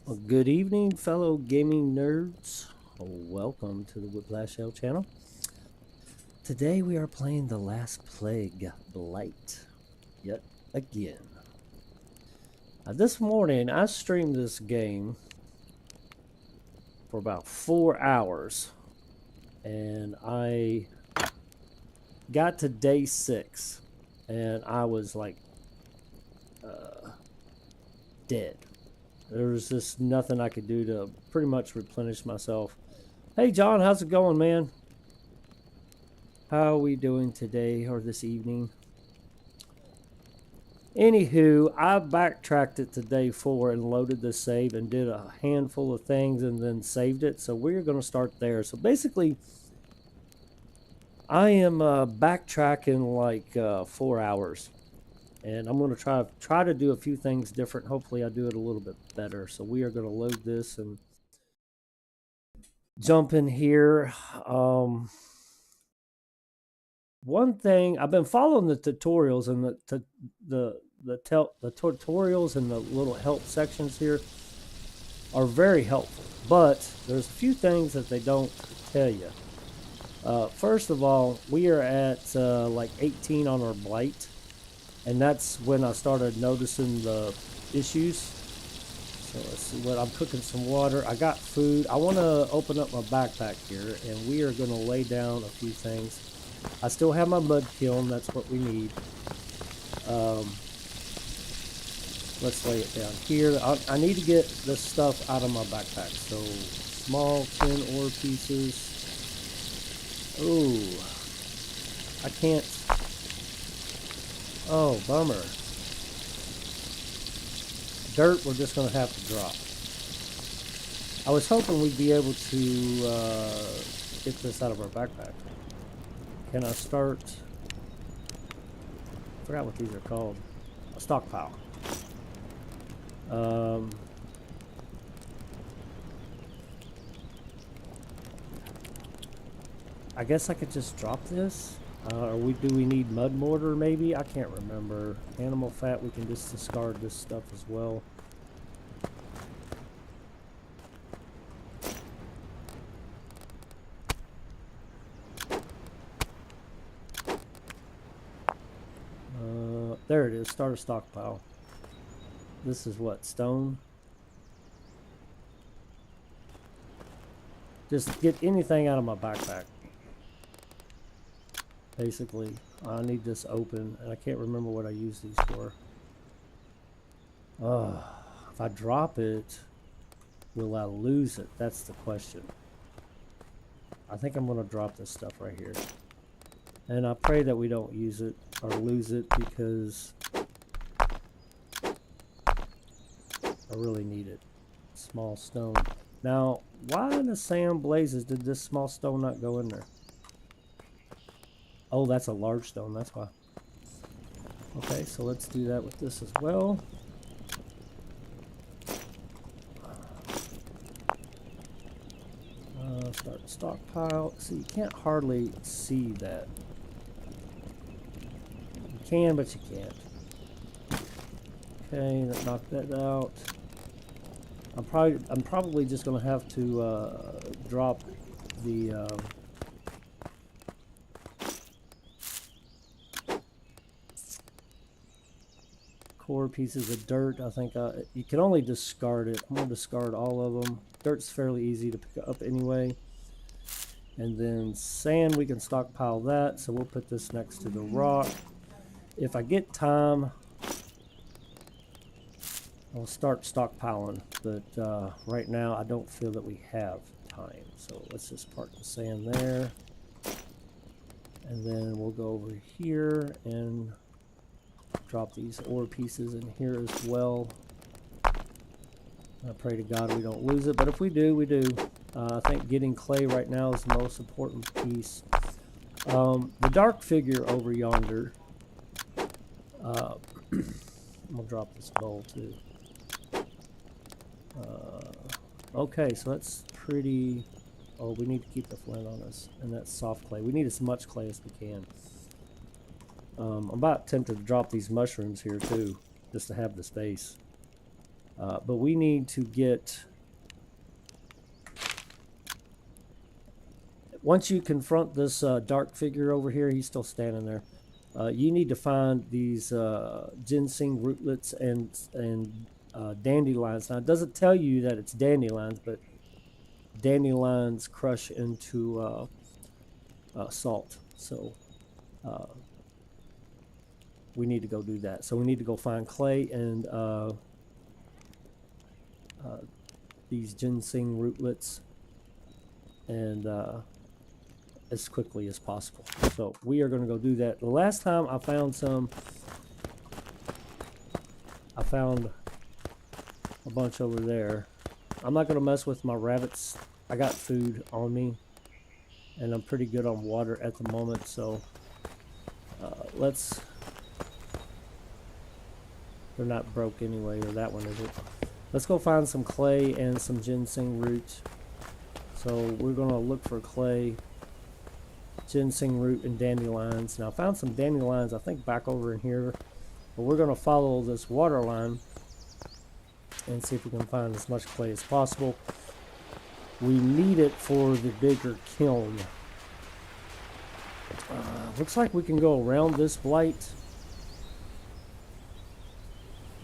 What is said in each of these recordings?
Well, good evening, fellow gaming nerds. Welcome to the Whiplash L channel. Today we are playing The Last Plague, Blight, yet again. This morning I streamed this game for about 4 hours, and I got to day 6, and I was like dead. There was just nothing I could do to pretty much replenish myself. Hey John, how's it going, man? How are we doing today or this evening? Anywho, I backtracked it to day 4 and loaded the save and did a handful of things and then saved it. So we're going to start there. So basically, I am backtracking like 4 hours, and I'm going to try to do a few things different. Hopefully, I do it a little bit better. So we are going to load this and jump in here. One thing I've been following the tutorials and the tutorials and the little help sections here are very helpful, but there's a few things that they don't tell you. First of all, we are at like 18 on our blight, and that's when I started noticing the issues. So let's see what I'm cooking. Some water. I got food. I want to open up my backpack here, and we are going to lay down a few things. I still have my mud kiln. That's what we need. Let's lay it down here. I need to get this stuff out of my backpack. So small tin ore pieces. Oh, I can't. Oh, bummer. Dirt we're just going to have to drop. I was hoping we'd be able to get this out of our backpack. Can I start? I forgot what these are called. A stockpile. I guess I could just drop this. Do we need mud mortar? Maybe I can't remember. Animal fat. We can just discard this stuff as well. There it is. Start a stockpile. This is what, stone? Just get anything out of my backpack. Basically, I need this open, and I can't remember what I use these for. If I drop it, will I lose it? That's the question. I think I'm going to drop this stuff right here. And I pray that we don't use it or lose it, because I really need it. Small stone. Now, why in the Sam blazes did this small stone not go in there? Oh, that's a large stone, that's why. Okay, so let's do that with this as well. Start a stockpile. See, you can't hardly see that. You can, but you can't. Okay, knock that out. I'm probably just gonna have to drop the core pieces of dirt. I think you can only discard it. I'm gonna discard all of them. Dirt's fairly easy to pick up anyway. And then sand, we can stockpile that. So we'll put this next to the rock. If I get time, I'll start stockpiling, but right now I don't feel that we have time. So let's just park the sand there. And then we'll go over here and drop these ore pieces in here as well. I pray to God we don't lose it, but if we do, we do. I think getting clay right now is the most important piece. The dark figure over yonder, I'm gonna drop this bowl too. Okay, so that's pretty. Oh, we need to keep the flint on us, and that's soft clay. We need as much clay as we can. I'm about tempted to drop these mushrooms here too, just to have the space. But we need to get... Once you confront this dark figure over here, he's still standing there. You need to find these ginseng rootlets and dandelions. Now, it doesn't tell you that it's dandelions, but dandelions crush into salt. So we need to go do that. So we need to go find clay and these ginseng rootlets, and as quickly as possible. So we are going to go do that. The last time I found a bunch over there. I'm not going to mess with my rabbits. I got food on me, and I'm pretty good on water at the moment, so they're not broke anyway, or that one isn't. Let's go find some clay and some ginseng root. So we're going to look for clay, ginseng root, and dandelions. Now I found some dandelions, I think, back over in here, but we're going to follow this water line and see if we can find as much clay as possible. We need it for the bigger kiln. Looks like we can go around this blight.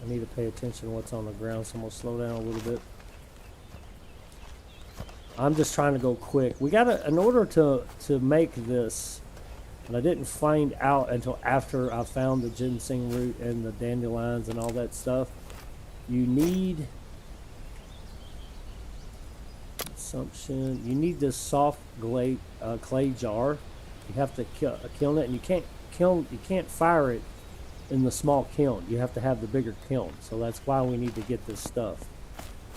I need to pay attention to what's on the ground, so I'm going to slow down a little bit. I'm just trying to go quick. We gotta, in order to make this, and I didn't find out until after I found the ginseng root and the dandelions and all that stuff, you need you need this soft clay jar. You have to kiln it, and you can't fire it in the small kiln. You have to have the bigger kiln. So that's why we need to get this stuff,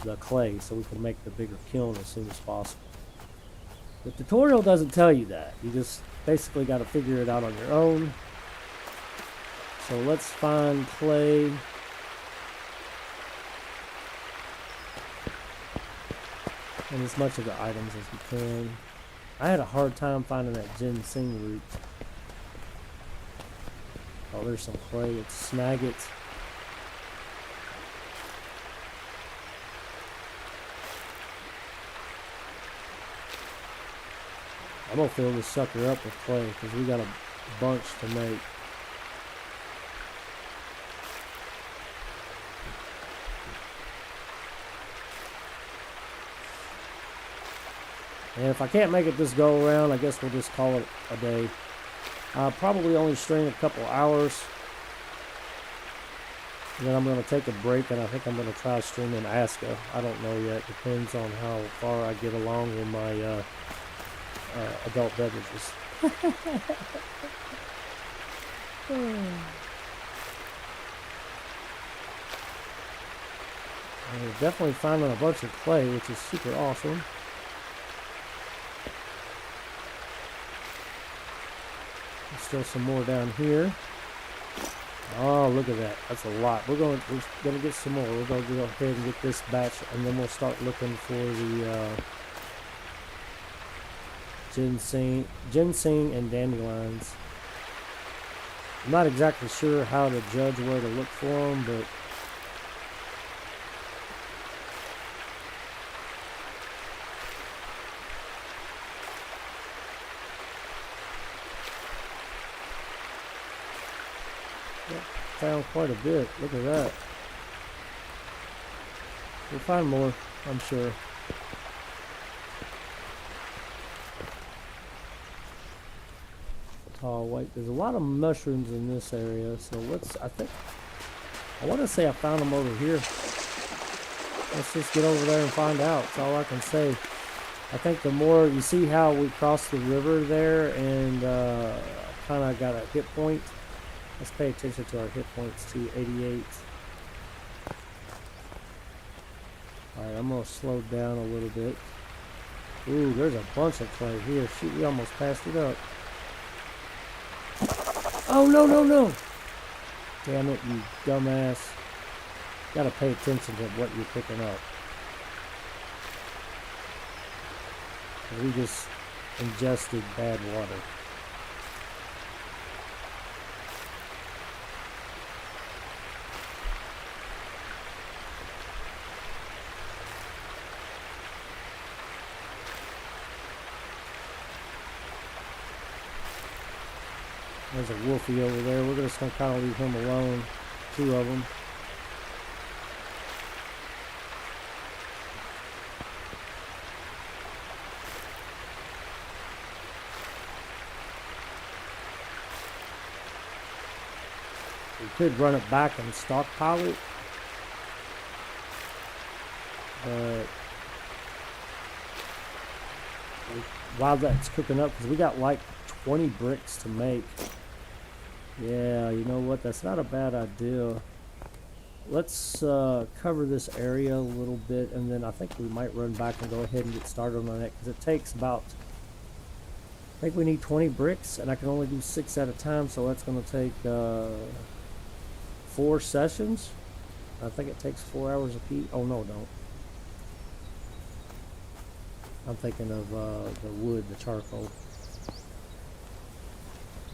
the clay, so we can make the bigger kiln as soon as possible. The tutorial doesn't tell you that. You just basically got to figure it out on your own. So let's find clay. And as much of the items as we can. I had a hard time finding that ginseng root. Oh, there's some clay. Let's snag it. I'm gonna fill this sucker up with clay because we got a bunch to make. And if I can't make it this go around, I guess we'll just call it a day. I'll probably only stream a couple hours. And then I'm going to take a break, and I think I'm going to try streaming Aska. I don't know yet. Depends on how far I get along with my adult beverages. We're definitely finding a bunch of clay, which is super awesome. There's still some more down here. Oh, look at that. That's a lot. We're gonna get some more. We're gonna go ahead and get this batch, and then we'll start looking for the ginseng and dandelions. I'm not exactly sure how to judge where to look for them, but found quite a bit. Look at that. We'll find more, I'm sure. Tall white. There's a lot of mushrooms in this area, so I want to say I found them over here. Let's just get over there and find out. That's all I can say. I think the more you see how we crossed the river there and kind of got a hit point. Let's pay attention to our hit points too. 88. Alright, I'm going to slow down a little bit. Ooh, there's a bunch of clay here. Shoot, we almost passed it up. Oh, no, no, no! Damn it, you dumbass. Gotta pay attention to what you're picking up. We just ingested bad water. There's a wolfie over there. We're just gonna kind of leave him alone. Two of them. We could run it back and stockpile it, but while that's cooking up, because we got like 20 bricks to make. Yeah, you know what? That's not a bad idea. Let's cover this area a little bit, and then I think we might run back and go ahead and get started on it, because it takes about, I think we need 20 bricks, and I can only do 6 at a time, so that's going to take 4 sessions. I think it takes 4 hours a piece. Oh, no, don't. I'm thinking of the wood, the charcoal.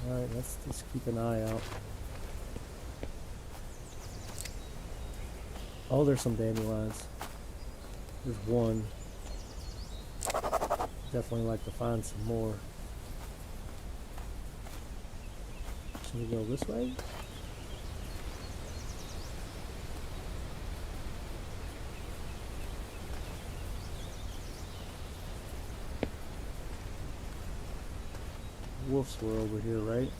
Alright, let's just keep an eye out. Oh, there's some dandelions. There's one. Definitely like to find some more. Should we go this way? Wolves were over here, right?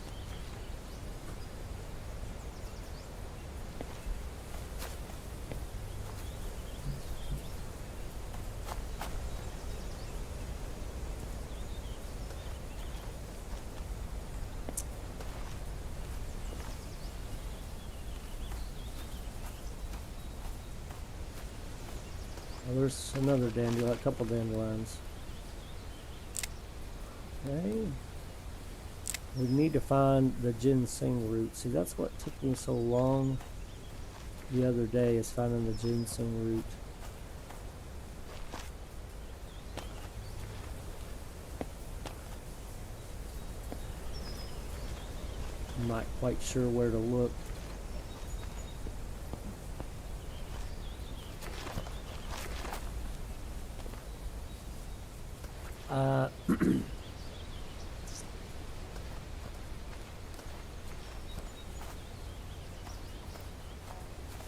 Oh, there's another dandelion, a couple dandelions. Okay. We need to find the ginseng root. See, that's what took me so long the other day, is finding the ginseng root. I'm not quite sure where to look.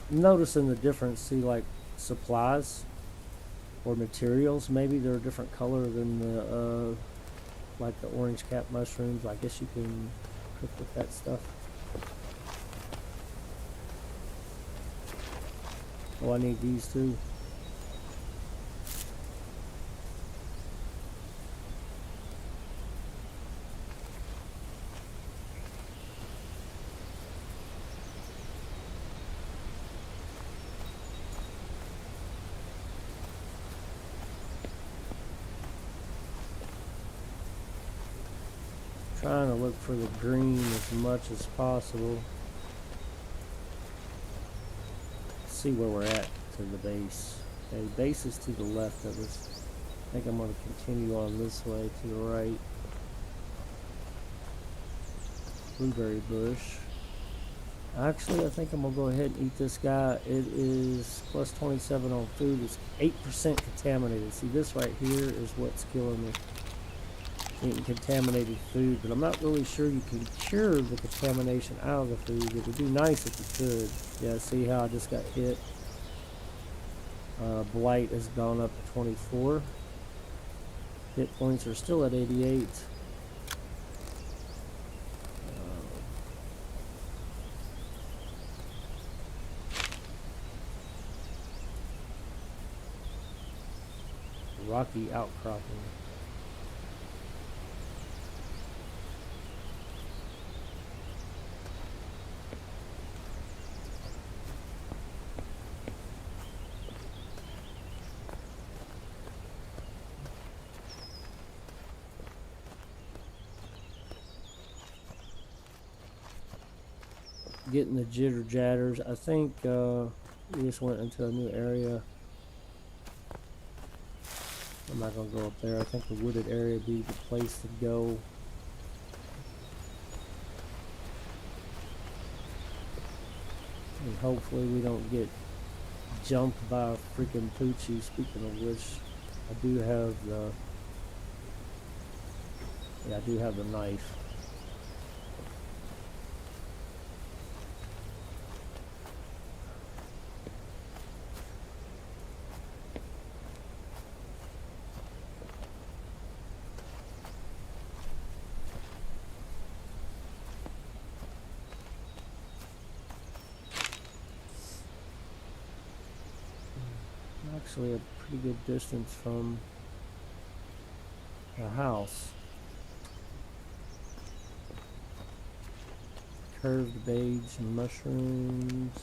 Noticing the difference, see, like supplies or materials, maybe they're a different color than the like the orange cap mushrooms. I guess you can cook with that stuff. Oh, I need these too. Trying to look for the green as much as possible. See where we're at to the base. Okay, base is to the left of us. I think I'm going to continue on this way to the right. Blueberry bush. Actually, I think I'm going to go ahead and eat this guy. It is plus 27 on food. It's 8% contaminated. See, this right here is what's killing me. Eating contaminated food, but I'm not really sure you can cure the contamination out of the food. It would be nice if you could. Yeah, see how I just got hit? Blight has gone up to 24. Hit points are still at 88. Rocky outcropping. Getting the jitter jatters. I think we just went into a new area. I'm not gonna go up there. I think the wooded area would be the place to go. And hopefully we don't get jumped by a freaking poochie. Speaking of which, I do have the I do have the knife. actually a pretty good distance from the house. Curved beige and mushrooms.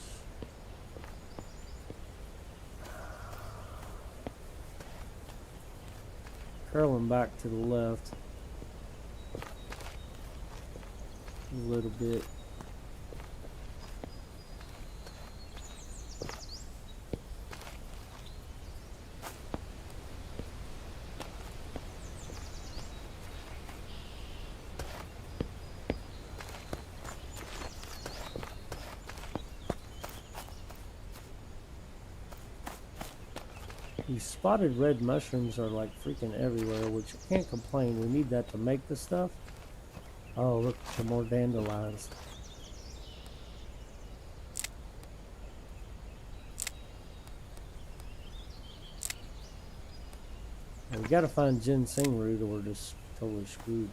Curling back to the left a little bit. These spotted red mushrooms are like freaking everywhere, which I can't complain. We need that to make the stuff. Oh, look, some more dandelions. And we gotta find ginseng root or we're just totally screwed.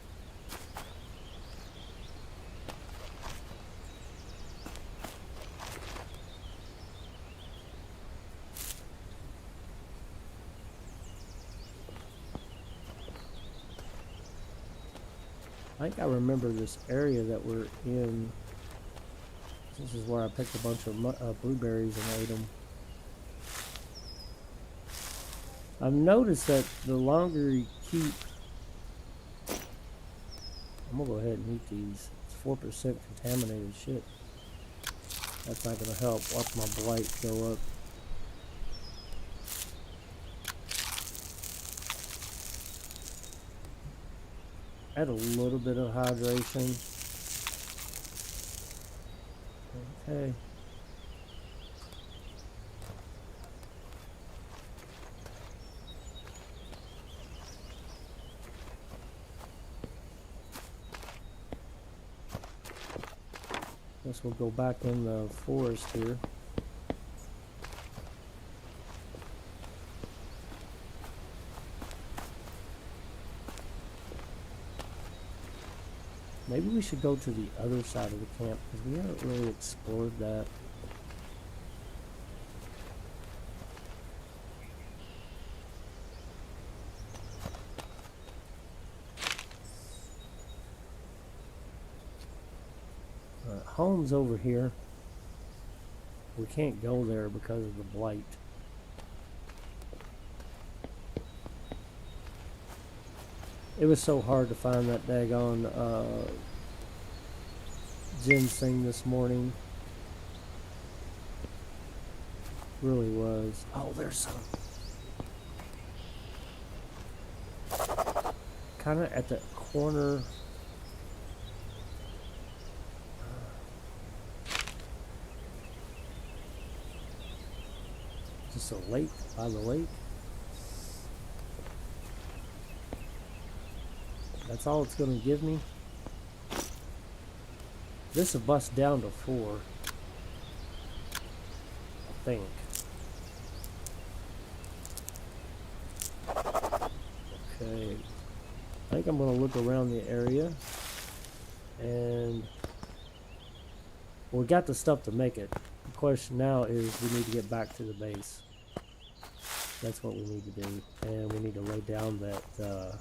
I think I remember this area that we're in. This is where I picked a bunch of blueberries and ate them. I've noticed that the longer you keep... I'm gonna go ahead and eat these. It's 4% contaminated shit. That's not gonna help. Watch my blight go up. Add a little bit of hydration. Okay. Guess we'll go back in the forest here. Maybe we should go to the other side of the camp because we haven't really explored that. Home's over here. We can't go there because of the blight. It was so hard to find that daggone ginseng this morning. Really was. Oh, there's some. Kind of at the corner. Just a lake, by the lake. That's all it's going to give me. This will bust down to 4. I think. Okay. I think I'm going to look around the area. And we got the stuff to make it. The question now is we need to get back to the base. That's what we need to do. And we need to lay down that...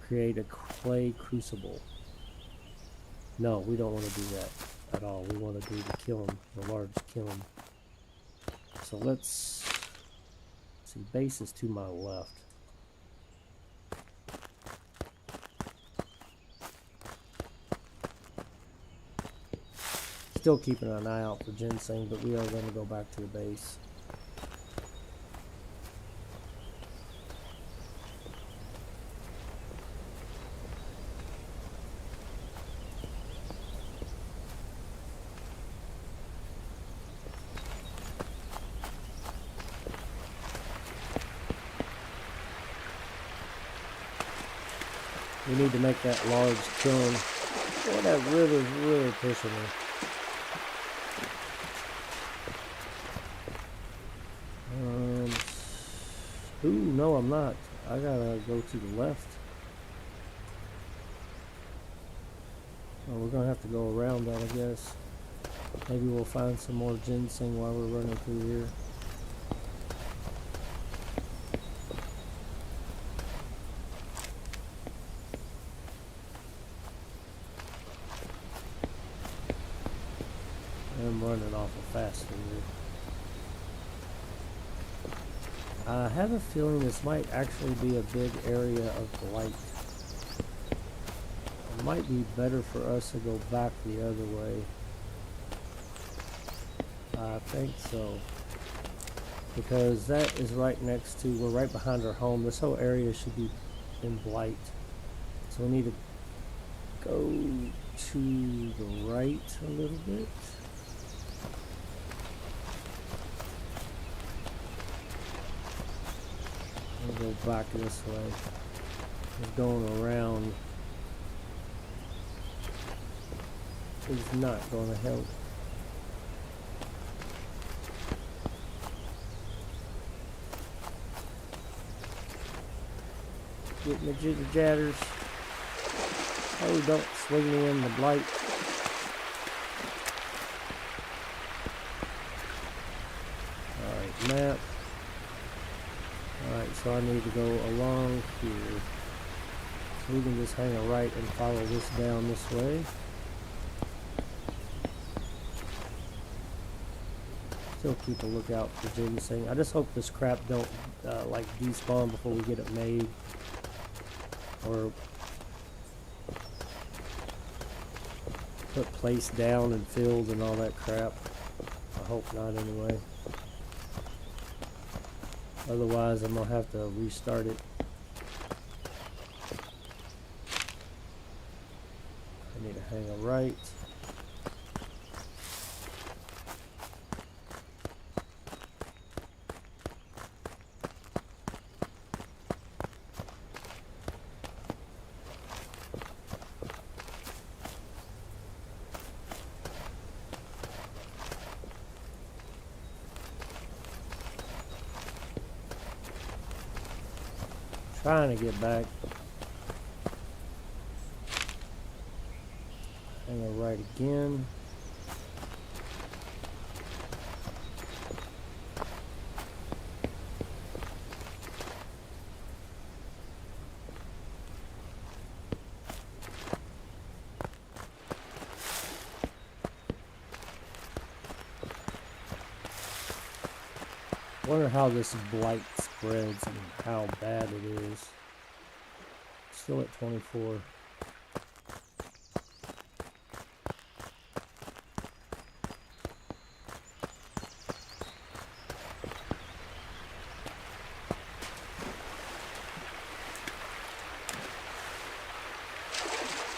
create a clay crucible. No, we don't want to do that at all. We want to do the kiln, the large kiln. So let's see, base is to my left. Still keeping an eye out for ginseng, but we are going to go back to the base. We need to make that large kiln. Boy, that river's really pushing me. Ooh, no, I'm not. I gotta go to the left. Oh, we're gonna have to go around that, I guess. Maybe we'll find some more ginseng while we're running through here. I'm running off a faster here. I have a feeling this might actually be a big area of Blight. It might be better for us to go back the other way. I think so. Because that is right next to, we're right behind our home. This whole area should be in Blight. So we need to go to the right a little bit. We'll go back this way. We're going around is not going to help. Get my jitter jatters. Oh, don't swing me in the Blight. Alright, map. Alright, so I need to go along here. So we can just hang a right and follow this down this way. Still keep a lookout for ginseng. I just hope this crap don't like despawn before we get it made. Or put placed down and filled and all that crap. I hope not anyway. Otherwise I'm gonna have to restart it. I need to hang a right. Trying to get back. Hang a right again. Wonder how this blight spreads and how bad it is. Still at 24.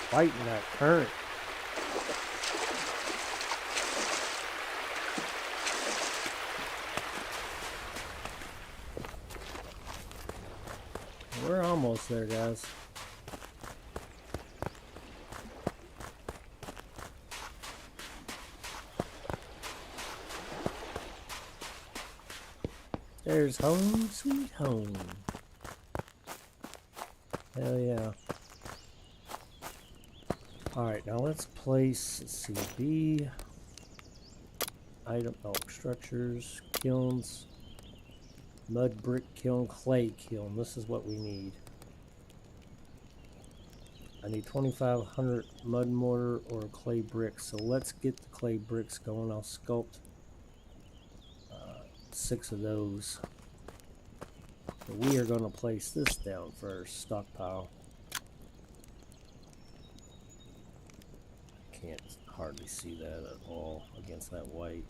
Fighting that current. We're almost there, guys. There's home, sweet home. Hell yeah. Alright, now let's place, let's see, B. Item, oh, structures, kilns. Mud brick kiln, clay kiln. This is what we need. I need 2,500 mud mortar or clay bricks. So let's get the clay bricks going. I'll sculpt 6 of those. So we are going to place this down first. Stockpile. Can't hardly see that at all against that white.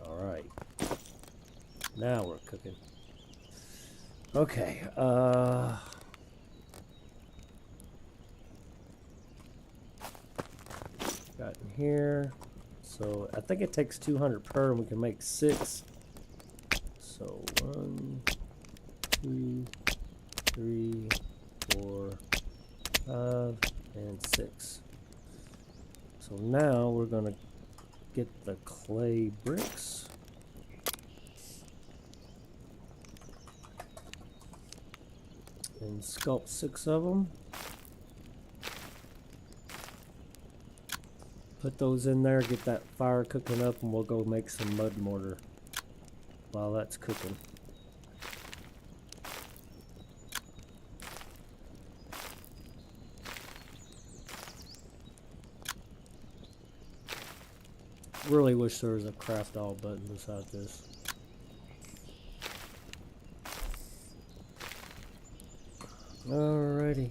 Alright. Now we're cooking. Okay, got in here. So I think it takes 200 per and we can make 6. So 1, 2, 3, 4, 5, and 6. So now we're gonna get the clay bricks. And sculpt 6 of them. Put those in there, get that fire cooking up, and we'll go make some mud mortar while that's cooking. Really wish there was a craft all button beside this. Alrighty.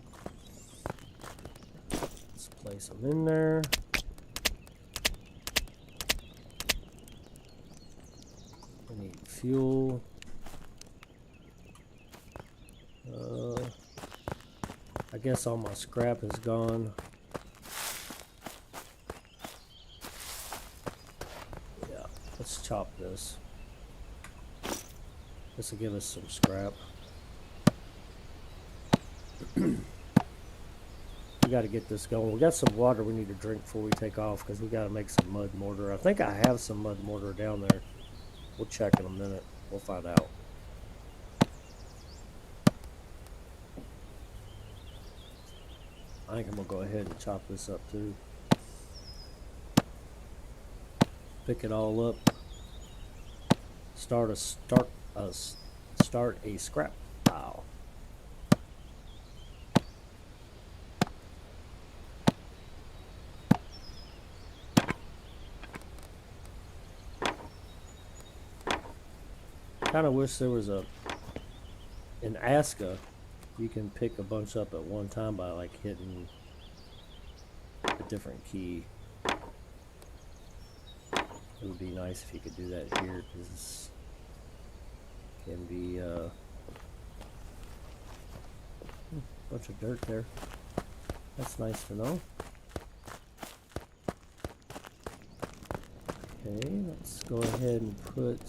Let's place them in there. I need fuel. I guess all my scrap is gone. Yeah, let's chop this. This will give us some scrap. We got to get this going. We got some water we need to drink before we take off because we got to make some mud mortar. I think I have some mud mortar down there. We'll check in a minute. We'll find out. I think I'm gonna go ahead and chop this up too. Pick it all up. Start a scrap pile. Kind of wish there was in ASCA you can pick a bunch up at one time by like hitting a different key. It would be nice if you could do that here because it can be a bunch of dirt there. That's nice to know. Okay, let's go ahead and put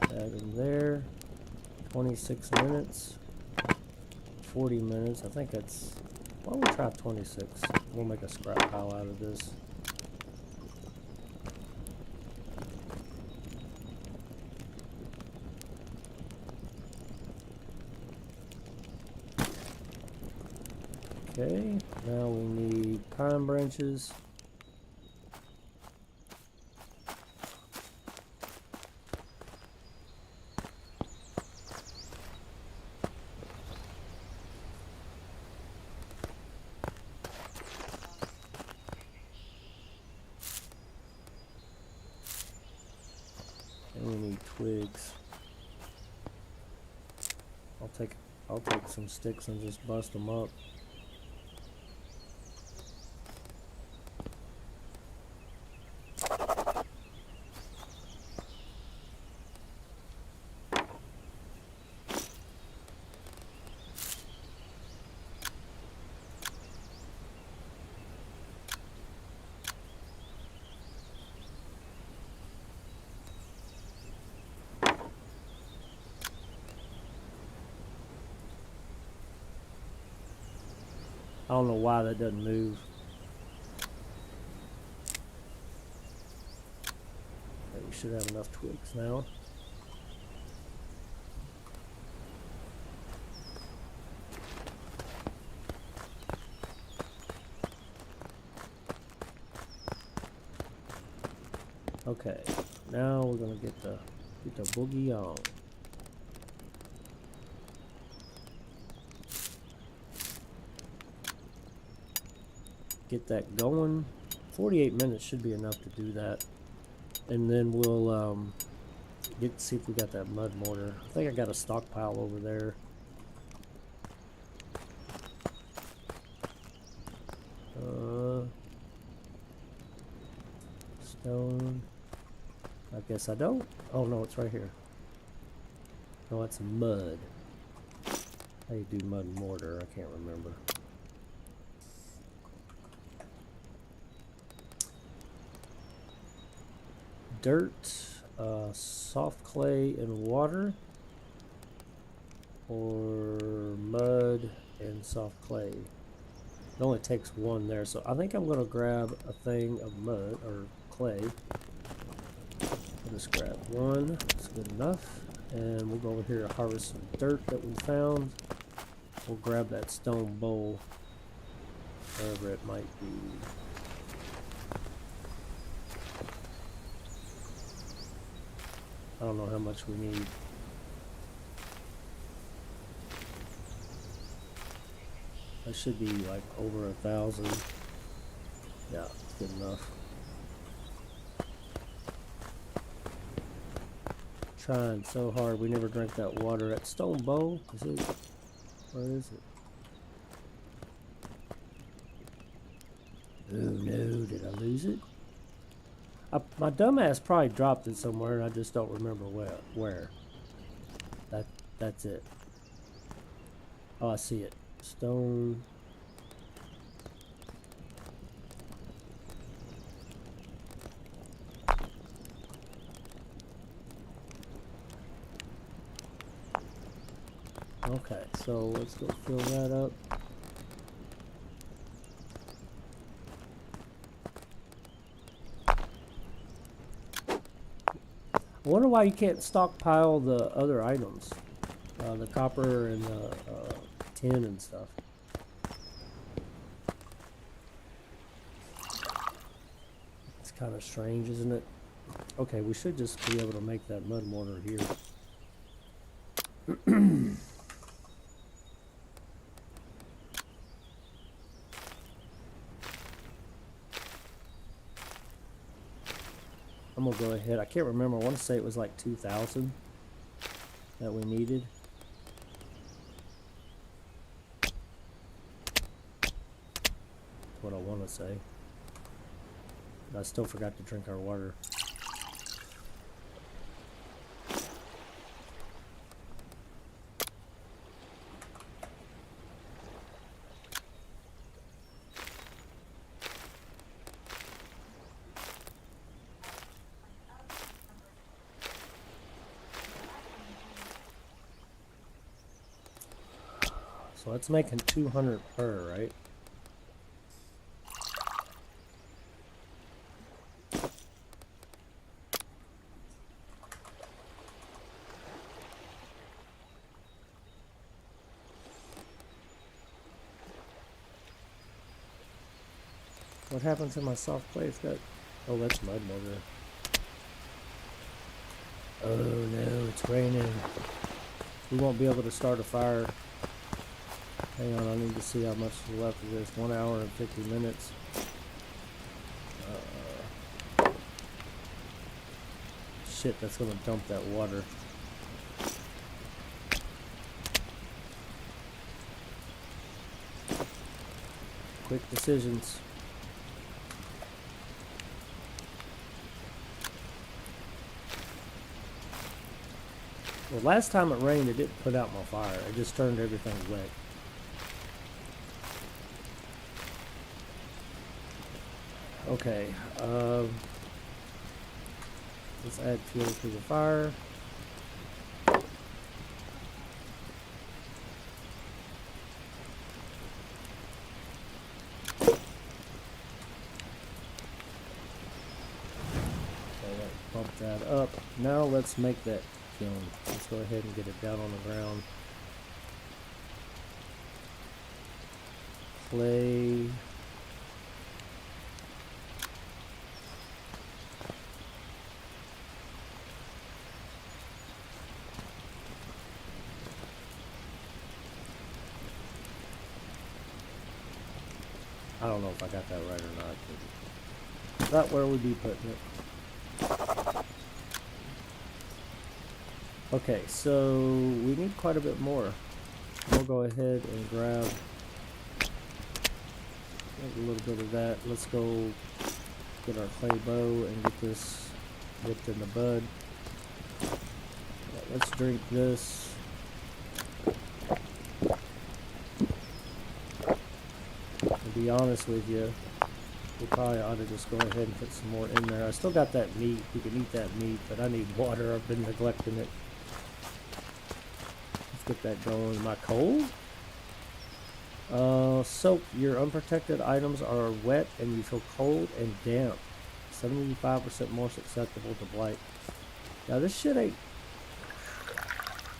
that in there. 26 minutes, 40 minutes. I think that's, why don't we try 26? We'll make a scrap pile out of this. Okay, now we need pine branches. And we need twigs. I'll take some sticks and just bust them up. I don't know why that doesn't move. Okay, we should have enough twigs now. Okay, now we're gonna get the boogie on. Get that going. 48 minutes should be enough to do that, and then we'll see if we got that mud mortar. I think I got a stockpile over there. Stone. I guess I don't. Oh no, it's right here. No, it's mud. How do you do mud mortar? I can't remember. Dirt, soft clay and water, or mud and soft clay. It only takes one there, so I think I'm going to grab a thing of mud or clay. I'll just grab one, that's good enough, and we'll go over here to harvest some dirt that we found. We'll grab that stone bowl, wherever it might be. I don't know how much we need. That should be like over 1,000. Yeah, it's good enough. Trying so hard. We never drank that water at Stone Bowl. Is it? Where is it? Oh no, did I lose it? My dumbass probably dropped it somewhere and I just don't remember where. That's it. Oh, I see it. Stone. Okay, so let's go fill that up. I wonder why you can't stockpile the other items. The copper and the tin and stuff. It's kind of strange, isn't it? Okay, we should just be able to make that mud mortar here. I'm gonna go ahead. I can't remember. I want to say it was like 2,000 that we needed. That's what I want to say. But I still forgot to drink our water. So that's making 200 per, right? What happened to my soft clay? It's got... Oh, that's mud mortar. Oh no, it's raining. We won't be able to start a fire. Hang on, I need to see how much is left of this. 1 hour and 50 minutes. Shit, that's gonna dump that water. Quick decisions. Well, last time it rained, it didn't put out my fire. It just turned everything wet. Okay, let's add fuel to the fire. Bump that up. Now let's make that kiln. Let's go ahead and get it down on the ground. Clay. I don't know if I got that right or not, but not where we'd be putting it. Okay, so we need quite a bit more. We'll go ahead and grab a little bit of that. Let's go get our clay bow and get this nipped in the bud. Let's drink this. To be honest with you, we probably ought to just go ahead and put some more in there. I still got that meat. We can eat that meat, but I need water. I've been neglecting it. Let's get that going. Am I cold? Soap. Your unprotected items are wet and you feel cold and damp. 75% more susceptible to blight. Now this shit ain't...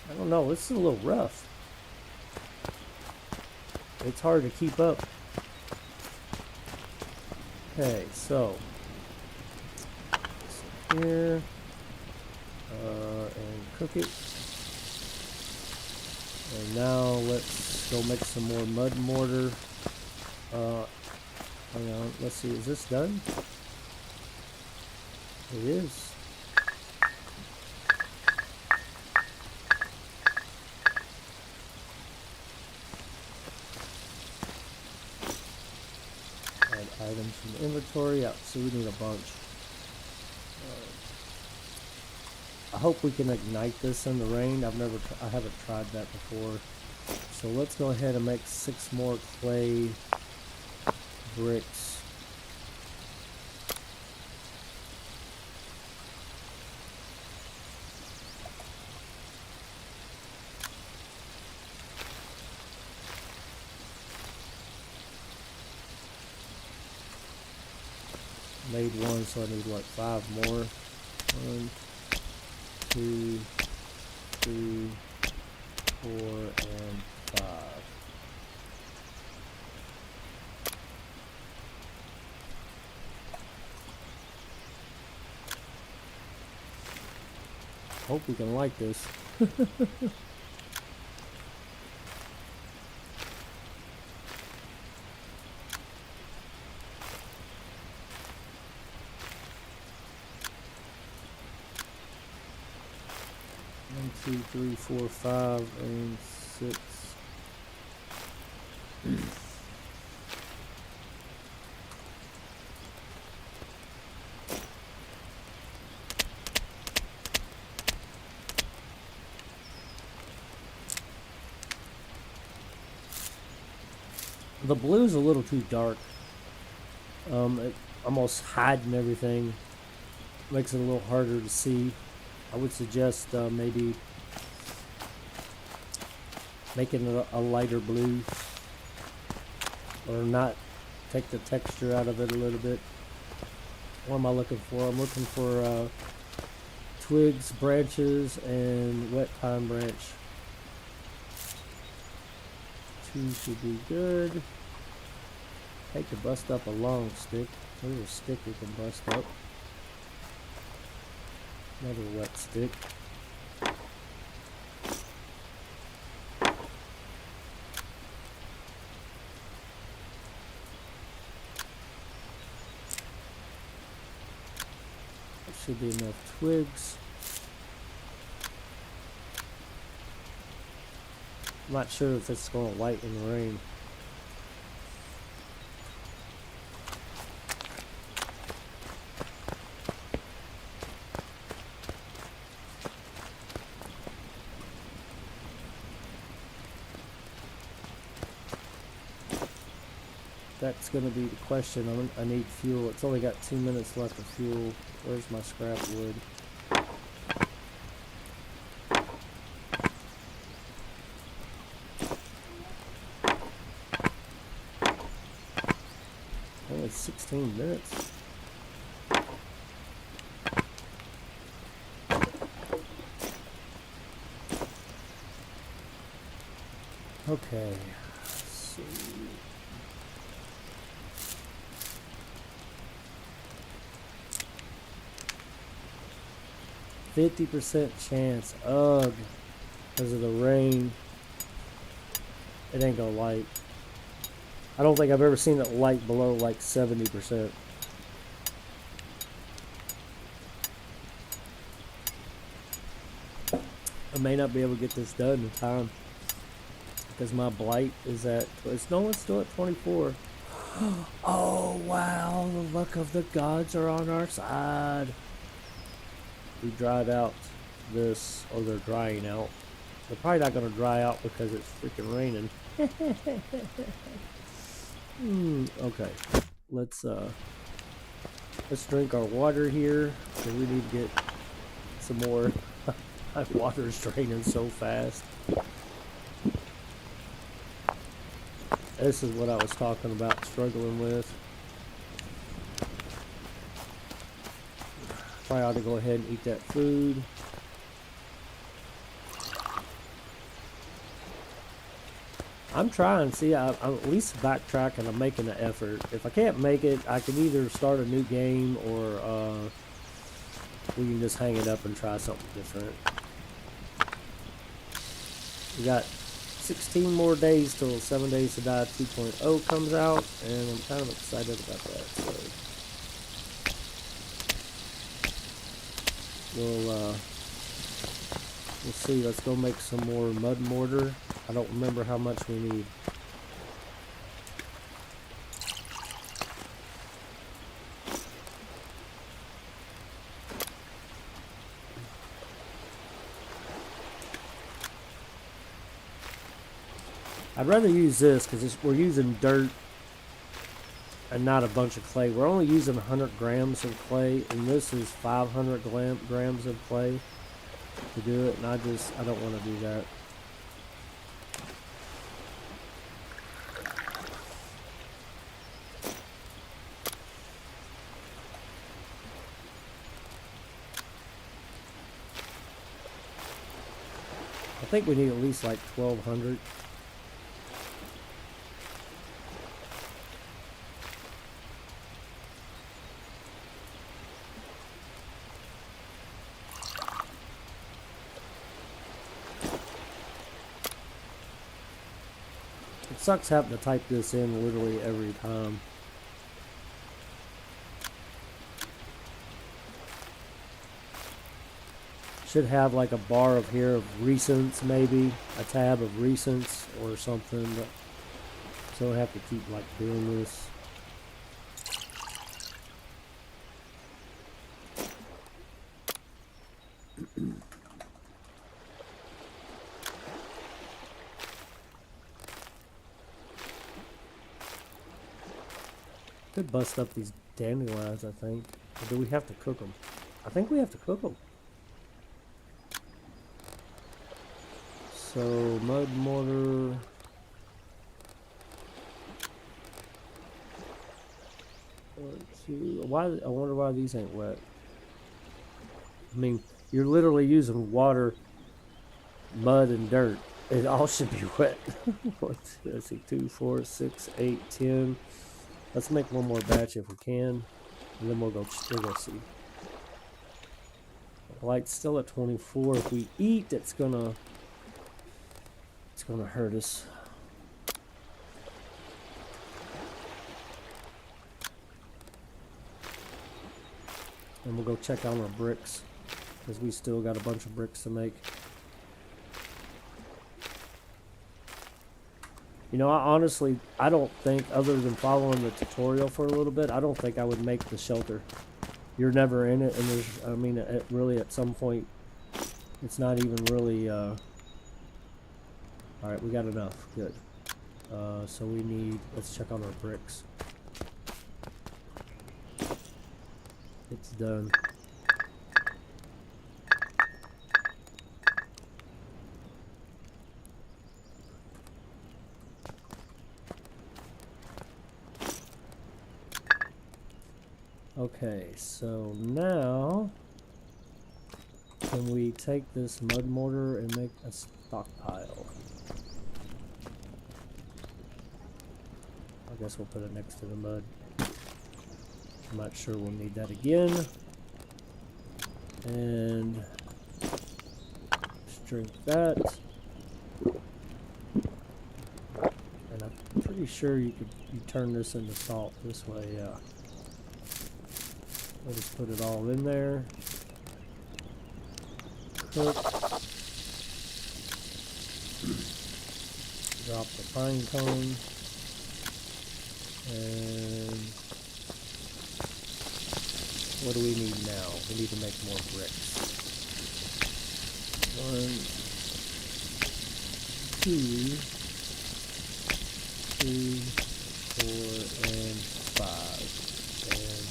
I don't know. This is a little rough. It's hard to keep up. Okay, so here and cook it. And now let's go make some more mud mortar. Hang on, let's see, is this done? It is. Add items from the inventory. Yeah, so we need a bunch. I hope we can ignite this in the rain. I haven't tried that before. So let's go ahead and make 6 more clay bricks. Made 1, so I need like 5 more. 1, 2, 3, 4, and 5. Hope we can like this. 1, 2, 3, 4, 5, and 6. The blue's a little too dark. It almost hiding everything. Makes it a little harder to see. I would suggest maybe making it a lighter blue, or not. Take the texture out of it a little bit. What am I looking for? I'm looking for twigs, branches, and wet pine branch. 2 should be good. Hate to bust up a long stick. There's a stick we can bust up. Another wet stick. There should be enough twigs. I'm not sure if it's going to light in the rain. That's going to be the question. I need fuel. It's only got 2 minutes left of fuel. Where's my scrap wood? Only 16 minutes. Okay. Let's see. 50% chance. Ugh. Because of the rain. It ain't gonna light. I don't think I've ever seen it light below like 70%. I may not be able to get this done in time, because my blight is at, it's still at 24. Oh wow, the luck of the gods are on our side. We dried out this, or they're drying out. They're probably not going to dry out because it's freaking raining. Okay, let's drink our water here, because we need to get some more. My water's draining so fast. This is what I was talking about, struggling with. Probably ought to go ahead and eat that food. I'm trying. See, I'm at least backtracking. I'm making an effort. If I can't make it, I can either start a new game, or we can just hang it up and try something different. We got 16 more days till 7 Days to Die 2.0 comes out, and I'm kind of excited about that. So we'll see. Let's go make some more mud mortar. I don't remember how much we need. I'd rather use this because we're using dirt and not a bunch of clay. We're only using 100 grams of clay, and this is 500 grams of clay to do it, and I don't want to do that. I think we need at least like 1,200. It sucks having to type this in literally every time. Should have like a bar of here of recents, maybe a tab of recents or something, but so I have to keep like doing this. Could bust up these dandelions, I think. Or do we have to cook them? I think we have to cook them. So, mud mortar. Why? I wonder why these ain't wet. I mean, you're literally using water, mud, and dirt. It all should be wet. Let's see, 2, 4, 6, 8, 10. Let's make one more batch if we can, and then we'll go see. Blight's still at 24. If we eat, it's gonna hurt us. And we'll go check on our bricks, because we still got a bunch of bricks to make. You know, I don't think, other than following the tutorial for a little bit, I don't think I would make the shelter. You're never in it, and really at some point, it's not even really, alright, we got enough. Good. So let's check on our bricks. It's done. Okay, so now can we take this mud mortar and make a stockpile? I guess we'll put it next to the mud. I'm not sure we'll need that again. And drink that. And I'm pretty sure you turn this into salt this way, yeah. I'll just put it all in there. Cook. Drop the pine cone. And what do we need now? We need to make more bricks. 1, 2, 3, 4, and 5. And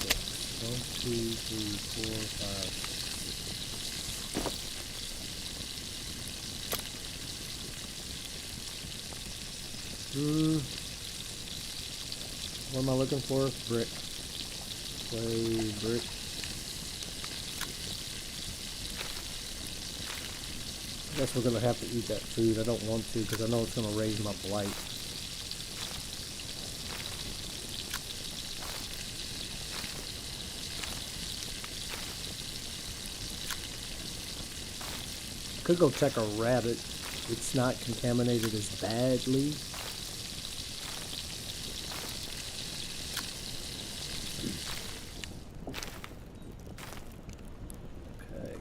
6. 1, 2, 3, 4, 5. What am I looking for? Brick. Clay, brick. I guess we're going to have to eat that food. I don't want to because I know it's going to raise my blight. Could go check a rabbit. it's not contaminated as badly. Okay.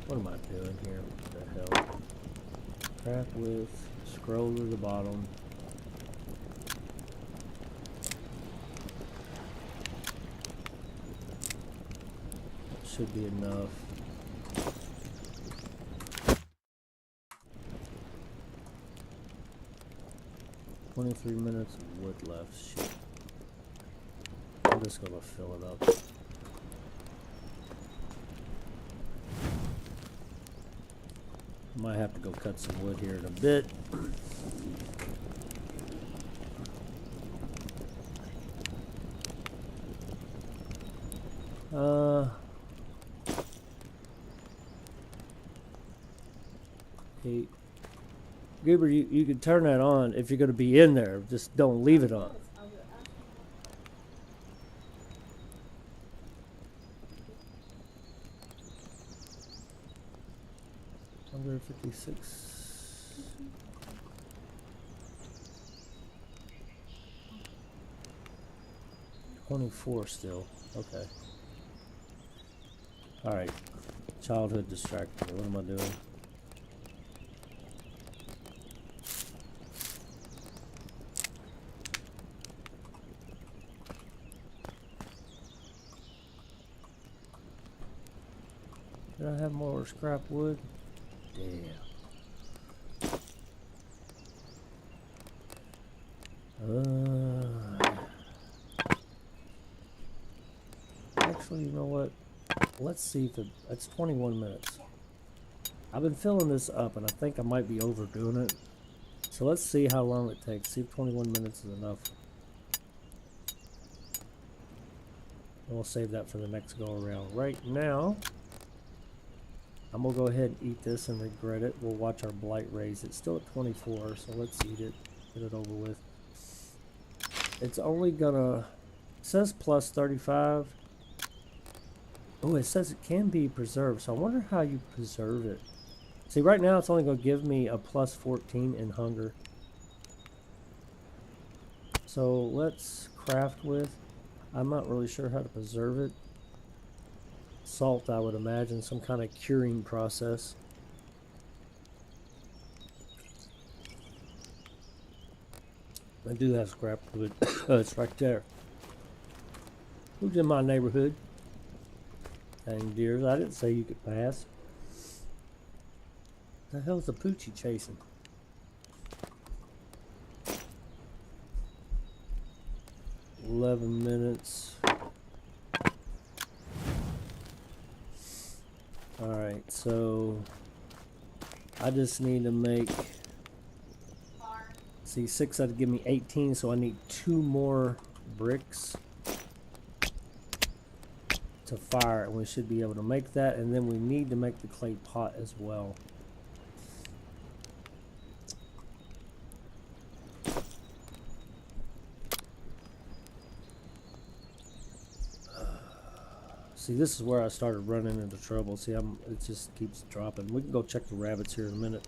What am I doing here? What the hell? Craft with, scroll to the bottom. That should be enough. $23 minutes of wood left. Shit. I'm just gonna fill it up. Might have to go cut some wood here in a bit. Hey, Goober, you can turn that on if you're going to be in there. Just don't leave it on. 156. $24 still. Okay. Alright. Childhood distracted me. What am I doing? Did I have more scrap wood? Damn. Actually, you know what? Let's see if it's 21 minutes. I've been filling this up, and I think I might be overdoing it. So let's see how long it takes. See if 21 minutes is enough. And we'll save that for the next go around. Right now, I'm gonna go ahead and eat this and regret it. We'll watch our blight raise. It's still at 24, so let's eat it. Get it over with. It's only gonna... It says plus 35. Oh, it says it can be preserved, so I wonder how you preserve it. See, right now it's only gonna give me a plus 14 in hunger. So let's craft with... I'm not really sure how to preserve it. Salt, I would imagine, some kind of curing process. I do have scrap wood. It's right there. Who's in my neighborhood? Dang deers, I didn't say you could pass. The hell's the poochie chasing? $11 minutes. Alright, so I just need to make, see, 6 that'd give me 18, so I need 2 more bricks to fire, and we should be able to make that, and then we need to make the clay pot as well. See, this is where I started running into trouble. See, it just keeps dropping. We can go check the rabbits here in a minute.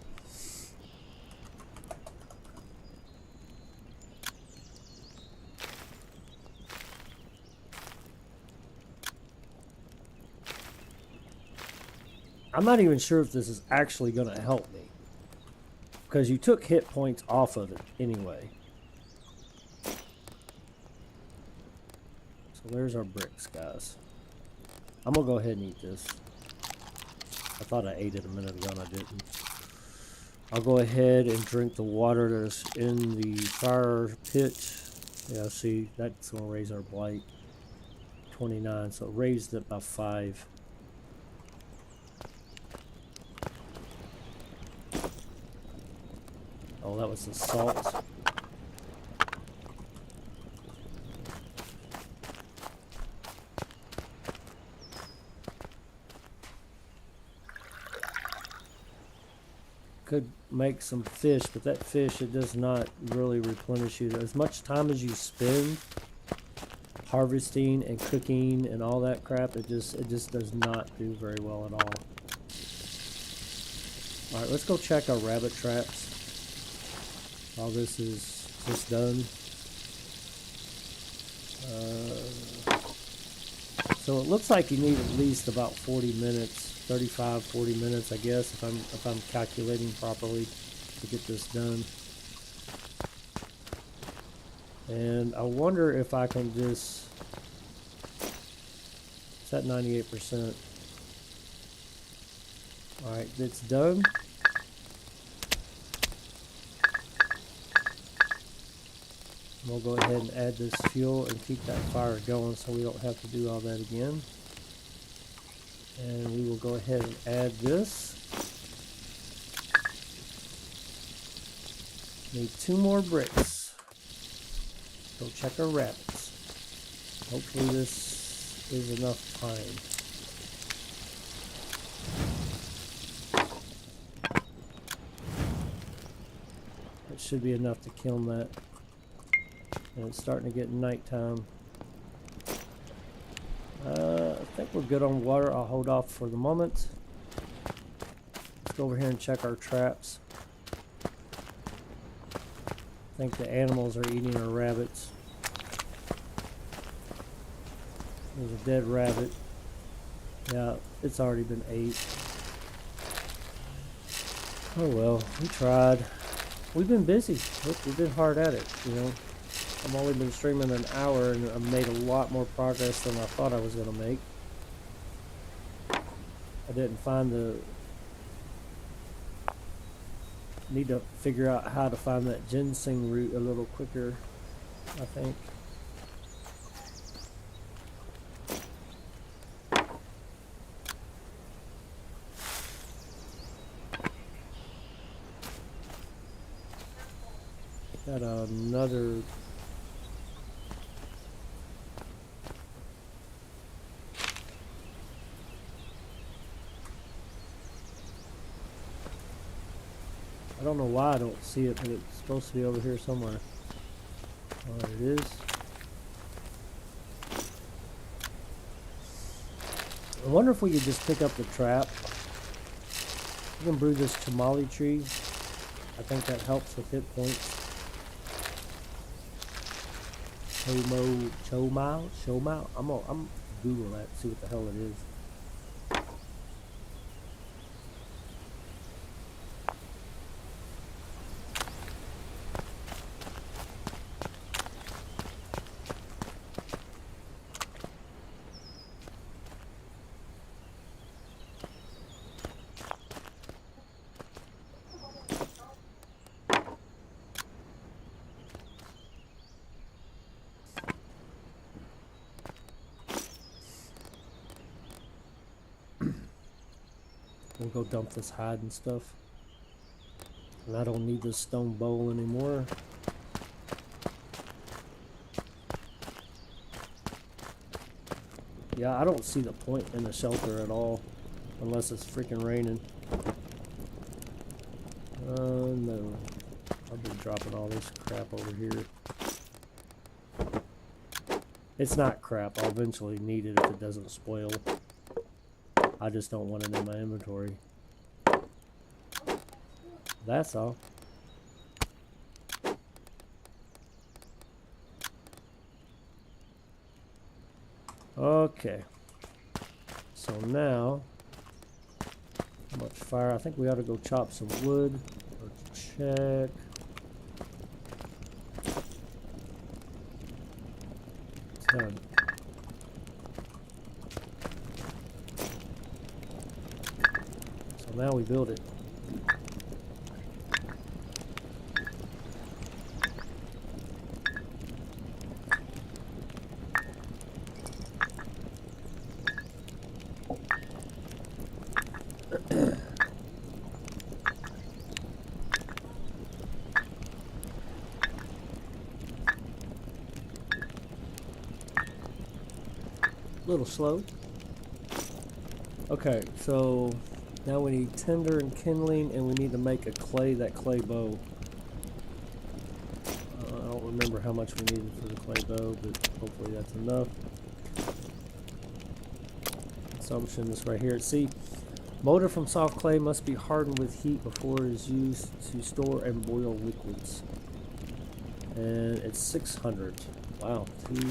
I'm not even sure if this is actually going to help me, because you took hit points off of it anyway. So there's our bricks, guys. I'm gonna go ahead and eat this. I thought I ate it a minute ago and I didn't. I'll go ahead and drink the water that's in the fire pit. Yeah, see, that's gonna raise our blight. 29, so it raised it by 5. Oh, that was the salt. Could make some fish, but that fish, it does not really replenish you. As much time as you spend harvesting and cooking and all that crap, it just does not do very well at all. All right, let's go check our rabbit traps while this is just done. So it looks like you need at least about 40 minutes. 35, 40 minutes, I guess, if I'm calculating properly to get this done. And I wonder if I can just, it's at 98%. All right, it's done. We'll go ahead and add this fuel and keep that fire going so we don't have to do all that again. And we will go ahead and add this. Need 2 more bricks. Go check our rabbits. Hopefully this is enough time. It should be enough to kill that. And it's starting to get nighttime. I think we're good on water. I'll hold off for the moment. Let's go over here and check our traps. I think the animals are eating our rabbits. There's a dead rabbit. Yeah, it's already been ate. Oh well, we tried. We've been busy. Look, we've been hard at it, you know. I've only been streaming an hour and I've made a lot more progress than I thought I was going to make. I didn't find the... Need to figure out how to find that ginseng root a little quicker, I think. Got another... I don't know why I don't see it, but it's supposed to be over here somewhere. Oh, there it is. I wonder if we could just pick up the trap. We can brew this tamale tree. I think that helps with hit points. Shomao. I'm Google that, see what the hell it is. We'll go dump this hide and stuff. And I don't need this stone bowl anymore. Yeah, I don't see the point in the shelter at all. Unless it's freaking raining. No. I'll be dropping all this crap over here. It's not crap. I'll eventually need it if it doesn't spoil. I just don't want it in my inventory. That's all. Okay. So now, how much fire? I think we ought to go chop some wood. Let's check. Done. So now we build it. little slow. Okay, so now we need tinder and kindling, and we need to make that clay bow. I don't remember how much we needed for the clay bow, but hopefully that's enough. Consumption is right here. See, molded from soft clay must be hardened with heat before it is used to store and boil liquids. And it's 600. Wow, 2,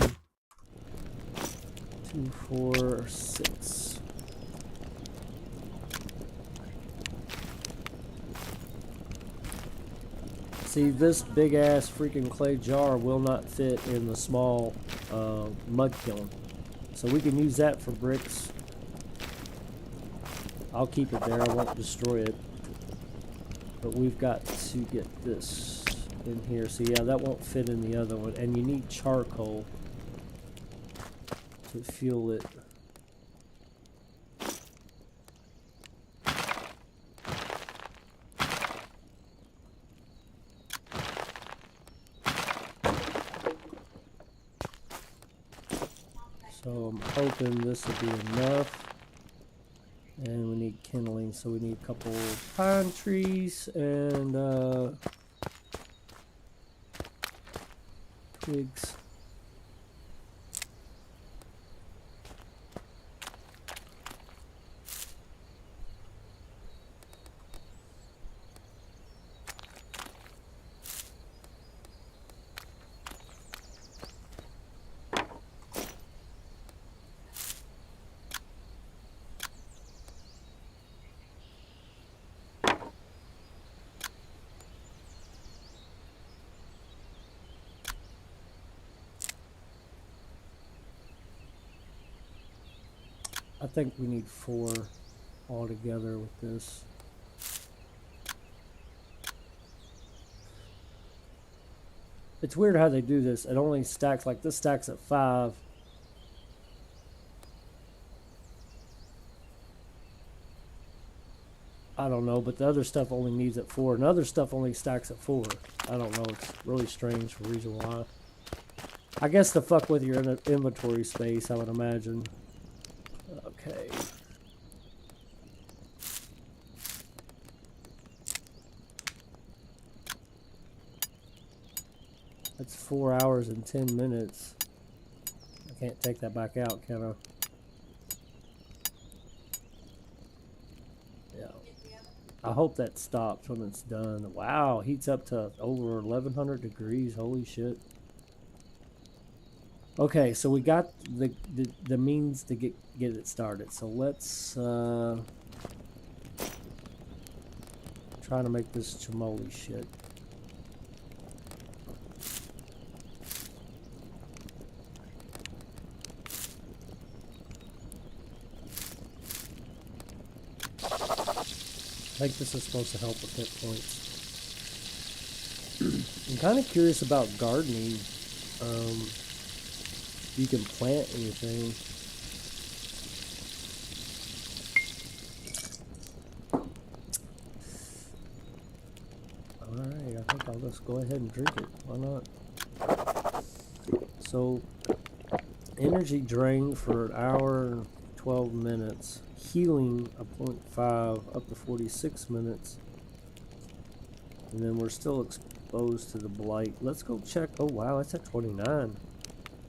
4, 6. See, this big ass freaking clay jar will not fit in the small mud kiln. So we can use that for bricks. I'll keep it there, I won't destroy it. But we've got to get this in here. So yeah, that won't fit in the other one. And you need charcoal to fuel it. So I'm hoping this will be enough. And we need kindling, so we need a couple pine trees and twigs. I think we need 4 altogether with this. It's weird how they do this. It only stacks, like this stacks at 5. I don't know, but the other stuff only needs at 4, and other stuff only stacks at 4. I don't know. It's really strange for a reason why. I guess to fuck with your inventory space, I would imagine. Okay. That's 4 hours and 10 minutes. I can't take that back out, can I? Yeah. I hope that stops when it's done. Wow, heats up to over 1100 degrees. Holy shit. Okay, so we got the means to get it started. So let's try to make this chamoli shit. I think this is supposed to help with hit points. I'm kind of curious about gardening. You can plant anything. Alright, I think I'll just go ahead and drink it. Why not? So, energy drain for an hour and 12 minutes. Healing a 0.5 up to 46 minutes. And then we're still exposed to the blight. Let's go check. Oh wow, that's at 29.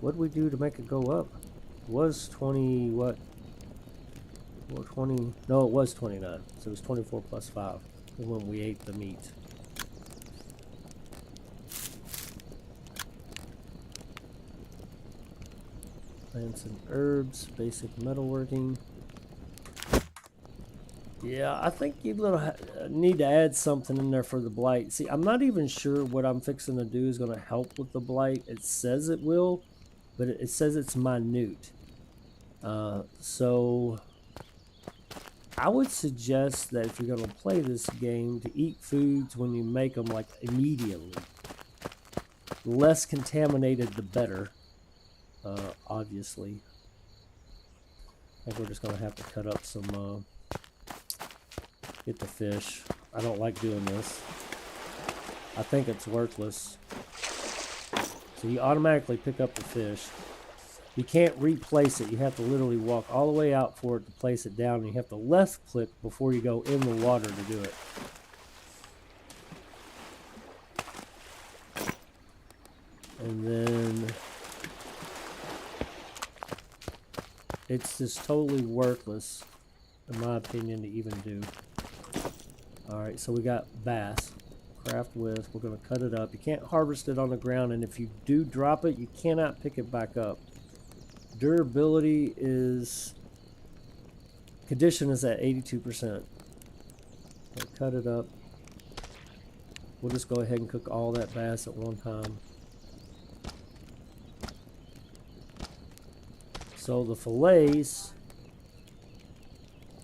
What did we do to make it go up? It was 20, what? Or 20, no, it was 29. So it was 24 plus 5 when we ate the meat. Plants and herbs, basic metalworking. Yeah, I think you need to add something in there for the blight. See, I'm not even sure what I'm fixing to do is going to help with the blight. It says it will, but it says it's minute. So I would suggest that if you're going to play this game, to eat foods when you make them, like, immediately. Less contaminated, the better, obviously. I think we're just going to have to cut up some... get the fish. I don't like doing this. I think it's worthless. So you automatically pick up the fish. You can't replace it. You have to literally walk all the way out for it to place it down, and you have to left click before you go in the water to do it. And then it's just totally worthless, in my opinion, to even do. Alright, so we got bass. Craft with. We're going to cut it up. You can't harvest it on the ground, and if you do drop it, you cannot pick it back up. Durability is... Condition is at 82%. Okay, cut it up. We'll just go ahead and cook all that bass at one time. So the fillets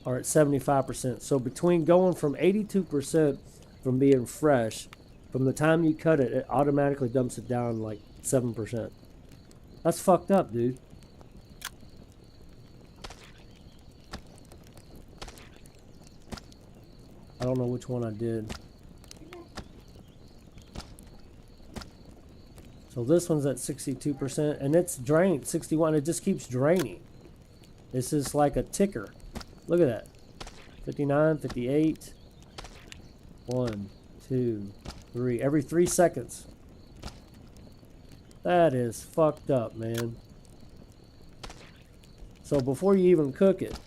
are at 75%. So between going from 82% from being fresh, from the time you cut it, it automatically dumps it down like 7%. That's fucked up, dude. I don't know which one I did. So this one's at 62%, and it's drained 61. It just keeps draining. This is like a ticker. Look at that. 59, 58. 1, 2, 3. Every 3 seconds. That is fucked up, man. So before you even cook it,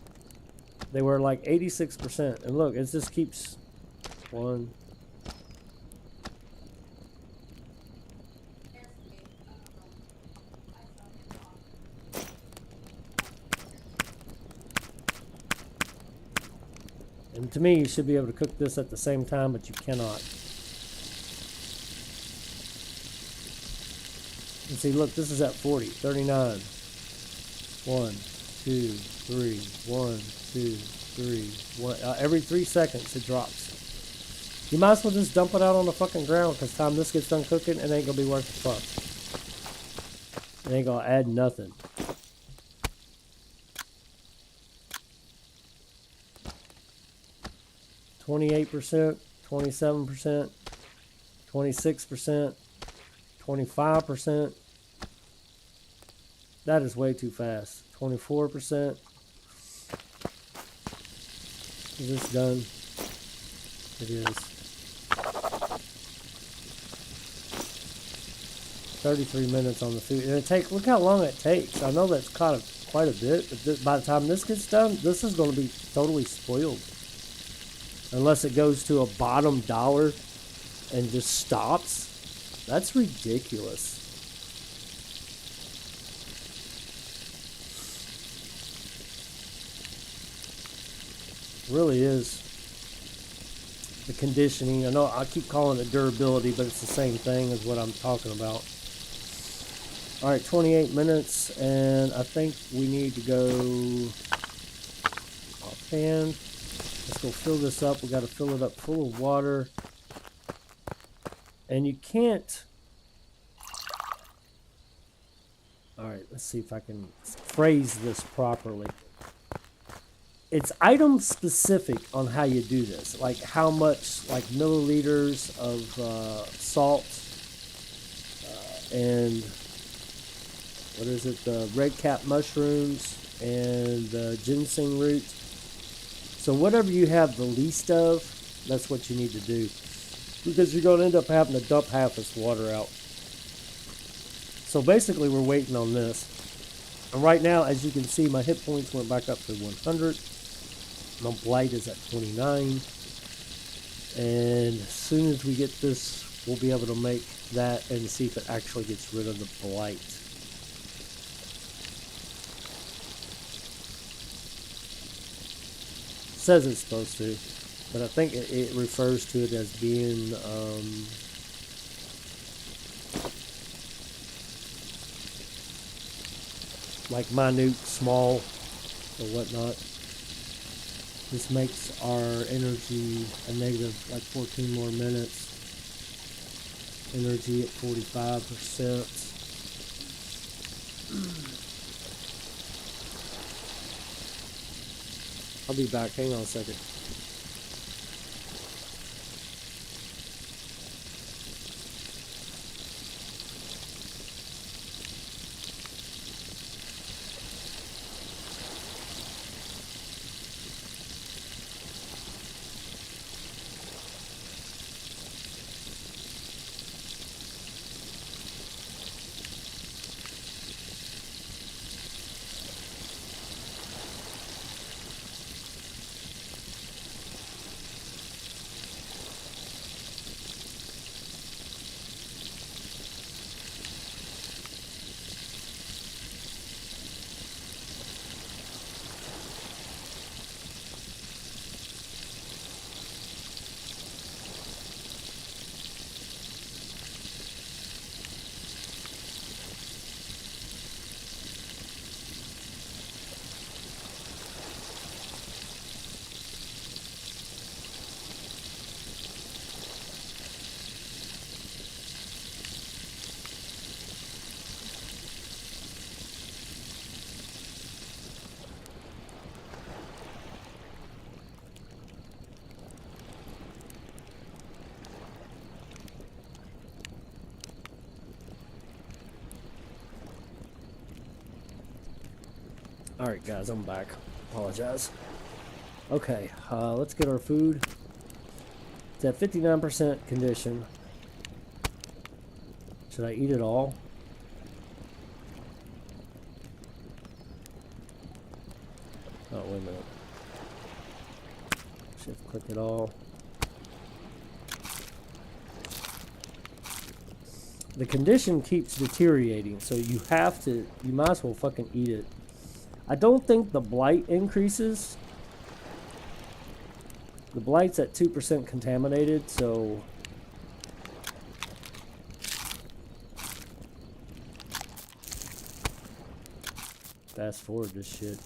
they were like 86%. And look, it just keeps 1. And to me, you should be able to cook this at the same time, but you cannot. And see, look, this is at 40, 39. 1, 2, 3, 1, 2, 3, 1. Every 3 seconds it drops. You might as well just dump it out on the fucking ground, because time this gets done cooking, it ain't gonna be worth the fuck. It ain't gonna add nothing. %, 27%, 26%, 25%. That is way too fast. 24%. Is this done? It is. 33 minutes on the food. And look how long it takes. I know that's kind of quite a bit, but by the time this gets done, this is going to be totally spoiled. Unless it goes to a bottom dollar and just stops. That's ridiculous. It really is. The conditioning. I know I keep calling it durability, but it's the same thing as what I'm talking about. Alright, 28 minutes, and I think we need to go offhand. Let's go fill this up. We got to fill it up full of water. And you can't... Alright, let's see if I can phrase this properly. It's item specific on how you do this. Like how much, like milliliters of salt and what is it? The red cap mushrooms and the ginseng root. So whatever you have the least of, that's what you need to do. Because you're going to end up having to dump half this water out. So basically we're waiting on this. And right now, as you can see, my hit points went back up to 100. My blight is at 29. And as soon as we get this, we'll be able to make that and see if it actually gets rid of the blight. Says it's supposed to, but I think it refers to it as being like minute, small, or whatnot. This makes our energy a negative like 14 more minutes. Energy at 45%. I'll be back. Hang on a second. Alright guys, I'm back. Apologize. Okay, let's get our food. It's at 59% condition. Should I eat it all? Oh, wait a minute. Shift click it all. The condition keeps deteriorating, so you might as well fucking eat it. I don't think the blight increases. The blight's at 2% contaminated, so fast forward this shit.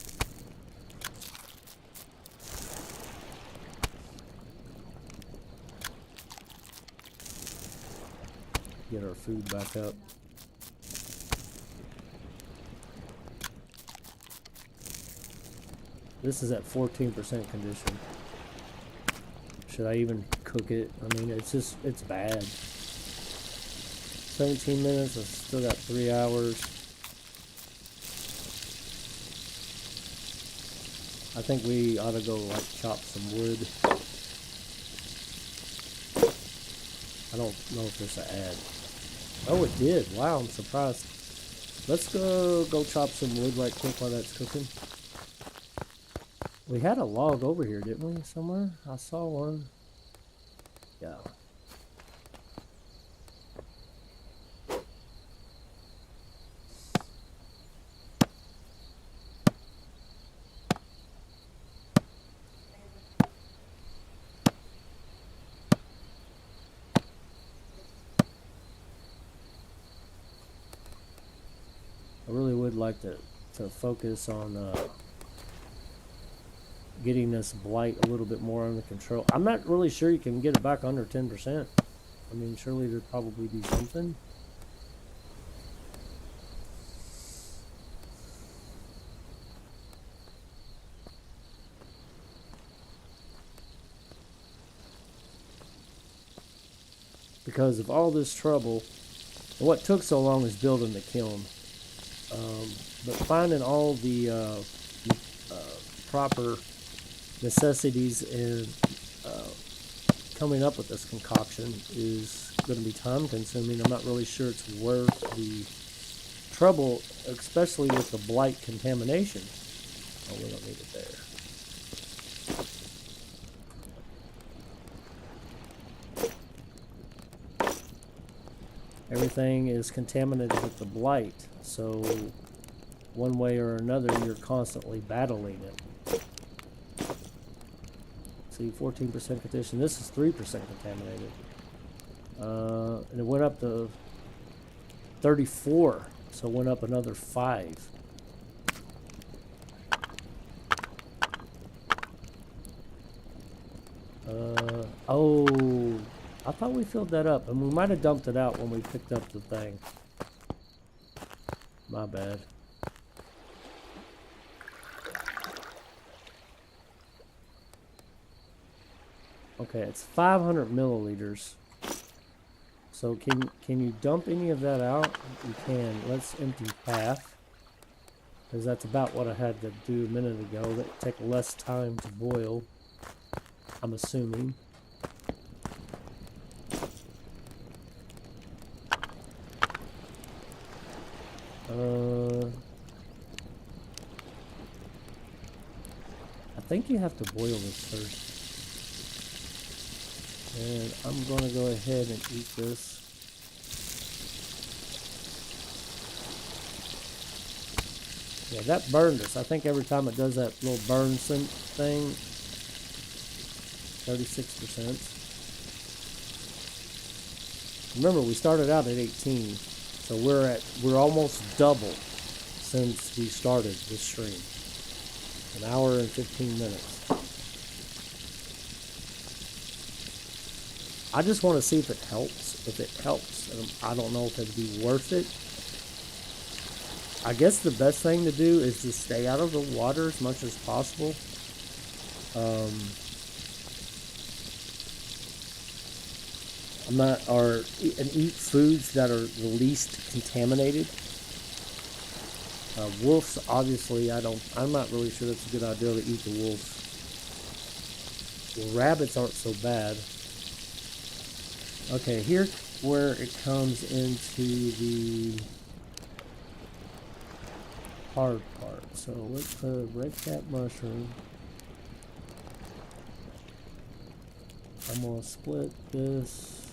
Get our food back up. This is at 14% condition. Should I even cook it? I mean, it's bad. 17 minutes, I've still got 3 hours. I think we ought to go, like, chop some wood. I don't know if there's an ad. Oh, it did. Wow, I'm surprised. Let's go chop some wood right quick while that's cooking. We had a log over here, didn't we, somewhere? I saw one. Yeah. I really would like to focus on getting this blight a little bit more under control. I'm not really sure you can get it back under 10%. I mean, surely there'd probably be something. Because of all this trouble, and what took so long is building the kiln. But finding all the proper necessities and coming up with this concoction is going to be time consuming. I'm not really sure it's worth the trouble, especially with the blight contamination. Oh, we don't need it there. Everything is contaminated with the blight, so one way or another you're constantly battling it. See, 14% condition. This is 3% contaminated. And it went up to 34, so it went up another 5. Oh, I thought we filled that up, and we might have dumped it out when we picked up the thing. My bad. Okay, it's 500 milliliters. So can you dump any of that out? You can. Let's empty half, because that's about what I had to do a minute ago. That take less time to boil, I'm assuming. I think you have to boil this first. And I'm going to go ahead and eat this. Yeah, that burned us. I think every time it does that little burn thing, 36%. Remember, we started out at 18, so we're almost double since we started this stream. An hour and 15 minutes. I just want to see if it helps. If it helps, I don't know if it'd be worth it. I guess the best thing to do is to stay out of the water as much as possible. And eat foods that are the least contaminated. Wolves, obviously, I'm not really sure that's a good idea to eat the wolves. Rabbits aren't so bad. Okay, here where it comes into the hard part. So let's put a red cap mushroom. I'm gonna split this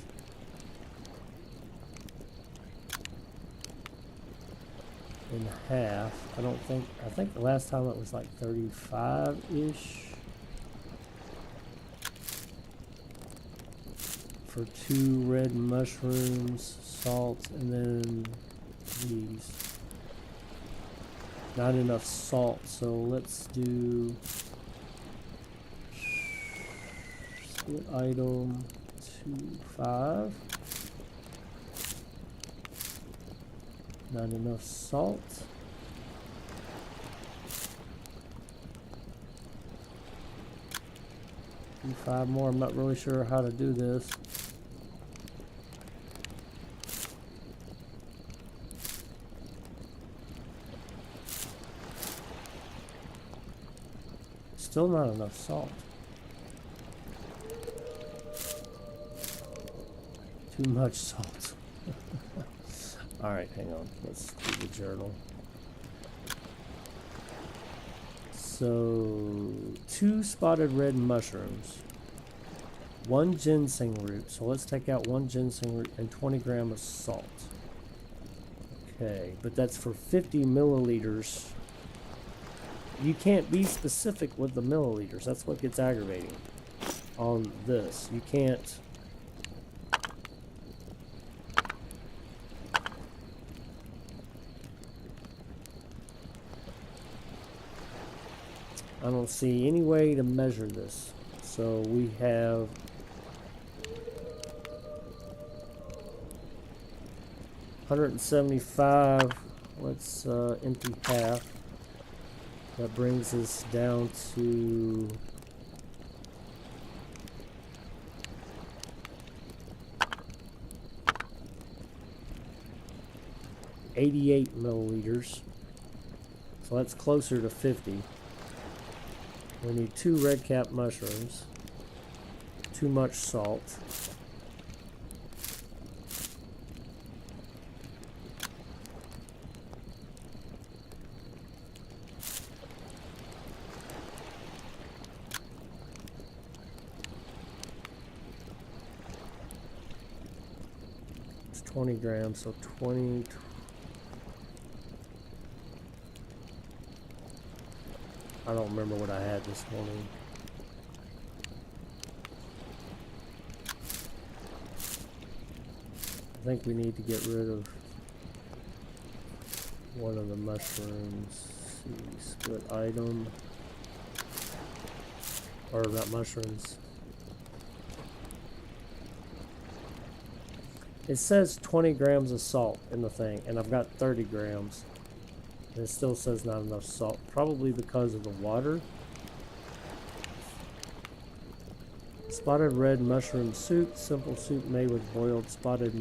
in half. I think the last time it was like 35-ish for 2 red mushrooms, salt, and then these. Not enough salt, so let's do split item 2, 5. Not enough salt. Do 5 more. I'm not really sure how to do this. Still not enough salt. Too much salt. Alright, hang on. Let's do the journal. So, 2 spotted red mushrooms. 1 ginseng root. So let's take out 1 ginseng root and 20 grams of salt. Okay, but that's for 50 milliliters. You can't be specific with the milliliters. That's what gets aggravating on this. You can't. I don't see any way to measure this. So we have 175. Let's empty half. That brings us down to 88 milliliters. So that's closer to 50. We need 2 red cap mushrooms. Too much salt. It's 20 grams, so 20. I don't remember what I had this morning. I think we need to get rid of one of the mushrooms. Let's see, split item. Or not mushrooms. It says 20 grams of salt in the thing, and I've got 30 grams. And it still says not enough salt, probably because of the water. Spotted red mushroom soup, simple soup made with boiled spotted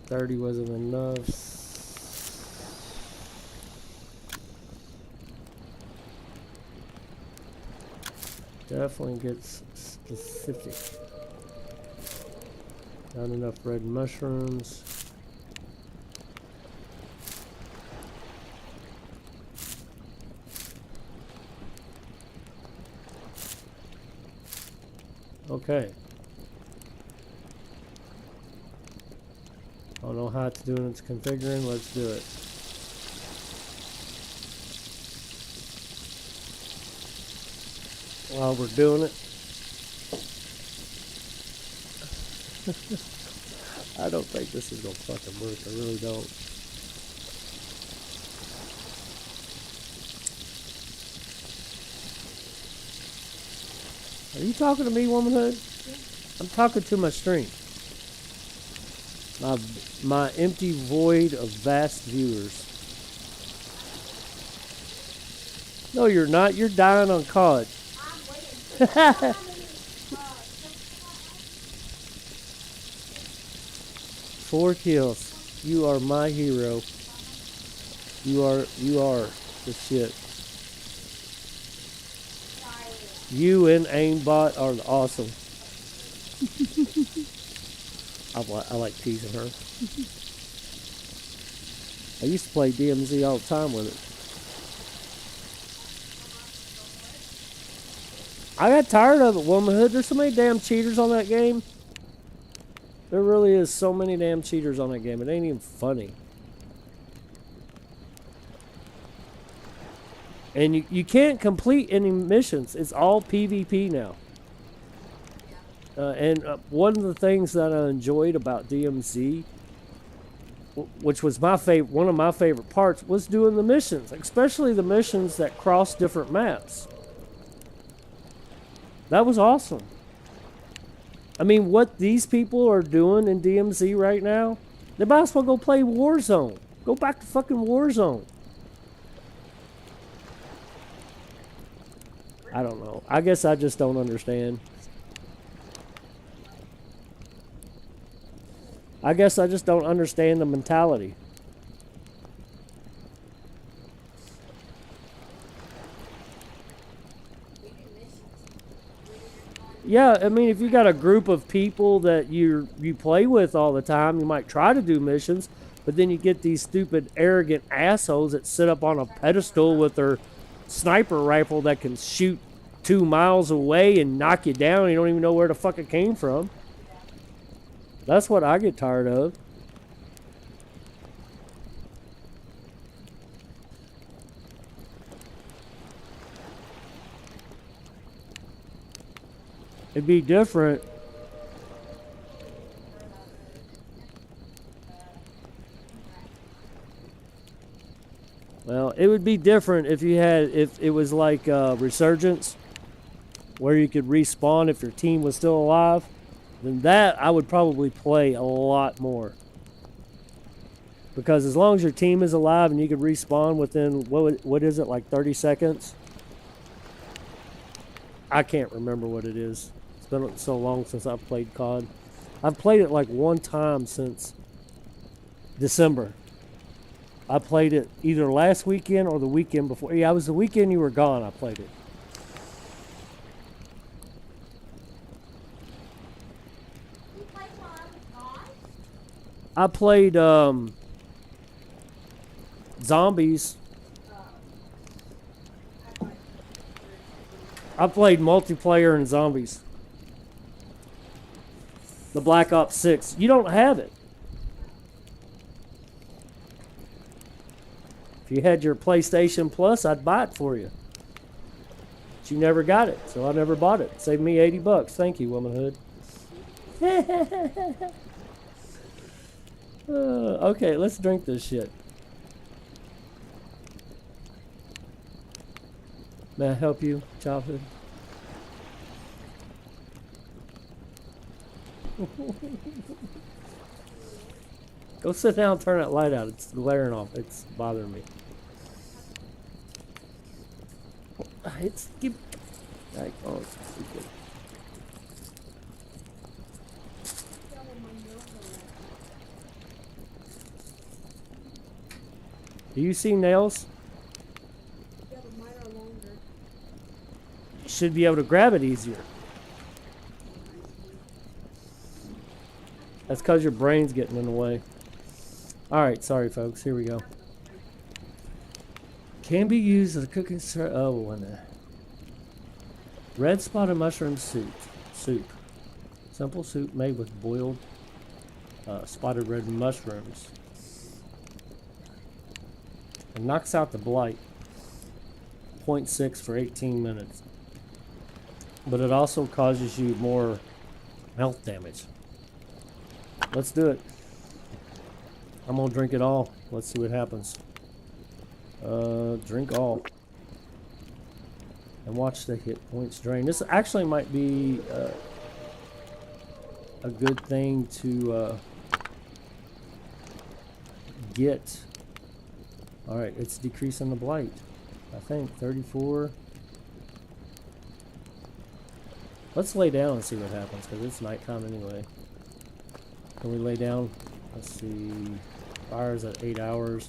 $30 wasn't enough. Definitely gets specific. Not enough red mushrooms. Okay. I don't know how to do it. It's configuring. Let's do it. While we're doing it, I don't think this is gonna fucking work. I really don't. Are you talking to me, womanhood? I'm talking to my stream. My empty void of vast viewers. No, you're not. You're dying on COD. 4 kills. You are my hero. You are the shit. You and aimbot are awesome. I like teasing her. I used to play DMZ all the time with it. I got tired of it, womanhood. There's so many damn cheaters on that game. There really is so many damn cheaters on that game. It ain't even funny. And you can't complete any missions. It's all PvP now. And one of the things that I enjoyed about DMZ, which was one of my favorite parts, was doing the missions, especially the missions that cross different maps. That was awesome. I mean, what these people are doing in DMZ right now, they might as well go play Warzone. Go back to fucking Warzone. I don't know. I guess I just don't understand. I guess I just don't understand the mentality. Yeah, I mean, if you got a group of people that you play with all the time, you might try to do missions, but then you get these stupid, arrogant assholes that sit up on a pedestal with their sniper rifle that can shoot 2 miles away and knock you down. And you don't even know where the fuck it came from. That's what I get tired of. It'd be different. Well, it would be different if it was like Resurgence, where you could respawn if your team was still alive. Then that I would probably play a lot more. Because as long as your team is alive and you can respawn within, what is it, like 30 seconds? I can't remember what it is. It's been so long since I've played COD. I've played it like one time since December. I played it either last weekend or the weekend before. Yeah, it was the weekend you were gone I played it. You played while I was gone? I played Zombies. I played multiplayer in Zombies. The Black Ops 6. You don't have it. If you had your PlayStation Plus, I'd buy it for you. But you never got it, so I never bought it. Saved me $80. Thank you, womanhood. Okay, let's drink this shit. May I help you, childhood? Go sit down and turn that light out. It's glaring off. It's bothering me. It's like, oh, it's stupid. Do you see nails? Yeah, but mine are longer. You should be able to grab it easier. That's because your brain's getting in the way. Alright, sorry folks, here we go. Can be used as a cooking red spotted mushroom soup. Simple soup made with boiled spotted red mushrooms. It knocks out the blight. 0.6 for 18 minutes. But it also causes you more health damage. Let's do it. I'm gonna drink it all. Let's see what happens. Drink all. And watch the hit points drain. This actually might be a good thing to get... Alright, it's decreasing the blight. I think 34. Let's lay down and see what happens, because it's nighttime anyway. Can we lay down? Let's see. Fire's at 8 hours.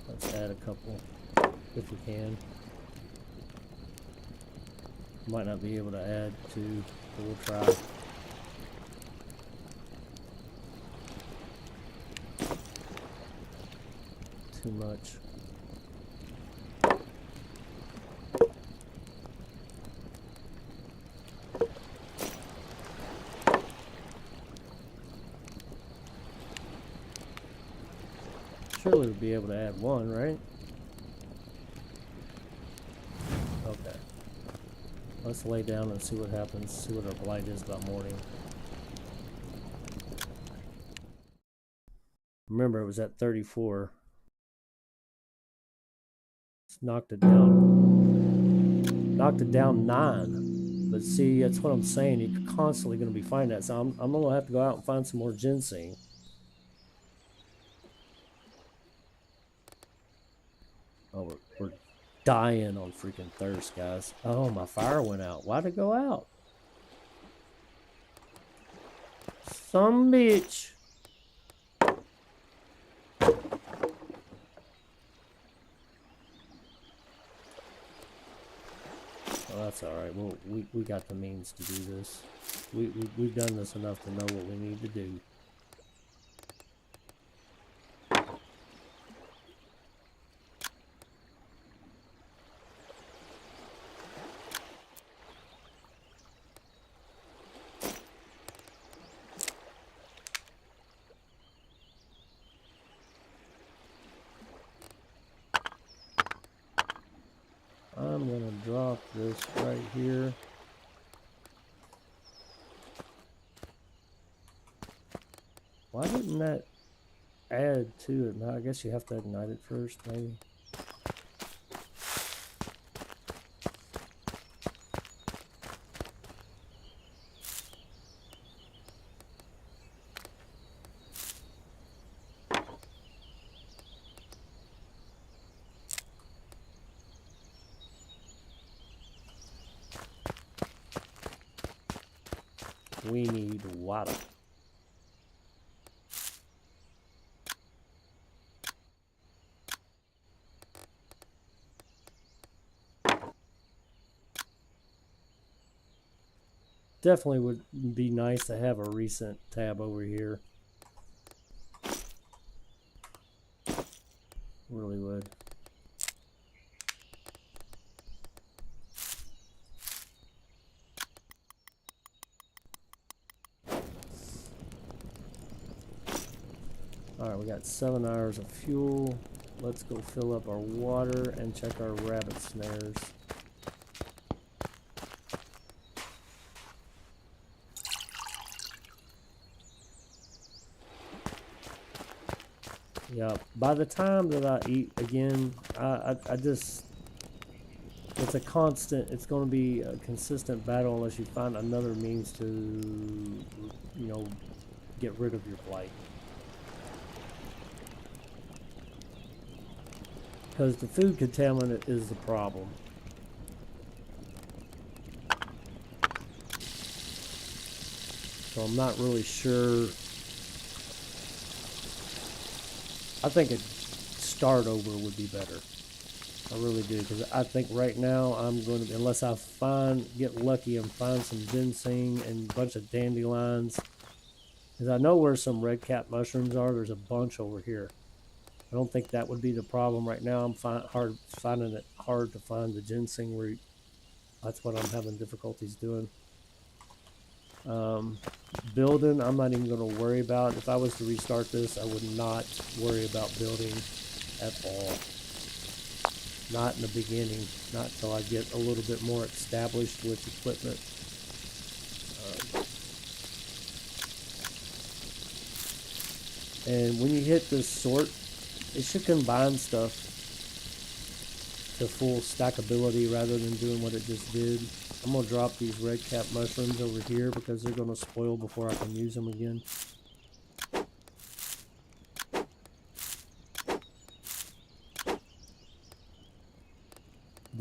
Let's add a couple if we can. Might not be able to add 2, but we'll try. Too much. Surely we'll be able to add 1, right? Okay. Let's lay down and see what happens, see what our blight is by morning. Remember, it was at 34. It's knocked it down. Knocked it down 9. But see, that's what I'm saying. You're constantly going to be finding that. So I'm going to have to go out and find some more ginseng. Oh, we're dying on freaking thirst, guys. Oh, my fire went out. Why'd it go out? Some bitch. Oh, that's alright. Well, we got the means to do this. We've done this enough to know what we need to do. I'm gonna drop this right here. Why didn't that add to it? Now I guess you have to ignite it first, maybe. We need water. Definitely would be nice to have a recent tab over here. Really would. Alright, we got 7 hours of fuel. Let's go fill up our water and check our rabbit snares. Yeah, by the time that I eat again, I just, it's a constant, it's going to be a consistent battle unless you find another means to, you know, get rid of your blight. Because the food contaminant is the problem. So I'm not really sure. I think a start over would be better. I really do, because I think right now I'm going to, unless I get lucky and find some ginseng and a bunch of dandelions, because I know where some red cap mushrooms are. There's a bunch over here. I don't think that would be the problem right now. I'm finding it hard to find the ginseng root. That's what I'm having difficulties doing. Building, I'm not even going to worry about. If I was to restart this, I would not worry about building at all. Not in the beginning. Not until I get a little bit more established with equipment. And when you hit this sort, it should combine stuff to full stackability rather than doing what it just did. I'm going to drop these red cap mushrooms over here because they're going to spoil before I can use them again.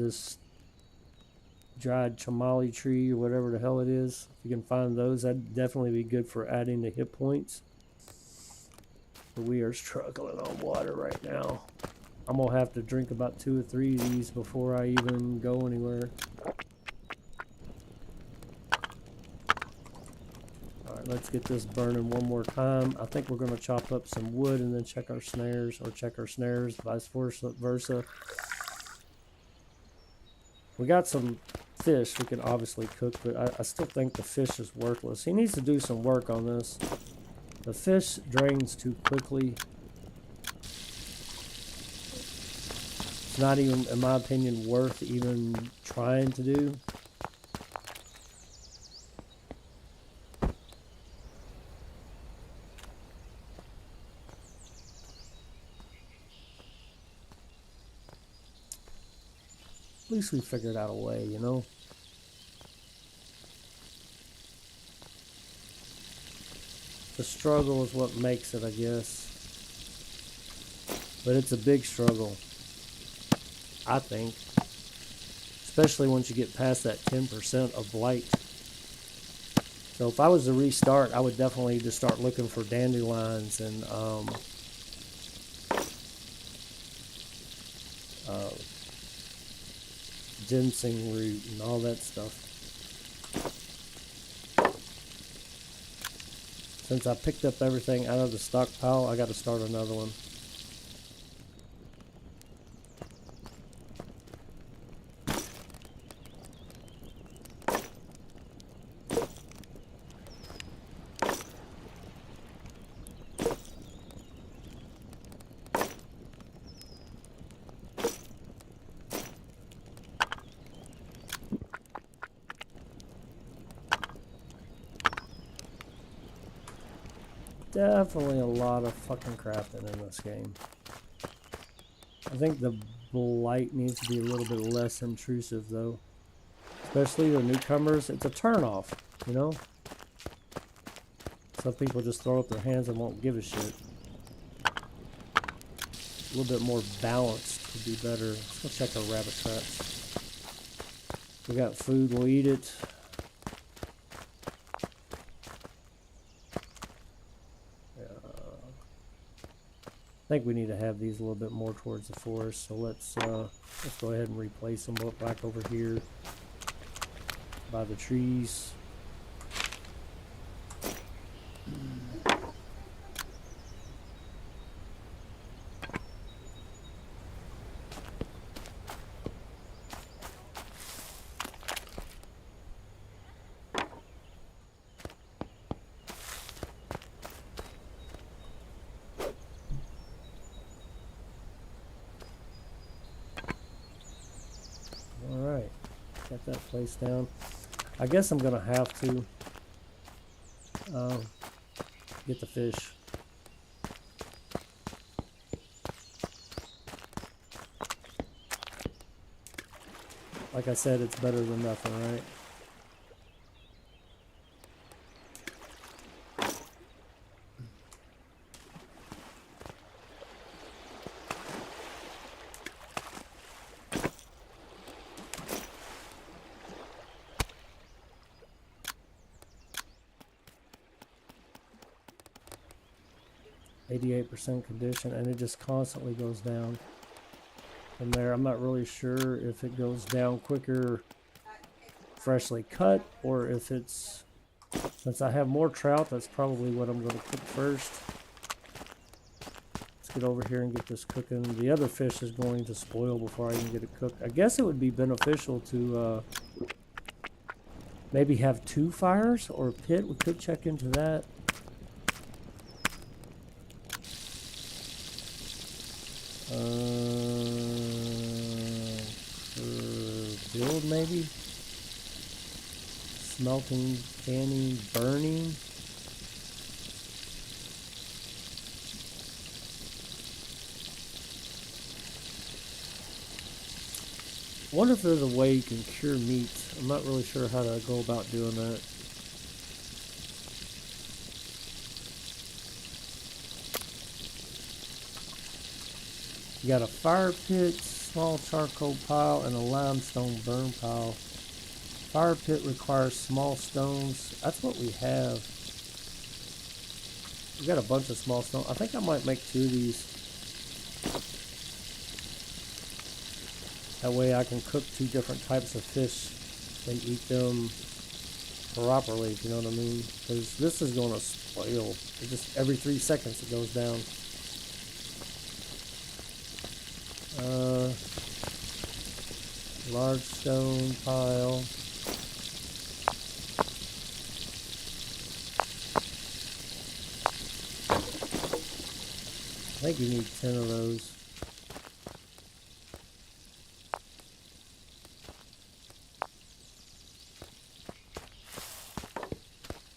this dried chamali tree or whatever the hell it is. If you can find those, that'd definitely be good for adding to hit points. But we are struggling on water right now. I'm gonna have to drink about 2 or 3 of these before I even go anywhere. Alright, let's get this burning one more time. I think we're gonna chop up some wood and then check our snares, or check our snares, vice versa. We got some fish we can obviously cook, but I still think the fish is worthless. He needs to do some work on this. The fish drains too quickly. It's not even, in my opinion, worth even trying to do. At least we figured out a way, you know? The struggle is what makes it, I guess. But it's a big struggle, I think. Especially once you get past that 10% of blight. So if I was to restart, I would definitely just start looking for dandelions and ginseng root and all that stuff. Since I picked up everything out of the stockpile, I got to start another one. Definitely a lot of fucking crafting in this game. I think the blight needs to be a little bit less intrusive though. Especially the newcomers. It's a turnoff, you know? Some people just throw up their hands and won't give a shit. A little bit more balanced would be better. Let's go check our rabbit traps. We got food, we'll eat it. I think we need to have these a little bit more towards the forest, so let's go ahead and replace them back over here by the trees. Alright, got that place down. I guess I'm gonna have to get the fish. Like I said, it's better than nothing, right? %, condition, and it just constantly goes down from there. I'm not really sure if it goes down quicker freshly cut or if it's, since I have more trout, that's probably what I'm going to cook first. Let's get over here and get this cooking. The other fish is going to spoil before I even get it cooked. I guess it would be beneficial to maybe have 2 fires or a pit. We could check into that. Build maybe? Smelting, canning, burning. I wonder if there's a way you can cure meat. I'm not really sure how to go about doing that. You got a fire pit. small charcoal pile and a limestone burn pile. Fire pit requires small stones. That's what we have. We got a bunch of small stones. I think I might make 2 of these. That way I can cook 2 different types of fish and eat them properly, if you know what I mean. Because this is going to spoil. It just every 3 seconds it goes down. Large stone pile. I think you need 10 of those.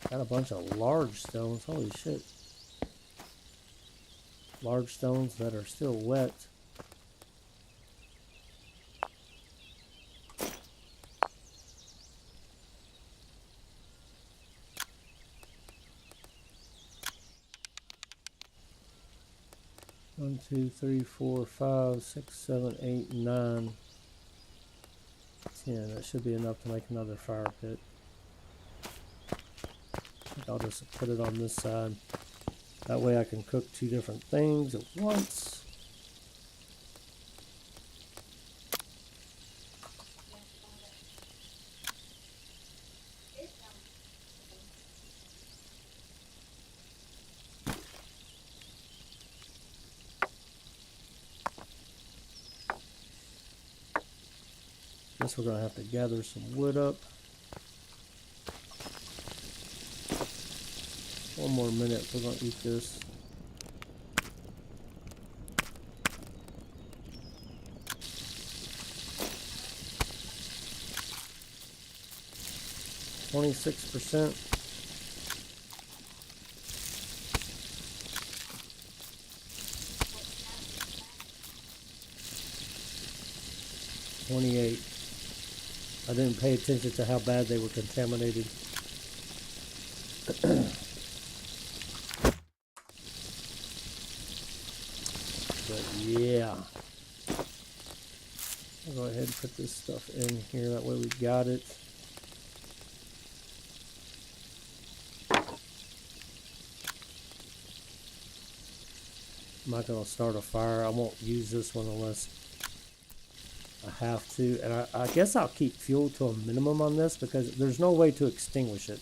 Got a bunch of large stones. Holy shit. Large stones that are still wet. One, two, three, 4, 5, 6, 7, 8, 9, 10. That should be enough to make another fire pit. I think I'll just put it on this side. That way I can cook 2 different things at once. Guess we're going to have to gather some wood up. 1 more minute, we're going to eat this. %. 28. I didn't pay attention to how bad they were contaminated. But yeah. I'll go ahead and put this stuff in here. That way we got it. I'm not going to start a fire. I won't use this one unless I have to. And I guess I'll keep fuel to a minimum on this because there's no way to extinguish it.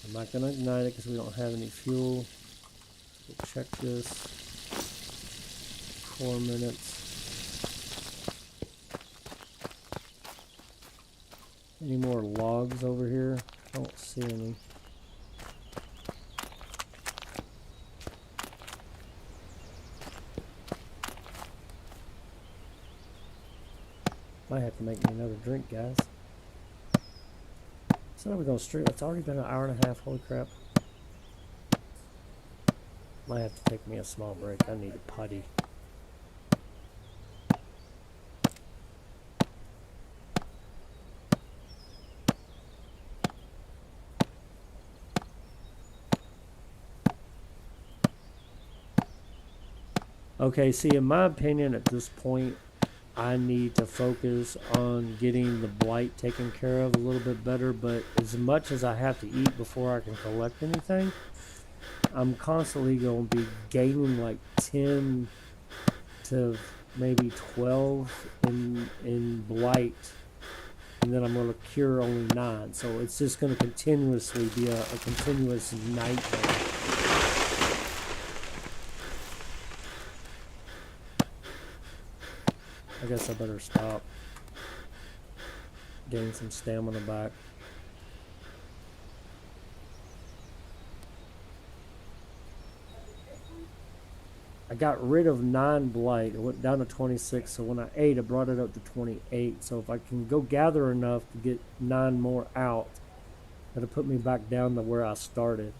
I'm not going to ignite it because we don't have any fuel. We'll check this. 4 minutes. Any more logs over here? I don't see any. Might have to make me another drink, guys. So now we're going straight. It's already been an hour and a half. Holy crap. Might have to take me a small break. I need a putty. Okay, see, in my opinion, at this point, I need to focus on getting the blight taken care of a little bit better, but as much as I have to eat before I can collect anything, I'm constantly going to be gaining like 10 to maybe 12 in blight, and then I'm going to cure only 9. So it's just going to continuously be a continuous nightmare. I guess I better stop. Gain some stamina back. I got rid of 9 blight. It went down to 26. So when I ate, I brought it up to 28. So if I can go gather enough to get 9 more out, that'll put me back down to where I started.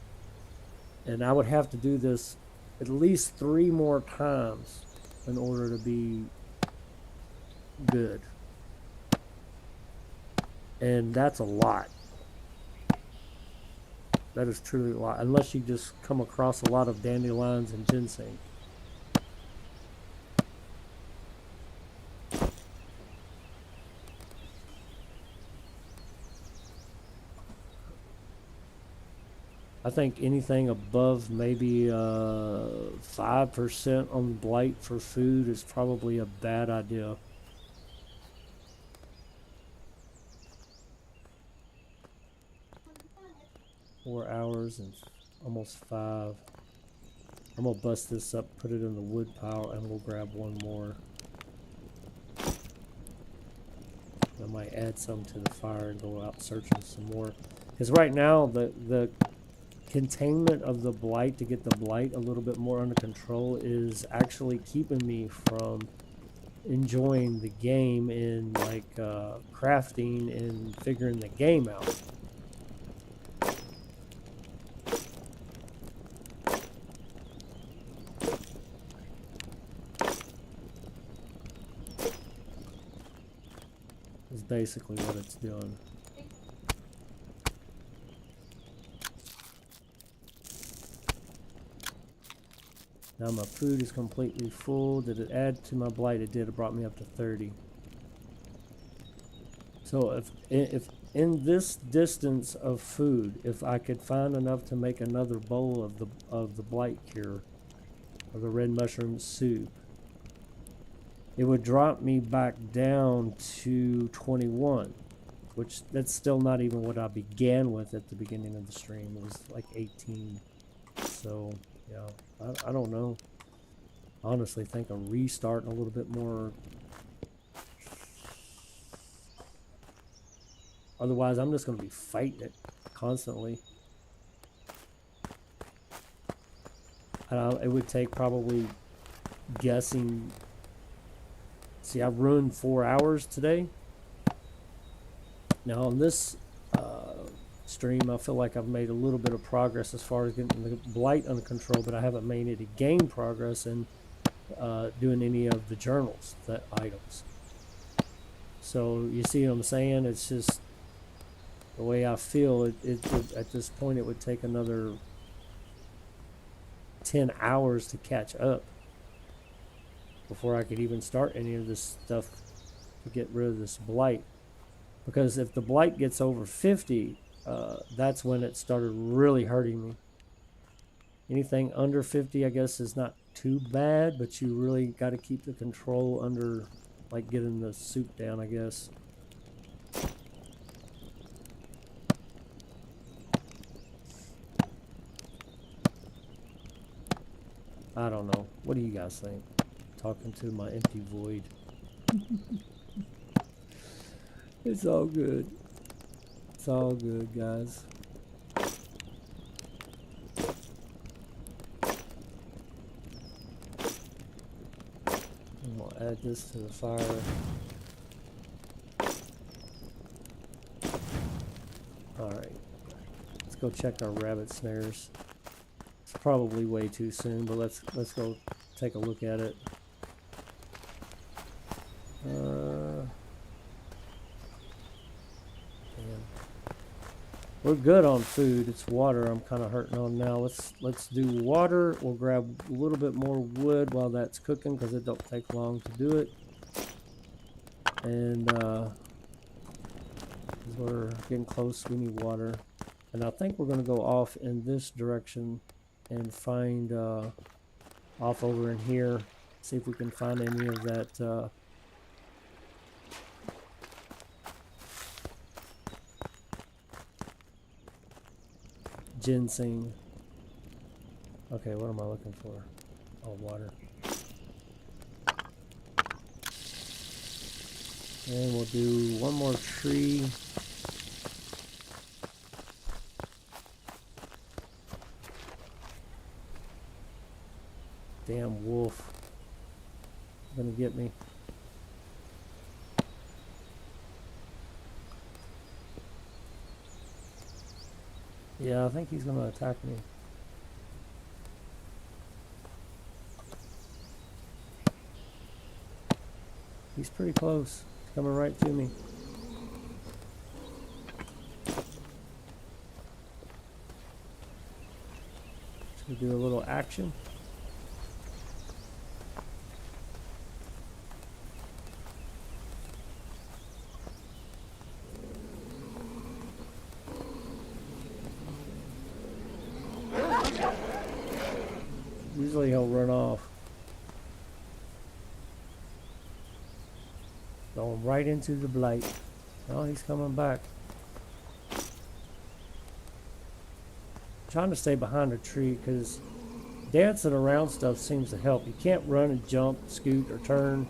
And I would have to do this at least 3 more times in order to be good. And that's a lot. That is truly a lot. Unless you just come across a lot of dandelions and ginseng. I think anything above maybe 5% on blight for food is probably a bad idea. Done it. 4 hours and almost 5. I'm gonna bust this up, put it in the wood pile, and we'll grab one more. I might add some to the fire and go out searching some more. Because right now, the containment of the blight to get the blight a little bit more under control is actually keeping me from enjoying the game and like crafting and figuring the game out. Is basically what it's doing. Now my food is completely full. Did it add to my blight? It did. It brought me up to 30. So if in this distance of food, if I could find enough to make another bowl of the blight cure, or the red mushroom soup, it would drop me back down to 21, which that's still not even what I began with at the beginning of the stream. It was like 18. So yeah, I don't know. I honestly think a restart and a little bit more. Otherwise, I'm just going to be fighting it constantly. It would take probably guessing. See, I ruined 4 hours today. Now on this stream, I feel like I've made a little bit of progress as far as getting the blight under control, but I haven't made any game progress in doing any of the journals, the items. So you see what I'm saying? It's just the way I feel. At this point, it would take another 10 hours to catch up before I could even start any of this stuff to get rid of this blight. Because if the blight gets over 50, that's when it started really hurting me. Anything under 50, I guess, is not too bad, but you really got to keep the control under, like getting the soup down, I guess. I don't know. What do you guys think? Talking to my empty void. It's all good. It's all good, guys. And we'll add this to the fire. Alright. Let's go check our rabbit snares. It's probably way too soon, but let's go take a look at it. We're good on food. It's water I'm kind of hurting on now. Let's do water. We'll grab a little bit more wood while that's cooking because it don't take long to do it. And we're getting close. We need water. And I think we're going to go off in this direction and find off over in here. See if we can find any of that ginseng. Okay, what am I looking for? Oh, water. And we'll do one more tree. Damn wolf. Gonna get me. Yeah, I think he's gonna attack me. He's pretty close. He's coming right to me. Should we do a little action? Usually he'll run off. Going right into the blight. Oh, he's coming back. Trying to stay behind a tree because dancing around stuff seems to help. You can't run and jump, scoot, or turn.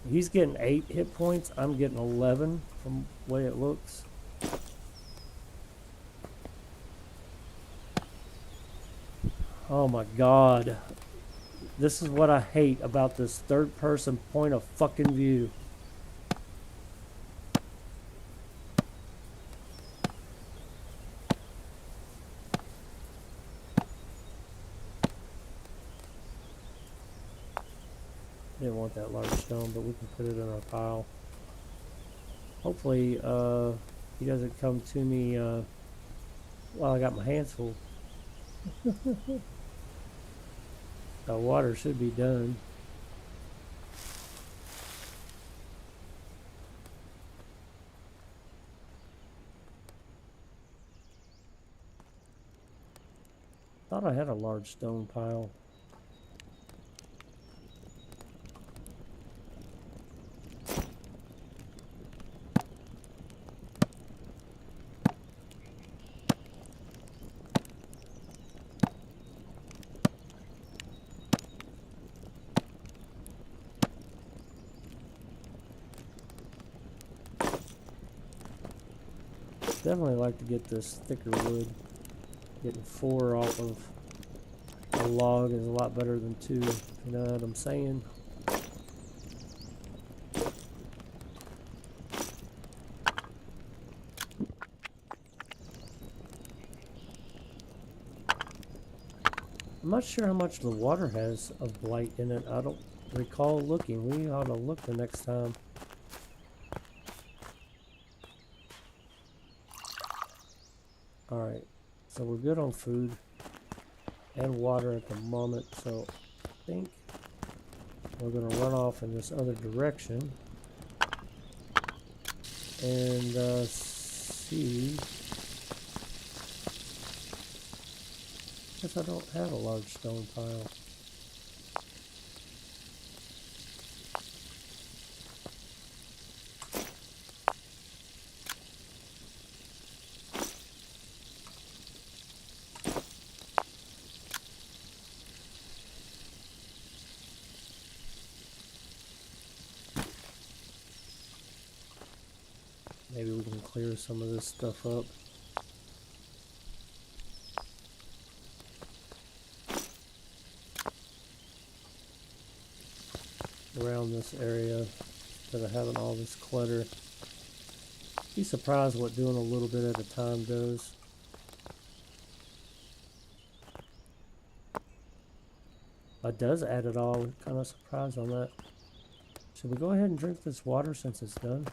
He's getting 8 hit points. I'm getting 11 from the way it looks. Oh my god. This is what I hate about this third person point of fucking view. Didn't want that large stone, but we can put it in our pile. Hopefully, he doesn't come to me while I got my hands full. The water should be done. Thought I had a large stone pile. Definitely like to get this thicker wood. Getting 4 off of a log is a lot better than 2, you know what I'm saying? I'm not sure how much the water has of blight in it. I don't recall looking. We ought to look the next time. Alright, so we're good on food and water at the moment, so I think we're going to run off in this other direction and see. Guess I don't have a large stone pile. Maybe we can clear some of this stuff up. Around this area instead of having all this clutter. Be surprised what doing a little bit at a time does. It does add it all. Kind of surprised on that. Should we go ahead and drink this water since it's done?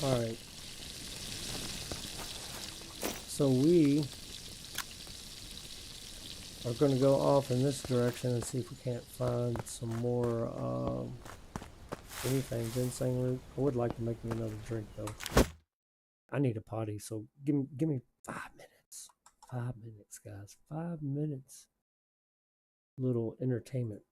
Alright, so we are going to go off in this direction and see if we can't find some more, anything, ginseng root. I would like to make me another drink though. I need a potty, so give me 5 minutes. 5 minutes, guys. 5 minutes. Little entertainment.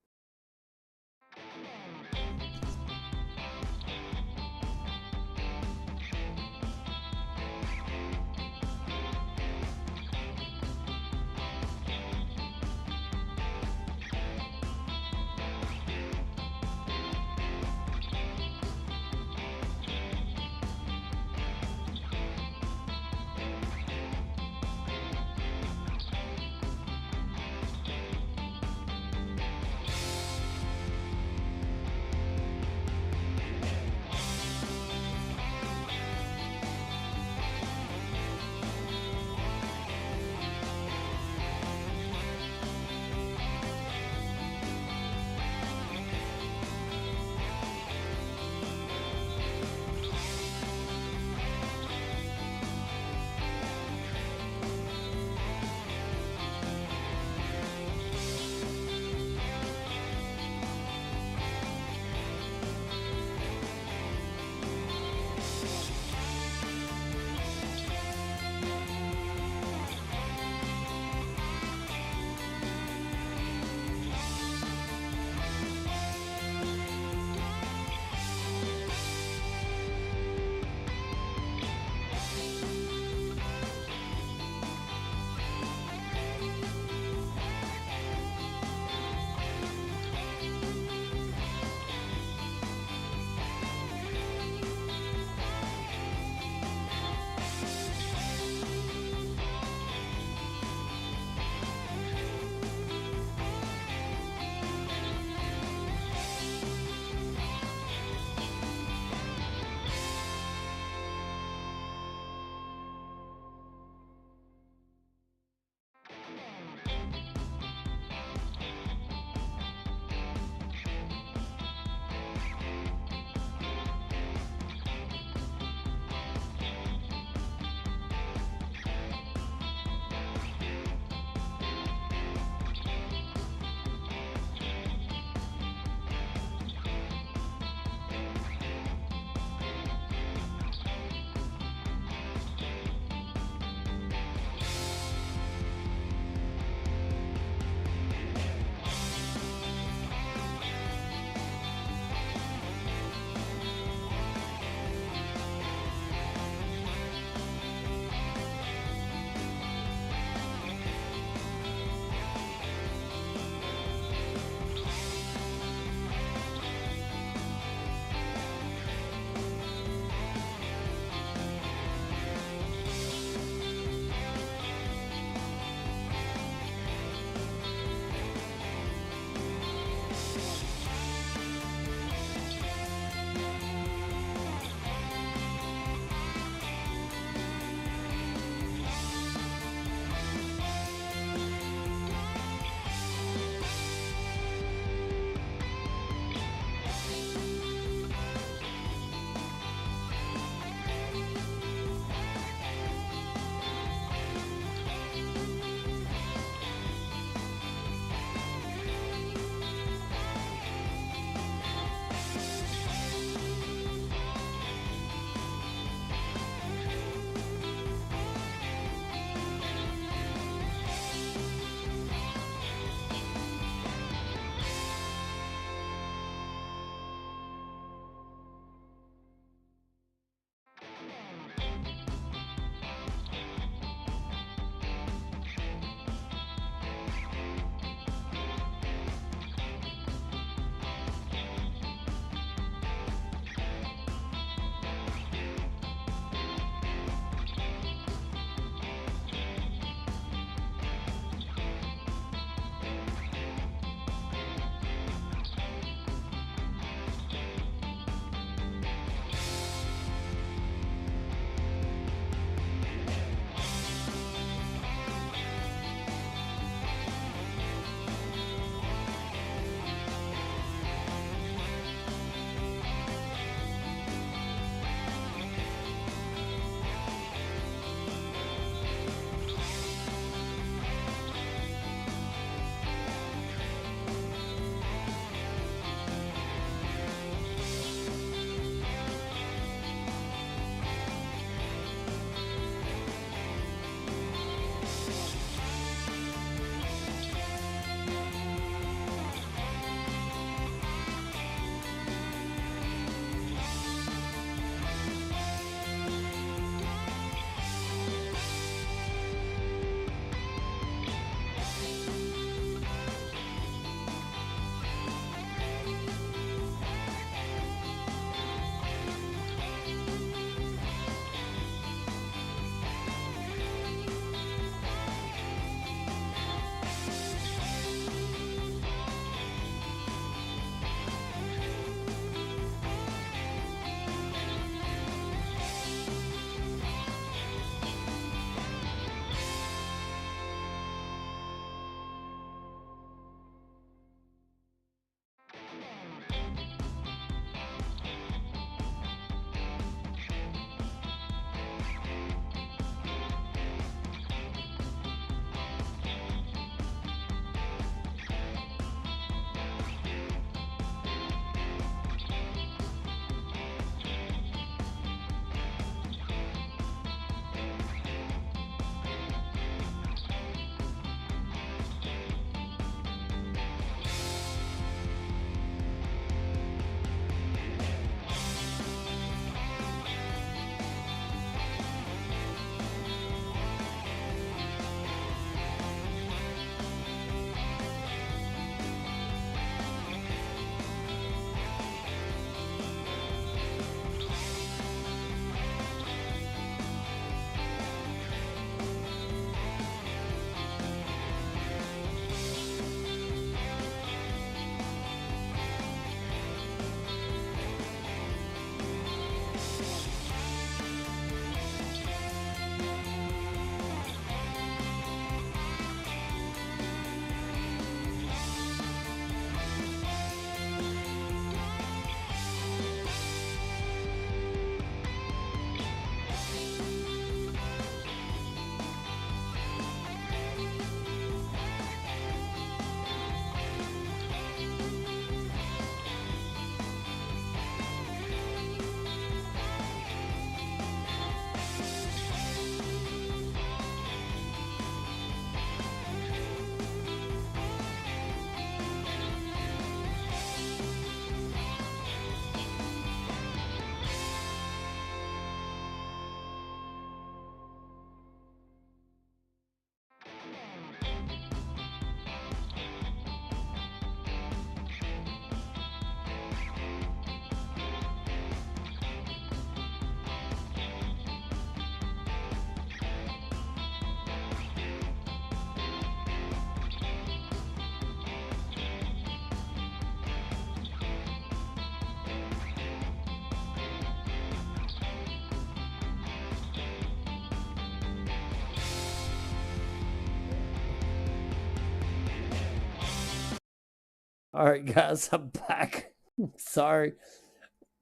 All right, guys, I'm back. Sorry.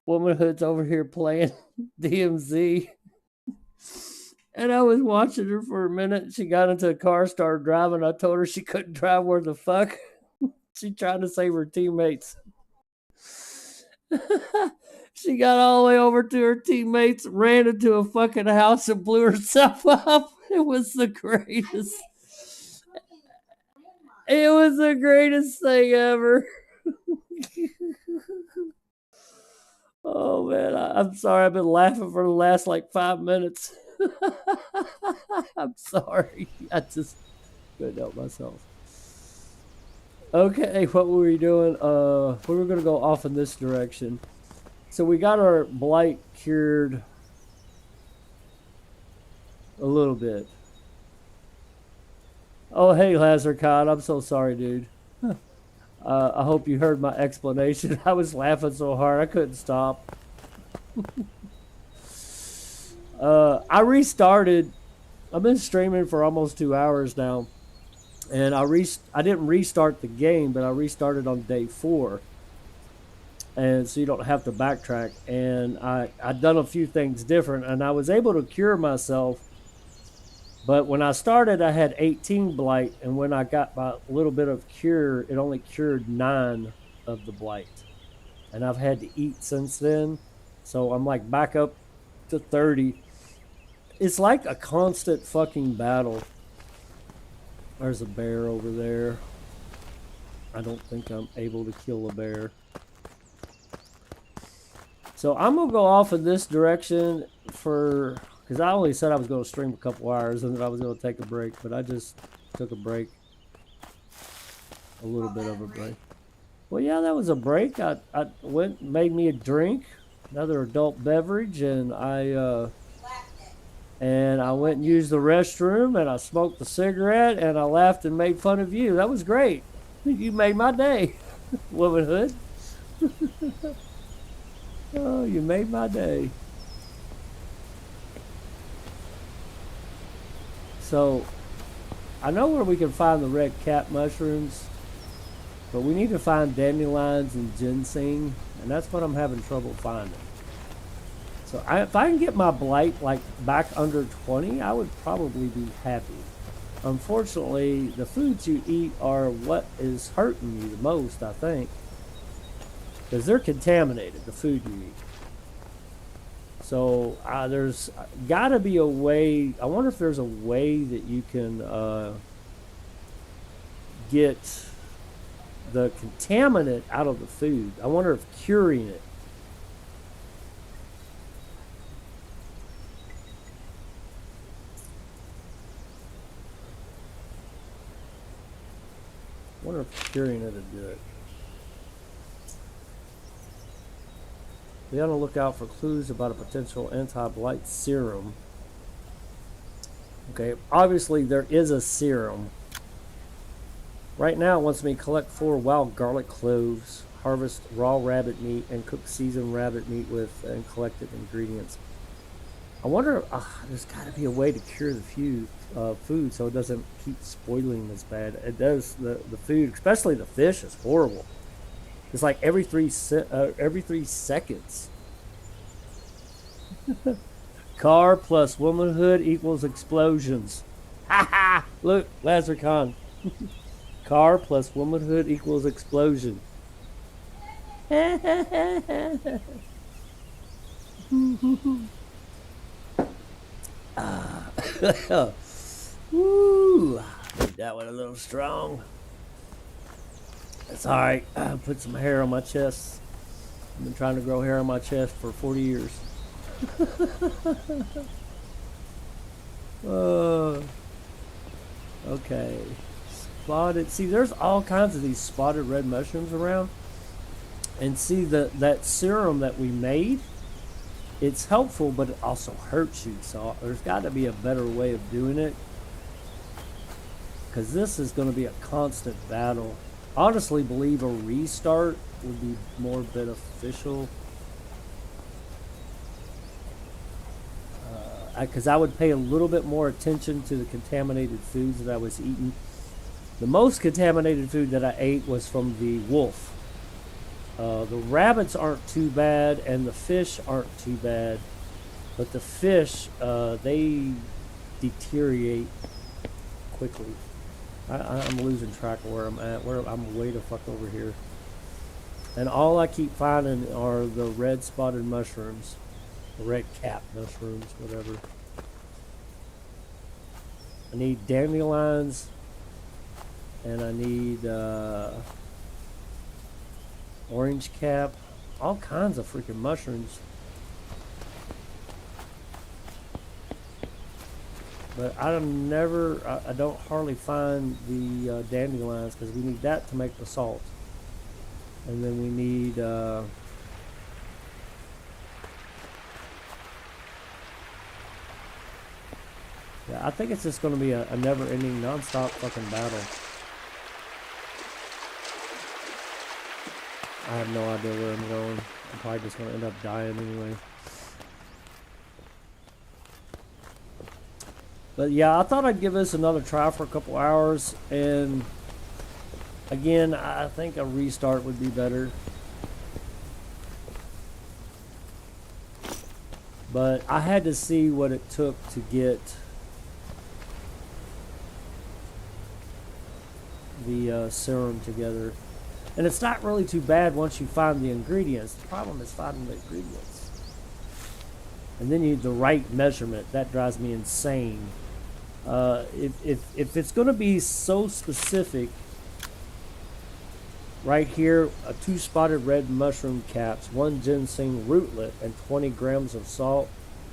Womanhood's over here playing DMZ. And I was watching her for a minute. She got into a car, started driving. I told her she couldn't drive where the fuck. She trying to save her teammates. She got all the way over to her teammates, ran into a fucking house, and blew herself up. It was the greatest. It was the greatest thing ever. Oh man, I'm sorry. I've been laughing for the last like 5 minutes. I'm sorry. I just couldn't help myself. Okay, what were we doing? We were gonna go off in this direction. So we got our blight cured a little bit. Oh hey Lazarcon, I'm so sorry, dude. I hope you heard my explanation. I was laughing so hard I couldn't stop. I restarted. I've been streaming for almost 2 hours now, and I didn't restart the game, but I restarted on day 4, and so you don't have to backtrack. And I'd done a few things different, and I was able to cure myself. But when I started, I had 18 blight, and when I got my little bit of cure, it only cured 9 of the blight. And I've had to eat since then, so I'm like back up to 30. It's like a constant fucking battle. There's a bear over there. I don't think I'm able to kill a bear. So I'm gonna go off in this direction for... because I only said I was going to stream a couple hours and then I was going to take a break, but I just took a break. A little bit of a break. Well, yeah, that was a break. I went and made me a drink, another adult beverage, and I went and used the restroom, and I smoked a cigarette, and I laughed and made fun of you. That was great. You made my day, womanhood. Oh, you made my day. So, I know where we can find the red cat mushrooms, but we need to find dandelions and ginseng, and that's what I'm having trouble finding. So, if I can get my blight like back under 20, I would probably be happy. Unfortunately, the foods you eat are what is hurting you the most, I think, because they're contaminated, the food you eat. So there's got to be a way. I wonder if there's a way that you can get the contaminant out of the food. I wonder if curing it. I wonder if curing it would do it. Be on the lookout for clues about a potential anti-blight serum. Okay, obviously there is a serum. Right now it wants me to collect 4 wild garlic cloves, harvest raw rabbit meat, and cook seasoned rabbit meat with and collected ingredients. I wonder, there's got to be a way to cure the food so it doesn't keep spoiling as bad. It does, the food, especially the fish, is horrible. It's like every 3 seconds. Car plus womanhood equals explosions. Ha ha! Look, Lazarcon. Car plus womanhood equals explosion. Woo! Made that one a little strong. That's alright. I put some hair on my chest. I've been trying to grow hair on my chest for 40 years. Okay. Spotted. See, there's all kinds of these spotted red mushrooms around. And see, that serum that we made, it's helpful, but it also hurts you. So there's got to be a better way of doing it. Because this is going to be a constant battle. Honestly believe a restart would be more beneficial. Because I would pay a little bit more attention to the contaminated foods that I was eating. The most contaminated food that I ate was from the wolf. The rabbits aren't too bad, and the fish aren't too bad. But the fish, they deteriorate quickly. I'm losing track of where I'm at. Where I'm way the fuck over here. And all I keep finding are the red spotted mushrooms. The red cap mushrooms, whatever. I need dandelions. And I need orange cap. All kinds of freaking mushrooms. But I don't hardly find the dandelions because we need that to make the salt. And then we need yeah, I think it's just going to be a never-ending, non-stop fucking battle. I have no idea where I'm going. I'm probably just going to end up dying anyway. But yeah, I thought I'd give this another try for a couple hours. And again, I think a restart would be better. But I had to see what it took to get the serum together. And it's not really too bad once you find the ingredients. The problem is finding the ingredients. And then you need the right measurement. That drives me insane. If it's going to be so specific, right here, 2 spotted red mushroom caps, 1 ginseng rootlet, and 20 grams of salt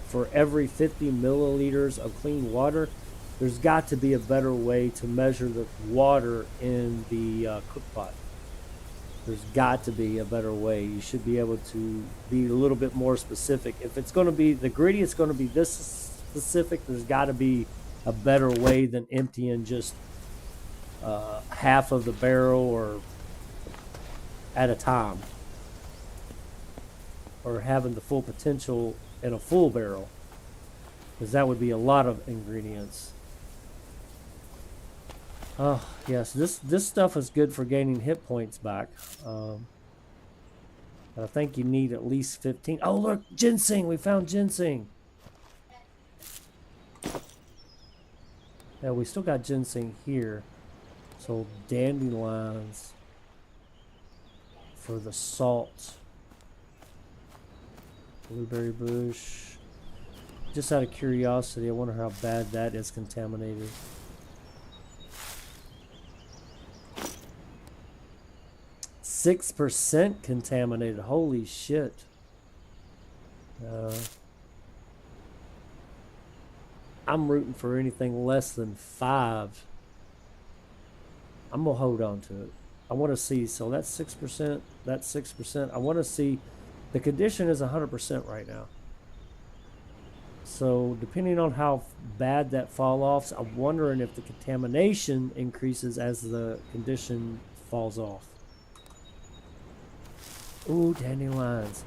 for every 50 milliliters of clean water, there's got to be a better way to measure the water in the cook pot. There's got to be a better way. You should be able to be a little bit more specific. If it's going to be, the ingredient's going to be this specific, there's got to be a better way than emptying just half of the barrel or at a time, or having the full potential in a full barrel, because that would be a lot of ingredients. Oh yes, this stuff is good for gaining hit points back. But I think you need at least 15. Oh look, ginseng! We found ginseng. Yeah, we still got ginseng here. So dandelions for the salt. Blueberry bush. Just out of curiosity, I wonder how bad that is contaminated. 6% contaminated. Holy shit. I'm rooting for anything less than 5. I'm gonna hold on to it. I want to see. So that's 6%. That's 6%. I want to see. The condition is 100% right now. So depending on how bad that fall offs, I'm wondering if the contamination increases as the condition falls off. Ooh, dandelions.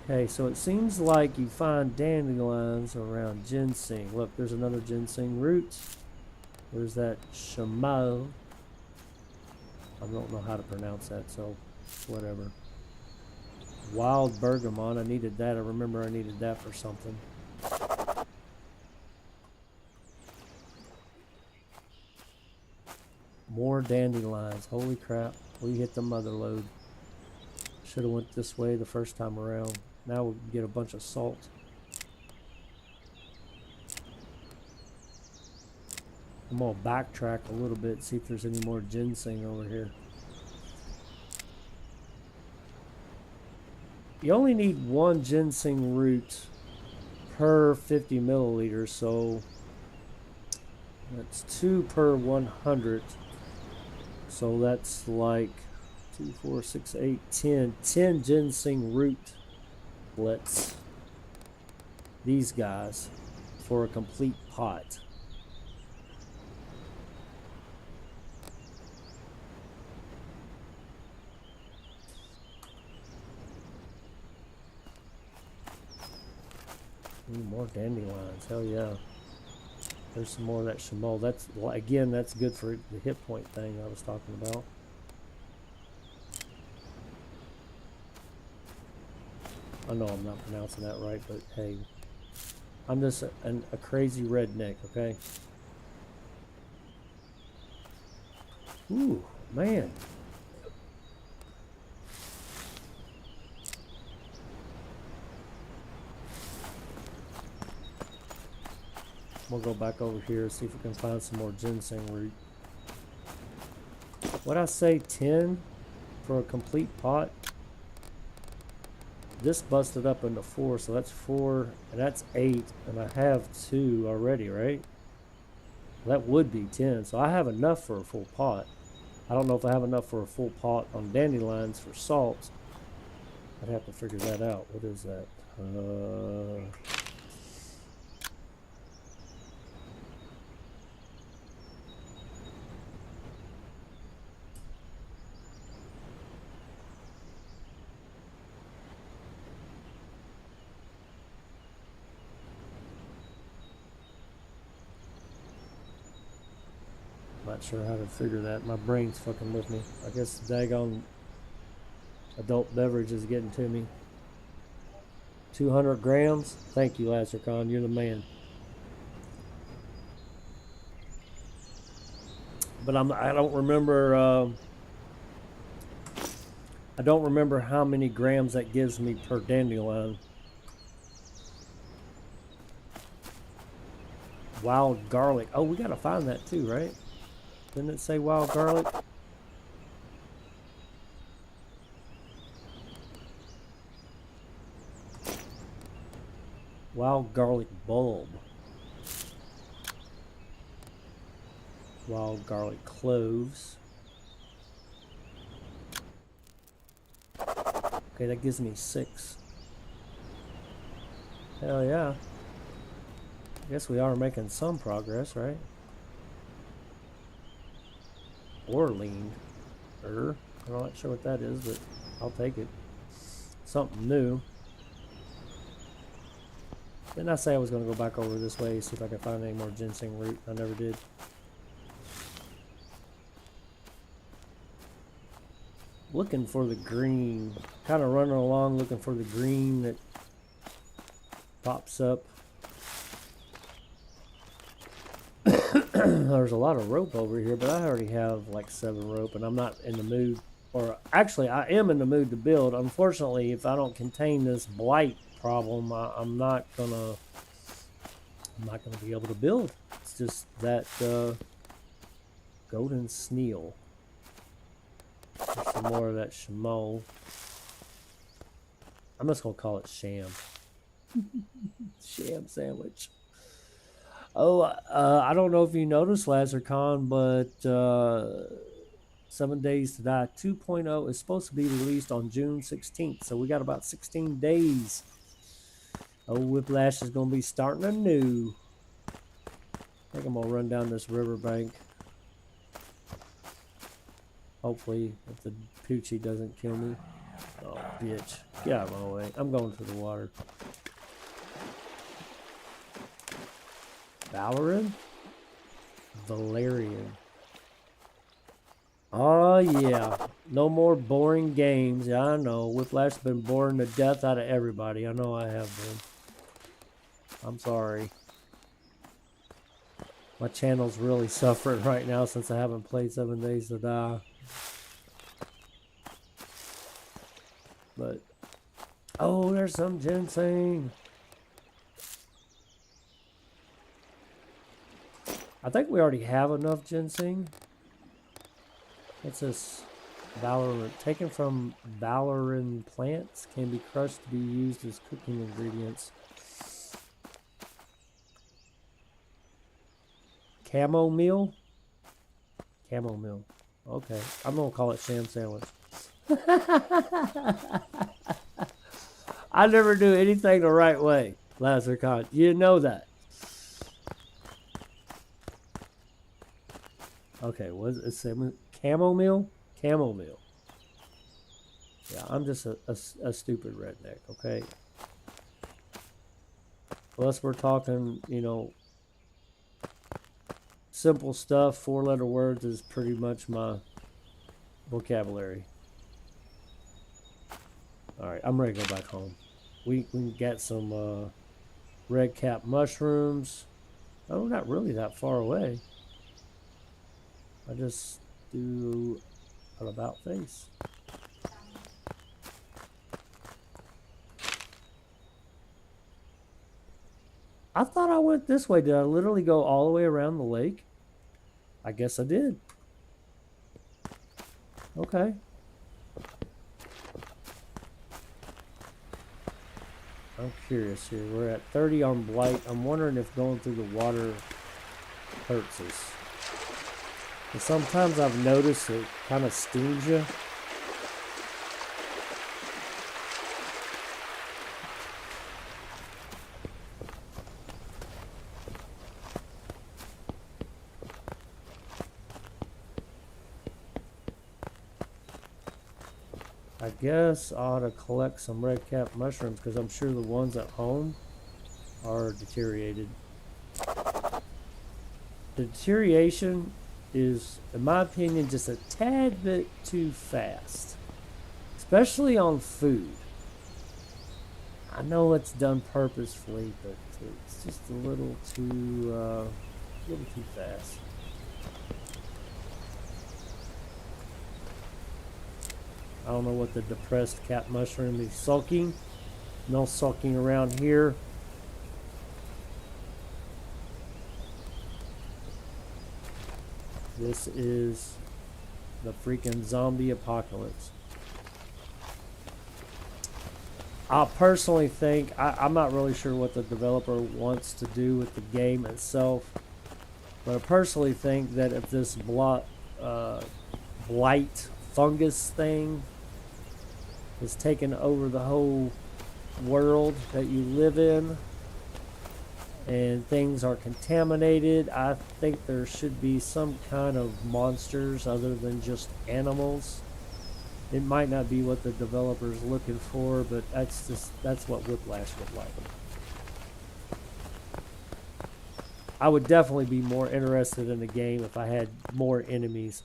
Okay, so it seems like you find dandelions around ginseng. Look, there's another ginseng root. There's that chameau. I don't know how to pronounce that, so whatever. Wild bergamot. I needed that. I remember I needed that for something. More dandelions. Holy crap. We hit the mother lode. Should have went this way the first time around. Now we can get a bunch of salt. I'm going to backtrack a little bit, see if there's any more ginseng over here. You only need 1 ginseng root per 50 milliliters, so that's 2 per 100. So that's like 2, 4, 6, 8, 10. 10 ginseng rootlets. These guys for a complete pot. Ooh, more dandelions. Hell yeah. There's some more of that Shimol. That's, again, that's good for the hit point thing I was talking about. I know I'm not pronouncing that right, but hey, I'm just a crazy redneck, okay? Ooh, man. We'll go back over here and see if we can find some more ginseng root. What'd I say, 10 for a complete pot? This busted up into 4, so that's 4, and that's 8, and I have 2 already, right? That would be 10, so I have enough for a full pot. I don't know if I have enough for a full pot on dandelions for salt. I'd have to figure that out. What is that? Not sure how to figure that. My brain's fucking with me. I guess the daggone adult beverage is getting to me. 200 grams? Thank you, Lazarcon. You're the man. But I don't remember. I don't remember how many grams that gives me per dandelion. Wild garlic. Oh, we gotta find that too, right? Didn't it say wild garlic? Wild garlic bulb. Wild garlic cloves. Okay, that gives me 6. Hell yeah. I guess we are making some progress, right? Or lean. I'm not sure what that is, but I'll take it. Something new. Didn't I say I was going to go back over this way, see if I can find any more ginseng root? I never did. Looking for the green. Kind of running along looking for the green that pops up. There's a lot of rope over here, but I already have like 7 rope, and I'm not in the mood. Or actually, I am in the mood to build. Unfortunately, if I don't contain this blight problem, I'm not gonna be able to build. It's just that golden sneal. There's some more of that chameau. I'm just gonna call it sham. Sham sandwich. Oh, I don't know if you noticed, Lazarcon, but 7 Days to Die 2.0 is supposed to be released on June 16th, so we got about 16 days. Old Whiplash is going to be starting anew. I think I'm going to run down this riverbank. Hopefully, if the Poochie doesn't kill me. Oh, bitch. Get out of my way. I'm going to the water. Valerian? Valerian. Oh, yeah. No more boring games. Yeah, I know. Whiplash's been boring the death out of everybody. I know I have been. I'm sorry. My channel's really suffering right now since I haven't played 7 Days to Die. But, oh, there's some ginseng. I think we already have enough ginseng. What's this? Valerian. Taken from valerian plants can be crushed to be used as cooking ingredients. Chamomile? Chamomile. Okay. I'm going to call it sham sandwich. I never do anything the right way, Lazarcon. You know that. Okay, what is it? Chamomile? Chamomile. Yeah, I'm just a stupid redneck, okay? Unless we're talking, you know, simple stuff, 4-letter words is pretty much my vocabulary. Alright, I'm ready to go back home. We can get some red cap mushrooms. Oh, not really that far away. I just do an about face. I thought I went this way. Did I literally go all the way around the lake? I guess I did. Okay. I'm curious here. We're at 30 on Blight. I'm wondering if going through the water hurts us. And sometimes I've noticed it kind of stings you. I guess I ought to collect some red cap mushrooms because I'm sure the ones at home are deteriorated. The deterioration is, in my opinion, just a tad bit too fast, especially on food. I know it's done purposefully, but it's just a little too fast. I don't know what the depressed cap mushroom is sulking. No sulking around here. This is the freaking zombie apocalypse. I personally think, I'm not really sure what the developer wants to do with the game itself, but I personally think that if this blight fungus thing is taking over the whole world that you live in and things are contaminated, I think there should be some kind of monsters other than just animals. It might not be what the developer's looking for, but that's what Whiplash would like. I would definitely be more interested in the game if I had more enemies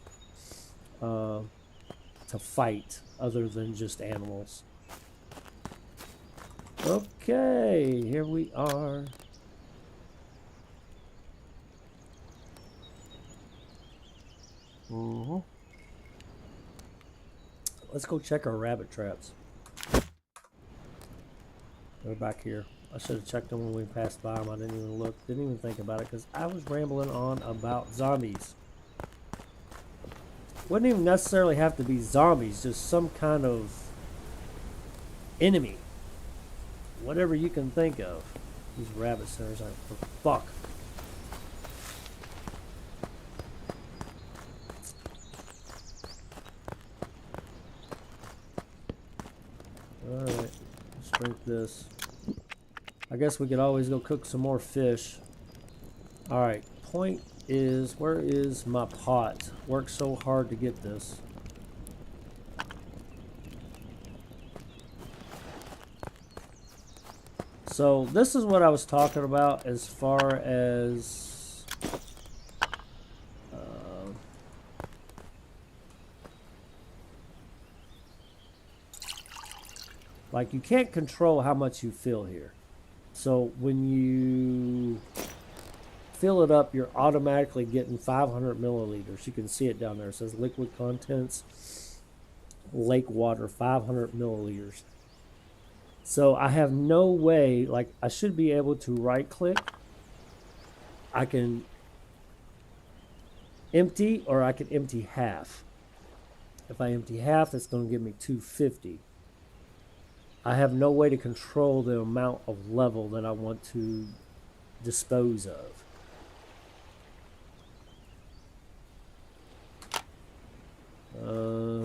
to fight other than just animals. Okay, here we are. Let's go check our rabbit traps. They're back here. I should have checked them when we passed by them. I didn't even look, didn't even think about it because I was rambling on about zombies. Wouldn't even necessarily have to be zombies, just some kind of enemy. Whatever you can think of. These rabbit snares aren't for fuck. Alright, let's drink this. I guess we could always go cook some more fish. Alright, point is, where is my pot? Worked so hard to get this. So this is what I was talking about as far as like you can't control how much you fill here. So when you fill it up, you're automatically getting 500 milliliters. You can see it down there. It says liquid contents, lake water, 500 milliliters. So I have no way, like I should be able to right click. I can empty or I can empty half. If I empty half, that's going to give me 250. I have no way to control the amount of level that I want to dispose of.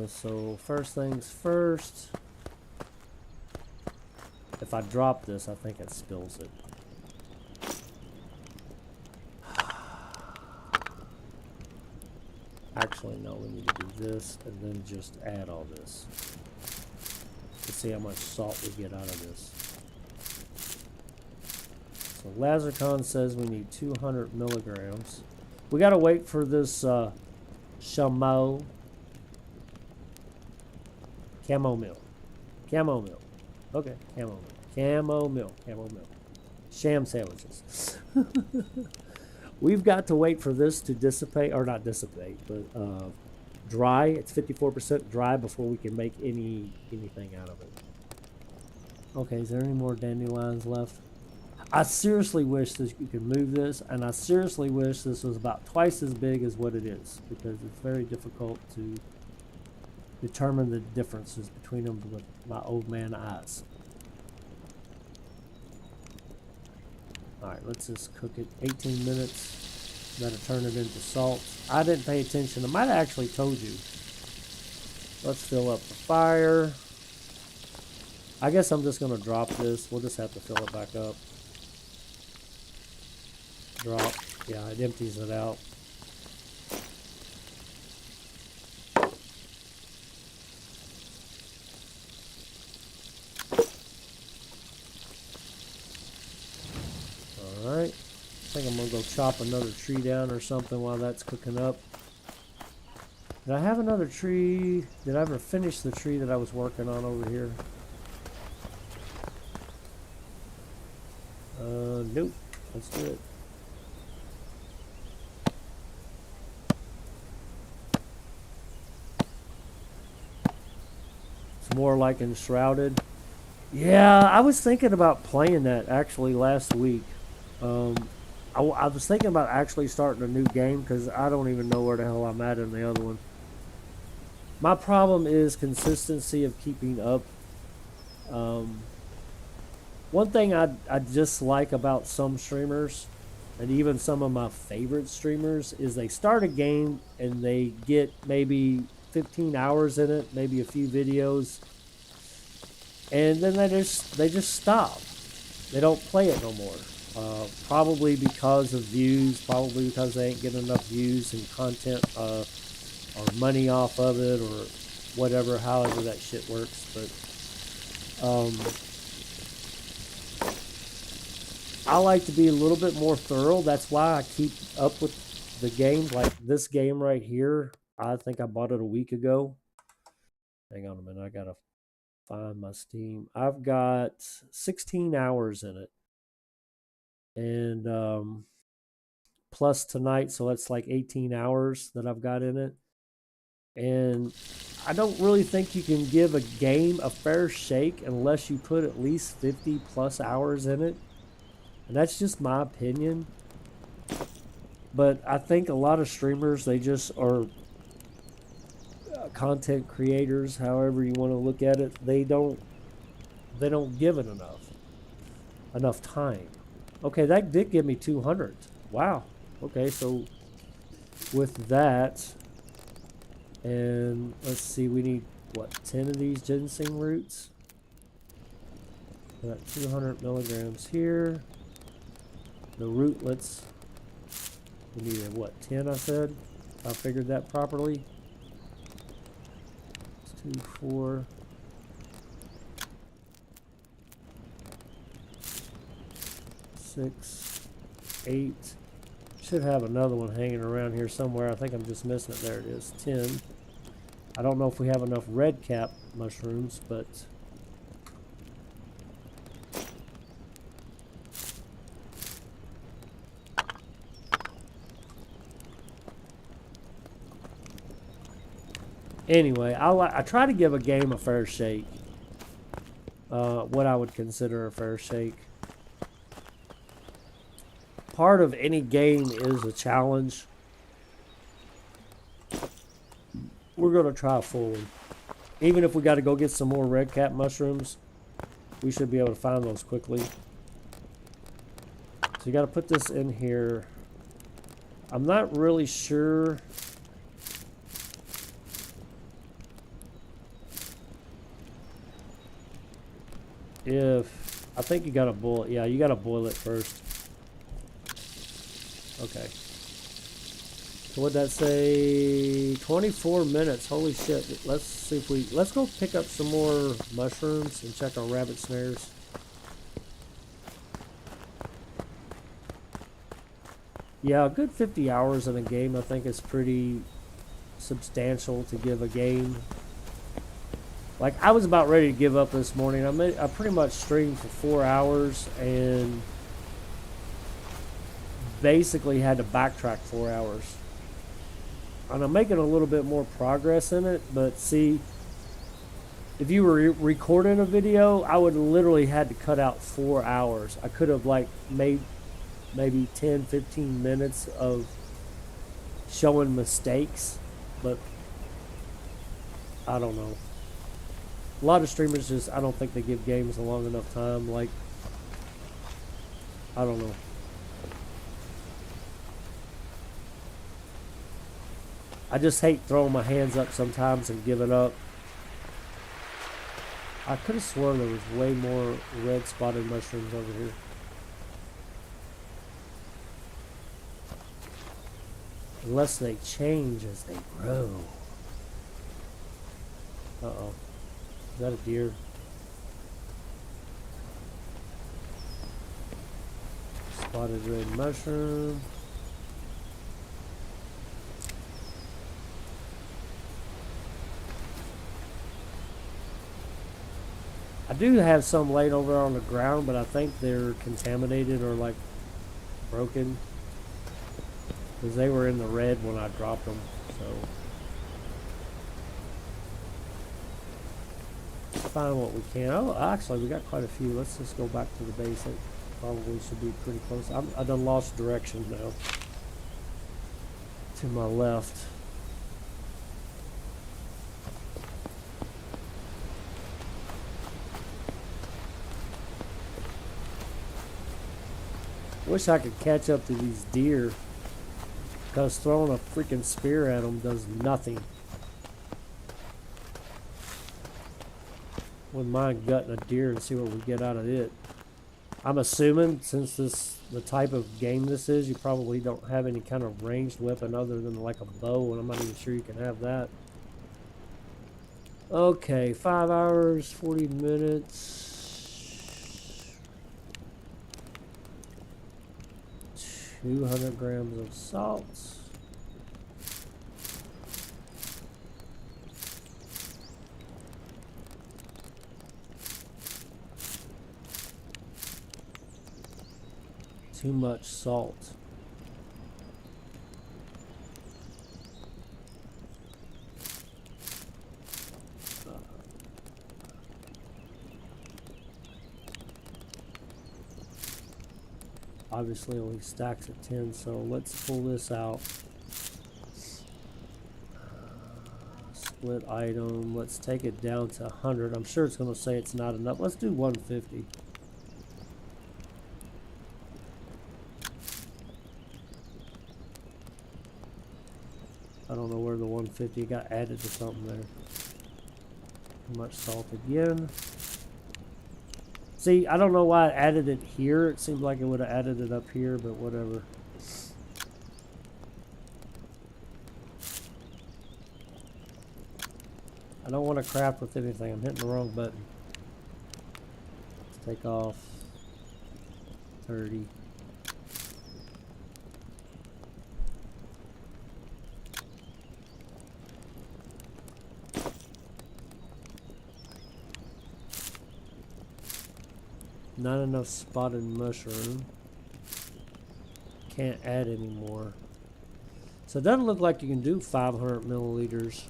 So first things first. If I drop this, I think it spills it. Actually, no, we need to do this and then just add all this. To see how much salt we get out of this. So Lazarcon says we need 200 milligrams. We gotta wait for this chamomile. Chamomile. Chamomile. Okay, chamomile. Chamomile. Chamomile. Sham sandwiches. We've got to wait for this to dissipate, or not dissipate, but dry. It's 54% dry before we can make anything out of it. Okay, is there any more dandelions left? I seriously wish that you could move this, and I seriously wish this was about twice as big as what it is, because it's very difficult to determine the differences between them with my old man eyes. Alright, let's just cook it 18 minutes. Gotta turn it into salt. I didn't pay attention. I might have actually told you. Let's fill up the fire. I guess I'm just gonna drop this. We'll just have to fill it back up. Drop. Yeah, it empties it out. Alright. I think I'm going to go chop another tree down or something while that's cooking up. Did I have another tree? Did I ever finish the tree that I was working on over here? Nope. Let's do it. It's more like Enshrouded. Yeah, I was thinking about playing that actually last week. I was thinking about actually starting a new game because I don't even know where the hell I'm at in the other one. My problem is consistency of keeping up. One thing I dislike about some streamers, and even some of my favorite streamers, is they start a game and they get maybe 15 hours in it, maybe a few videos, and then they just stop. They don't play it no more. Probably because of views, probably because they ain't getting enough views and content or money off of it or whatever, however that shit works. But I like to be a little bit more thorough. That's why I keep up with the games. Like this game right here, I think I bought it a week ago. Hang on a minute, I gotta find my Steam. I've got 16 hours in it. And plus tonight, so that's like 18 hours that I've got in it. And I don't really think you can give a game a fair shake unless you put at least 50 plus hours in it. And that's just my opinion. But I think a lot of streamers, they just are content creators, however you want to look at it. They don't give it enough time. Okay, that did give me 200. Wow. Okay, so with that, and let's see, we need, what, 10 of these ginseng roots? We got 200 milligrams here. The rootlets, we needed, what, 10 I said? I figured that properly. It's 2, 4... 6, 8. Should have another one hanging around here somewhere. I think I'm just missing it. There it is. 10. I don't know if we have enough red cap mushrooms, but anyway, I try to give a game a fair shake. What I would consider a fair shake. Part of any game is a challenge. We're going to try a full one. Even if we got to go get some more red cap mushrooms, we should be able to find those quickly. So you got to put this in here. I'm not really sure if... I think you got to boil it. Yeah, you got to boil it first. Okay. So what'd that say? 24 minutes. Holy shit. Let's see if we... Let's go pick up some more mushrooms and check our rabbit snares. Yeah, a good 50 hours in a game I think is pretty substantial to give a game. Like, I was about ready to give up this morning. I pretty much streamed for 4 hours and basically had to backtrack 4 hours. And I'm making a little bit more progress in it, but see, if you were recording a video, I would literally had to cut out 4 hours. I could have like made maybe 10, 15 minutes of showing mistakes, but I don't know. A lot of streamers just, I don't think they give games a long enough time. Like, I don't know. I just hate throwing my hands up sometimes and giving up. I could have sworn there was way more red spotted mushrooms over here. Unless they change as they grow. Uh-oh. Is that a deer? Spotted red mushroom. I do have some laid over on the ground, but I think they're contaminated or like broken. Because they were in the red when I dropped them, so. Find what we can. Oh, actually, we got quite a few. Let's just go back to the base. It probably should be pretty close. I done lost direction now. To my left. Wish I could catch up to these deer. Because throwing a freaking spear at them does nothing. Wouldn't mind gutting a deer and see what we get out of it. I'm assuming, since the type of game this is, you probably don't have any kind of ranged weapon other than like a bow, and I'm not even sure you can have that. Okay, 5 hours, 40 minutes. 200 grams of salt. Too much salt. Obviously only stacks at 10, so let's pull this out. Split item. Let's take it down to 100. I'm sure it's going to say it's not enough. Let's do 150. I don't know where the 150 got added to something there. Too much salt again. See, I don't know why I added it here. It seemed like it would have added it up here, but whatever. I don't want to craft with anything. I'm hitting the wrong button. Let's take off 30. Not enough spotted mushroom. Can't add any more. So it doesn't look like you can do 500 milliliters.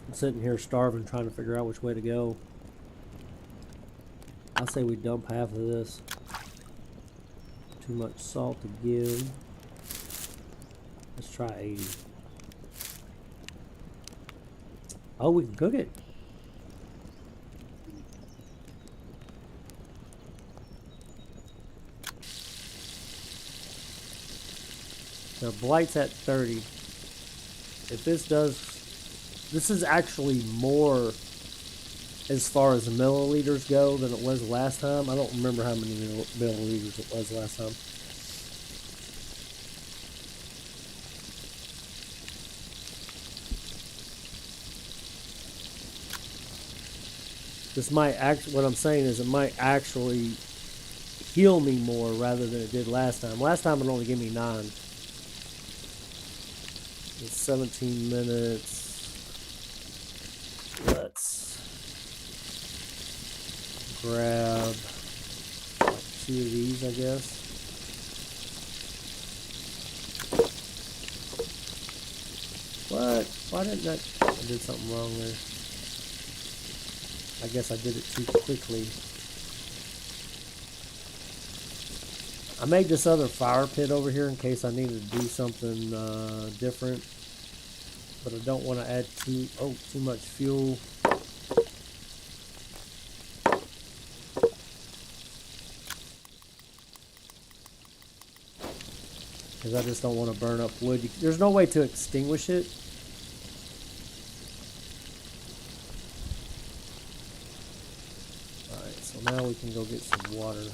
I'm sitting here starving, trying to figure out which way to go. I say we dump half of this. Too much salt again. Let's try 80. Oh, we can cook it. So Blight's at 30. If this does, this is actually more as far as milliliters go than it was last time. I don't remember how many milliliters it was last time. This might what I'm saying is it might actually heal me more rather than it did last time. Last time it only gave me 9. It's 17 minutes. Let's grab like 2 of these, I guess. What? Why didn't that? I did something wrong there. I guess I did it too quickly. I made this other fire pit over here in case I needed to do something different, but I don't want to add too much fuel. Because I just don't want to burn up wood. There's no way to extinguish it. Alright, so now we can go get some water.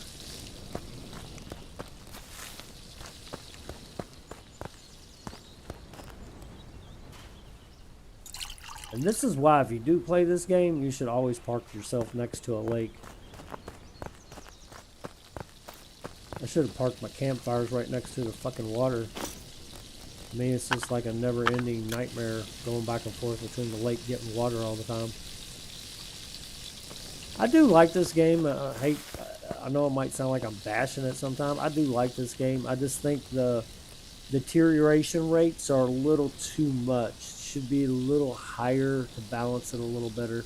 And this is why if you do play this game, you should always park yourself next to a lake. I should have parked my campfires right next to the fucking water. I mean, it's just like a never-ending nightmare going back and forth between the lake getting water all the time. I do like this game. I know it might sound like I'm bashing it sometimes. I do like this game. I just think the deterioration rates are a little too much. Should be a little higher to balance it a little better.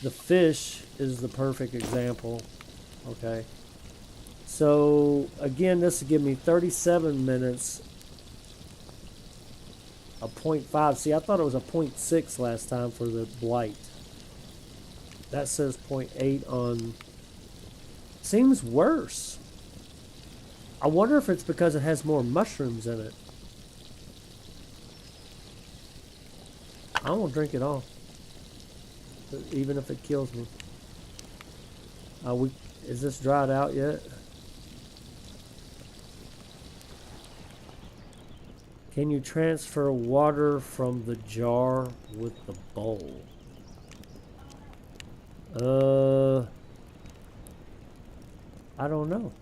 The fish is the perfect example. Okay. So again, this will give me 37 minutes. A 0.5. See, I thought it was a 0.6 last time for the Blight. That says 0.8 on. Seems worse. I wonder if it's because it has more mushrooms in it. I won't drink it all, even if it kills me. Is this dried out yet? Can you transfer water from the jar with the bowl? I don't know.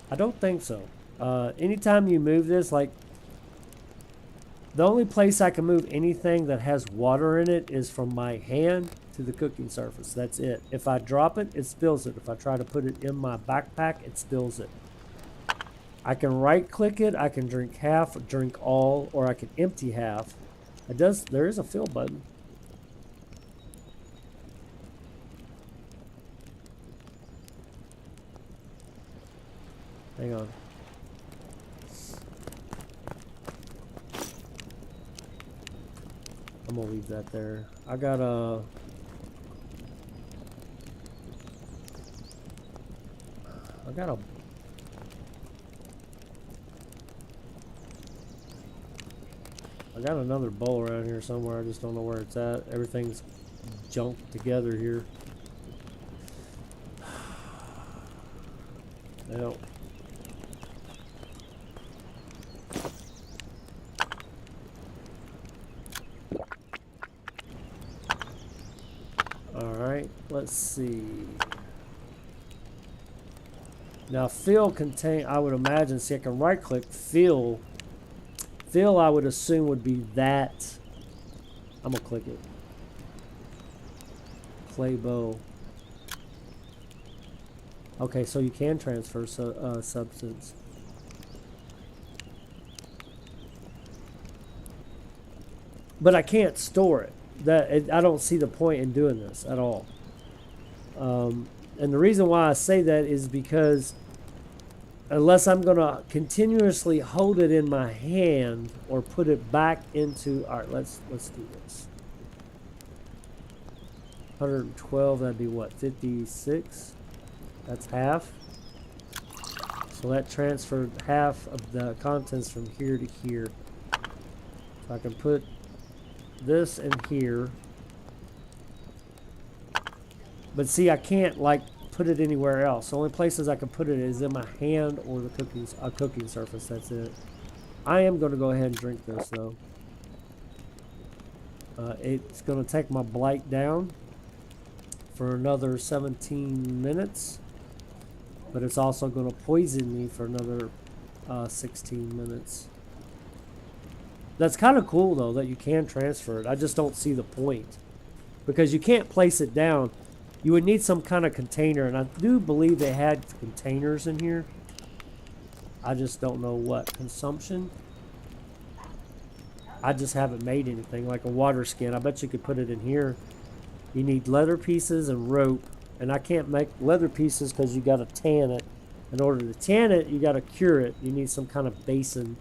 I don't think so. Anytime you move this, like, the only place I can move anything that has water in it is from my hand to the cooking surface. That's it. If I drop it, it spills it. If I try to put it in my backpack, it spills it. I can right click it, I can drink half, drink all, or I can empty half. There is a fill button. Hang on. I'm gonna leave that there. I got a another bowl around here somewhere. I just don't know where it's at. Everything's junked together here. Well, alright, let's see. Now fill contain, I would imagine, see I can right click fill. Fill I would assume would be that. I'm gonna click it. Clay bow. Okay, so you can transfer substance. But I can't store it. I don't see the point in doing this at all. And the reason why I say that is because unless I'm going to continuously hold it in my hand or put it back into... All right, let's do this. 112, that'd be what, 56? That's half. So that transferred half of the contents from here to here. So I can put this in here. But see, I can't like put it anywhere else. The only places I can put it is in my hand or the cooking surface. That's it. I am going to go ahead and drink this though. It's going to take my blight down for another 17 minutes. But it's also going to poison me for another 16 minutes. That's kind of cool though that you can transfer it. I just don't see the point. Because you can't place it down. You would need some kind of container, and I do believe they had containers in here. I just don't know what. Consumption? I just haven't made anything like a water skin. I bet you could put it in here. You need leather pieces and rope, and I can't make leather pieces because you got to tan it. In order to tan it, you got to cure it. You need some kind of basin.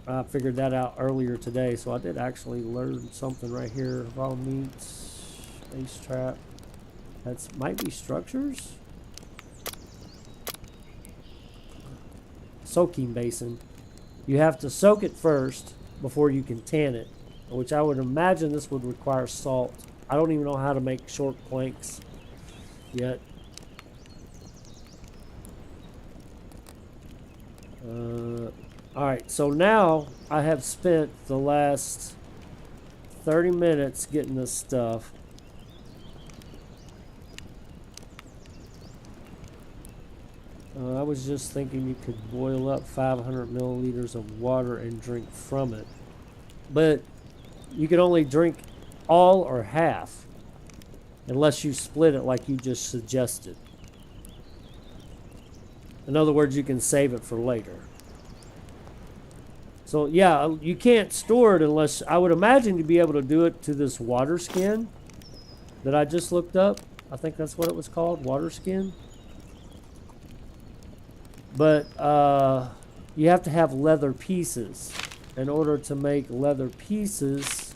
I figured that out earlier today, so I did actually learn something right here. Raw meats. Space trap. That's might be structures. Soaking basin. You have to soak it first before you can tan it, which I would imagine this would require salt. I don't even know how to make short planks yet. Alright, so now I have spent the last 30 minutes getting this stuff. I was just thinking you could boil up 500 milliliters of water and drink from it. But you can only drink all or half unless you split it like you just suggested. In other words, you can save it for later. So yeah, you can't store it unless, I would imagine you'd be able to do it to this water skin that I just looked up. I think that's what it was called, water skin. But you have to have leather pieces. In order to make leather pieces,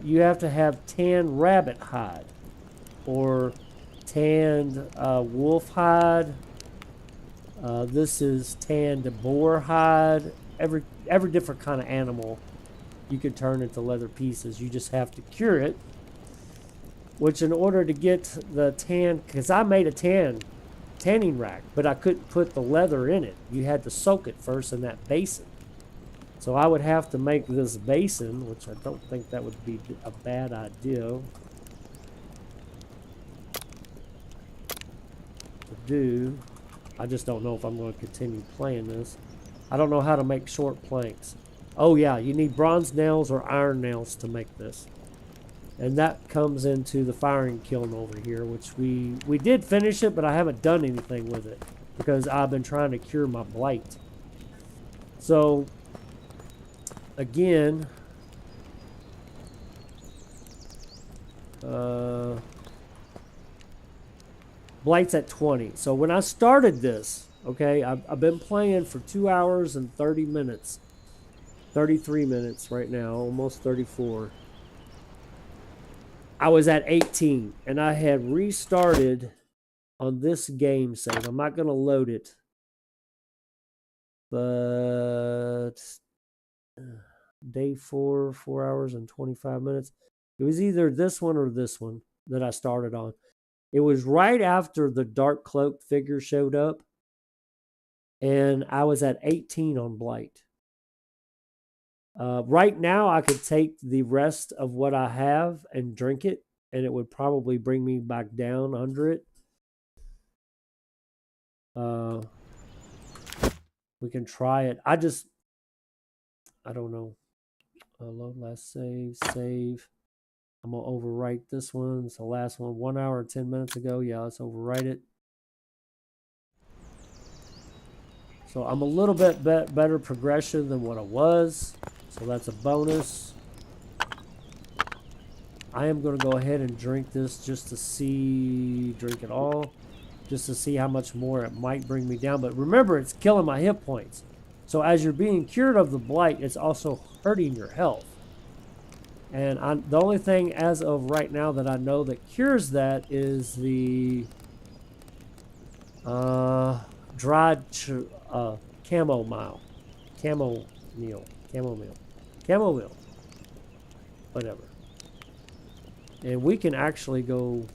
you have to have tanned rabbit hide or tanned wolf hide. This is tanned boar hide. Every different kind of animal you can turn into leather pieces. You just have to cure it, which in order to get the tan, because I made a tanning rack, but I couldn't put the leather in it. You had to soak it first in that basin. So I would have to make this basin, which I don't think that would be a bad idea to do. I just don't know if I'm going to continue playing this. I don't know how to make short planks. Oh yeah, you need bronze nails or iron nails to make this. And that comes into the firing kiln over here, which we did finish it, but I haven't done anything with it because I've been trying to cure my blight. So, again, blight's at 20. So when I started this, okay, I've been playing for 2 hours and 30 minutes. 33 minutes right now, almost 34. I was at 18, and I had restarted on this game save. I'm not going to load it. But day 4, 4 hours and 25 minutes. It was either this one or this one that I started on. It was right after the dark cloak figure showed up. And I was at 18 on Blight. Right now, I could take the rest of what I have and drink it, and it would probably bring me back down under it. We can try it. I don't know. Load last save. Save. I'm going to overwrite this one. It's the last one. 1 hour and 10 minutes ago. Yeah, let's overwrite it. So I'm a little bit better progression than what I was. So that's a bonus. I am going to go ahead and drink this just to see, drink it all, just to see how much more it might bring me down. But remember, it's killing my hit points. So as you're being cured of the blight, it's also hurting your health. And the only thing as of right now that I know that cures that is the dried chamomile, chamomile, whatever. And we can actually go.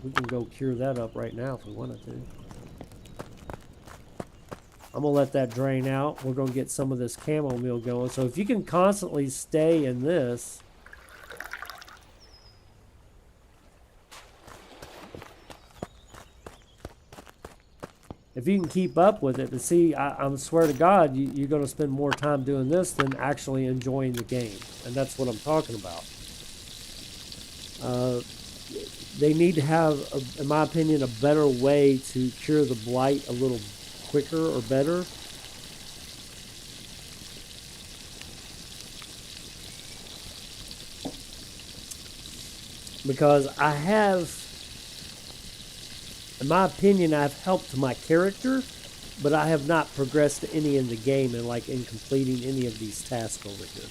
We can go cure that up right now if we wanted to. I'm gonna let that drain out. We're gonna get some of this chamomile going. So if you can constantly stay in this, if you can keep up with it, and see, I swear to God, you're gonna spend more time doing this than actually enjoying the game, and that's what I'm talking about. They need to have, in my opinion, a better way to cure the blight a little quicker or better. Because I have, in my opinion, I've helped my character, but I have not progressed any in the game and like in completing any of these tasks over here.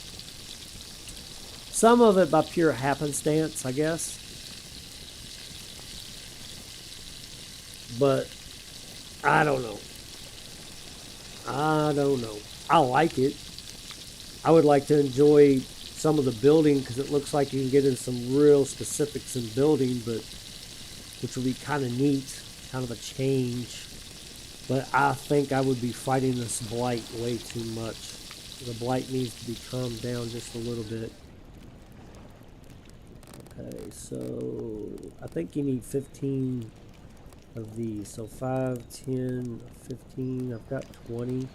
Some of it by pure happenstance, I guess. But I don't know. I like it. I would like to enjoy some of the building because it looks like you can get in some real specifics in building, but which will be kind of neat, kind of a change. But I think I would be fighting this blight way too much. The blight needs to be calmed down just a little bit. Okay, so I think you need 15 of these. So 5, 10, 15. I've got 20.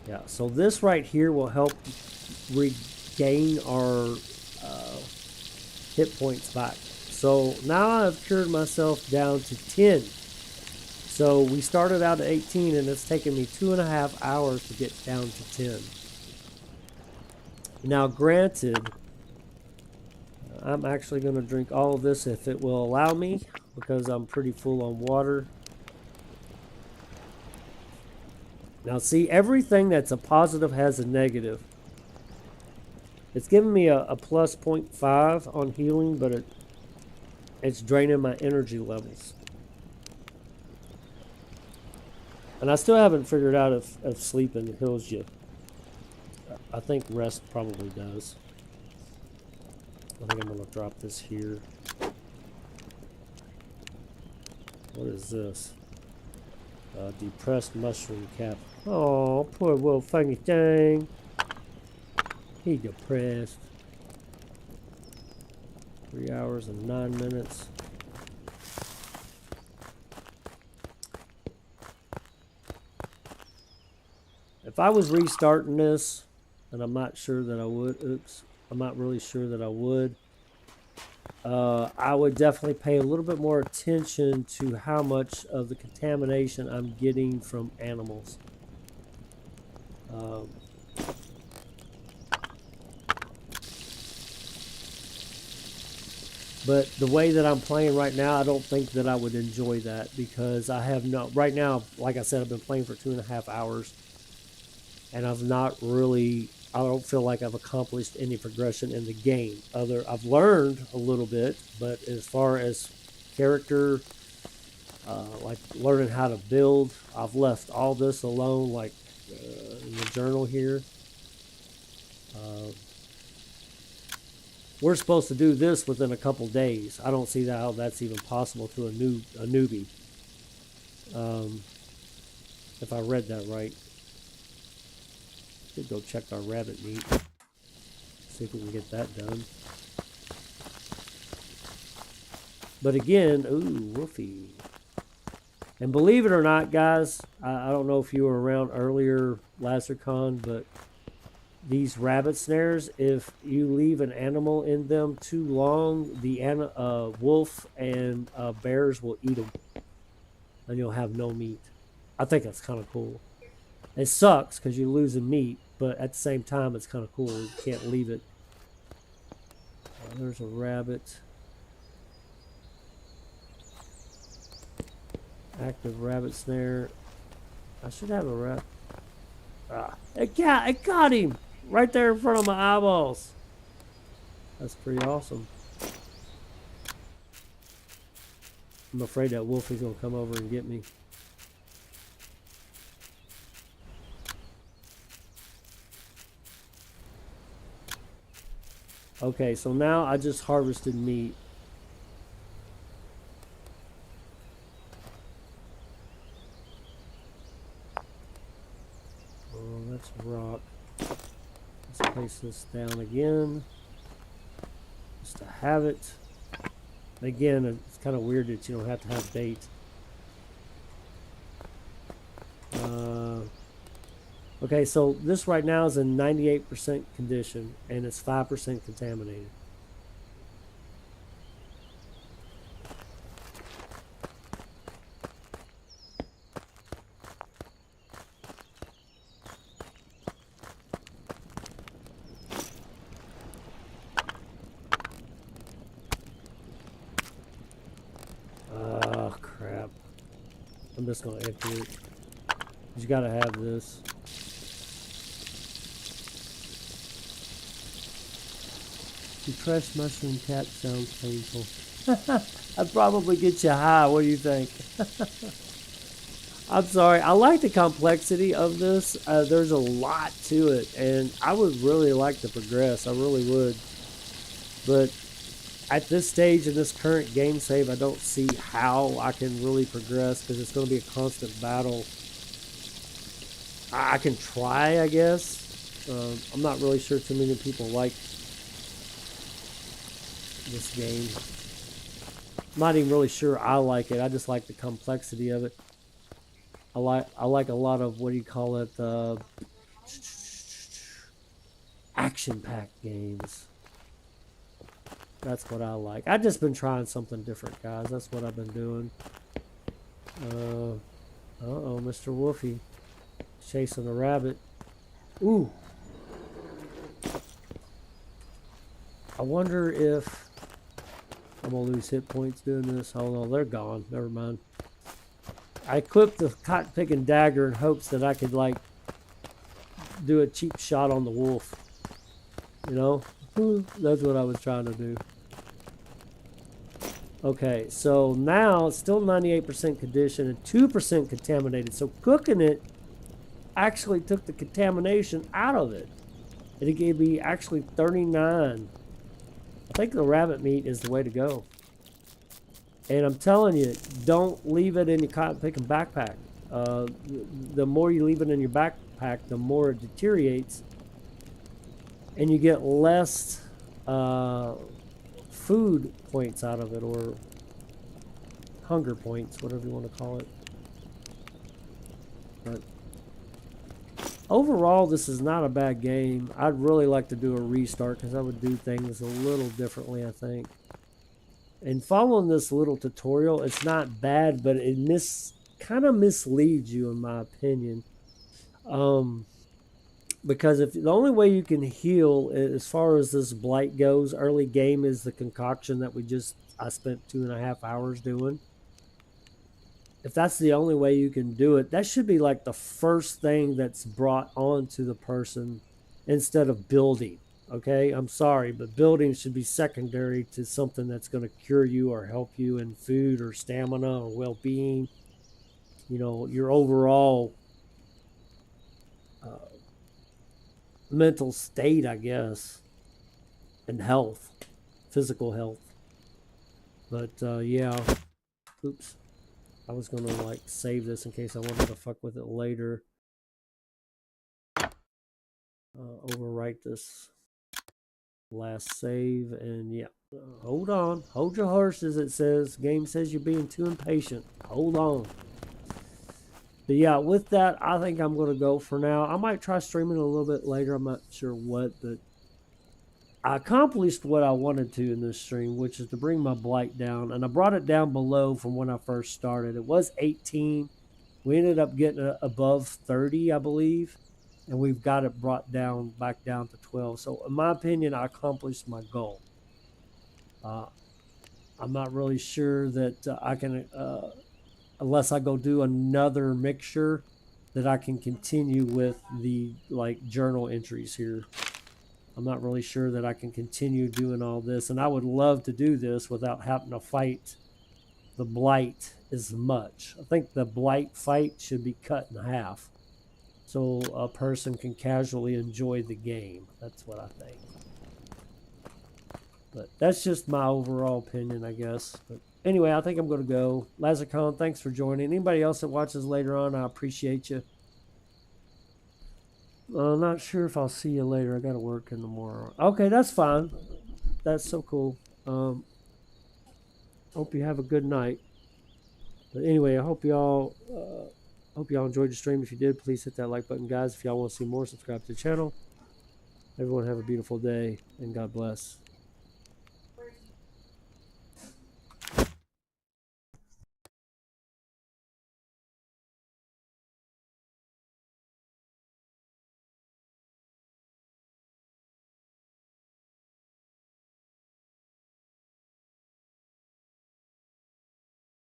Yeah, so this right here will help regain our hit points back. So now I've cured myself down to 10. So we started out at 18 and it's taken me 2.5 hours to get down to 10. Now granted, I'm actually going to drink all of this if it will allow me because I'm pretty full on water. Now see, everything that's a positive has a negative. It's giving me a plus 0.5 on healing, but it's draining my energy levels. And I still haven't figured out if sleeping heals you. I think rest probably does. I think I'm going to drop this here. What is this? Depressed mushroom cap. Oh, poor little funny thing. He depressed. 3 hours and 9 minutes. If I was restarting this, and I'm not sure that I would, I'm not really sure that I would, I would definitely pay a little bit more attention to how much of the contamination I'm getting from animals. But the way that I'm playing right now, I don't think that I would enjoy that because I have not, right now, like I said, I've been playing for 2.5 hours and I've not really, I don't feel like I've accomplished any progression in the game. I've learned a little bit, but as far as character, like learning how to build, I've left all this alone, like in the journal here. We're supposed to do this within a couple days. I don't see how that's even possible to a newbie. If I read that right. Should go check our rabbit meat. See if we can get that done. But again, ooh, woofy. And believe it or not, guys, I don't know if you were around earlier, LazarCon, but these rabbit snares, if you leave an animal in them too long, the wolf and bears will eat them. And you'll have no meat. I think that's kind of cool. It sucks because you're losing meat, but at the same time, it's kind of cool. You can't leave it. There's a rabbit. Active rabbit snare. I should have a rabbit. It got him right there in front of my eyeballs. That's pretty awesome. I'm afraid that Wolfie's gonna come over and get me. Okay, so now I just harvested meat. Oh, that's rock. Let's place this down again. Just to have it. Again, it's kind of weird that you don't have to have bait. Okay, so this right now is in 98% condition, and it's 5% contaminated. Oh, crap. I'm just going to empty it. You got to have this. Depressed mushroom cat sounds painful. I'd probably get you high. What do you think? I'm sorry. I like the complexity of this. There's a lot to it, and I would really like to progress. I really would. But at this stage in this current game save, I don't see how I can really progress because it's going to be a constant battle. I can try, I guess. I'm not really sure too many people like this game. I'm not even really sure I like it. I just like the complexity of it. I like a lot of, what do you call it, action-packed games. That's what I like. I've just been trying something different, guys. That's what I've been doing. Uh-oh, Mr. Wolfie. Chasing a rabbit. Ooh. I wonder if I'm gonna lose hit points doing this. Hold on, they're gone. Never mind. I equipped the cotton picking dagger in hopes that I could like do a cheap shot on the wolf. You know? That's what I was trying to do. Okay, so now it's still 98% condition and 2% contaminated. So cooking it actually took the contamination out of it. It gave me actually 39. I think the rabbit meat is the way to go. And I'm telling you, don't leave it in your cotton picking backpack. The more you leave it in your backpack, the more it deteriorates. And you get less food points out of it, or hunger points, whatever you want to call it. But overall, this is not a bad game. I'd really like to do a restart because I would do things a little differently, I think. And following this little tutorial, it's not bad, but it kind of misleads you, in my opinion. Because if the only way you can heal, as far as this blight goes, early game, is the concoction that I spent 2.5 hours doing. If that's the only way you can do it, that should be like the first thing that's brought onto the person instead of building. Okay, I'm sorry, but building should be secondary to something that's going to cure you or help you in food or stamina or well-being. You know, your overall mental state, I guess, and health, physical health. But yeah, oops. I was going to like save this in case I wanted to fuck with it later. Overwrite this last save, and yeah, hold on, hold your horses. It says game says you're being too impatient. Hold on. But yeah, with that, I think I'm going to go for now. I might try streaming a little bit later. I'm not sure what, but I accomplished what I wanted to in this stream, which is to bring my blight down, and I brought it down below from when I first started. It was 18. We ended up getting it above 30, I believe, and we've got it brought down back down to 12. So in my opinion, I accomplished my goal. I'm not really sure that I can, unless I go do another mixture, that I can continue with the like journal entries here. I'm not really sure that I can continue doing all this, and I would love to do this without having to fight the Blight as much. I think the Blight fight should be cut in half so a person can casually enjoy the game. That's what I think. But that's just my overall opinion, I guess. But anyway, I think I'm going to go. Lazarcon, thanks for joining. Anybody else that watches later on, I appreciate you. I'm not sure if I'll see you later. I got to work in the morning. Okay, that's fine. That's so cool. Hope you have a good night. But anyway, I hope y'all enjoyed the stream. If you did, please hit that like button, guys. If y'all want to see more, subscribe to the channel. Everyone have a beautiful day, and God bless.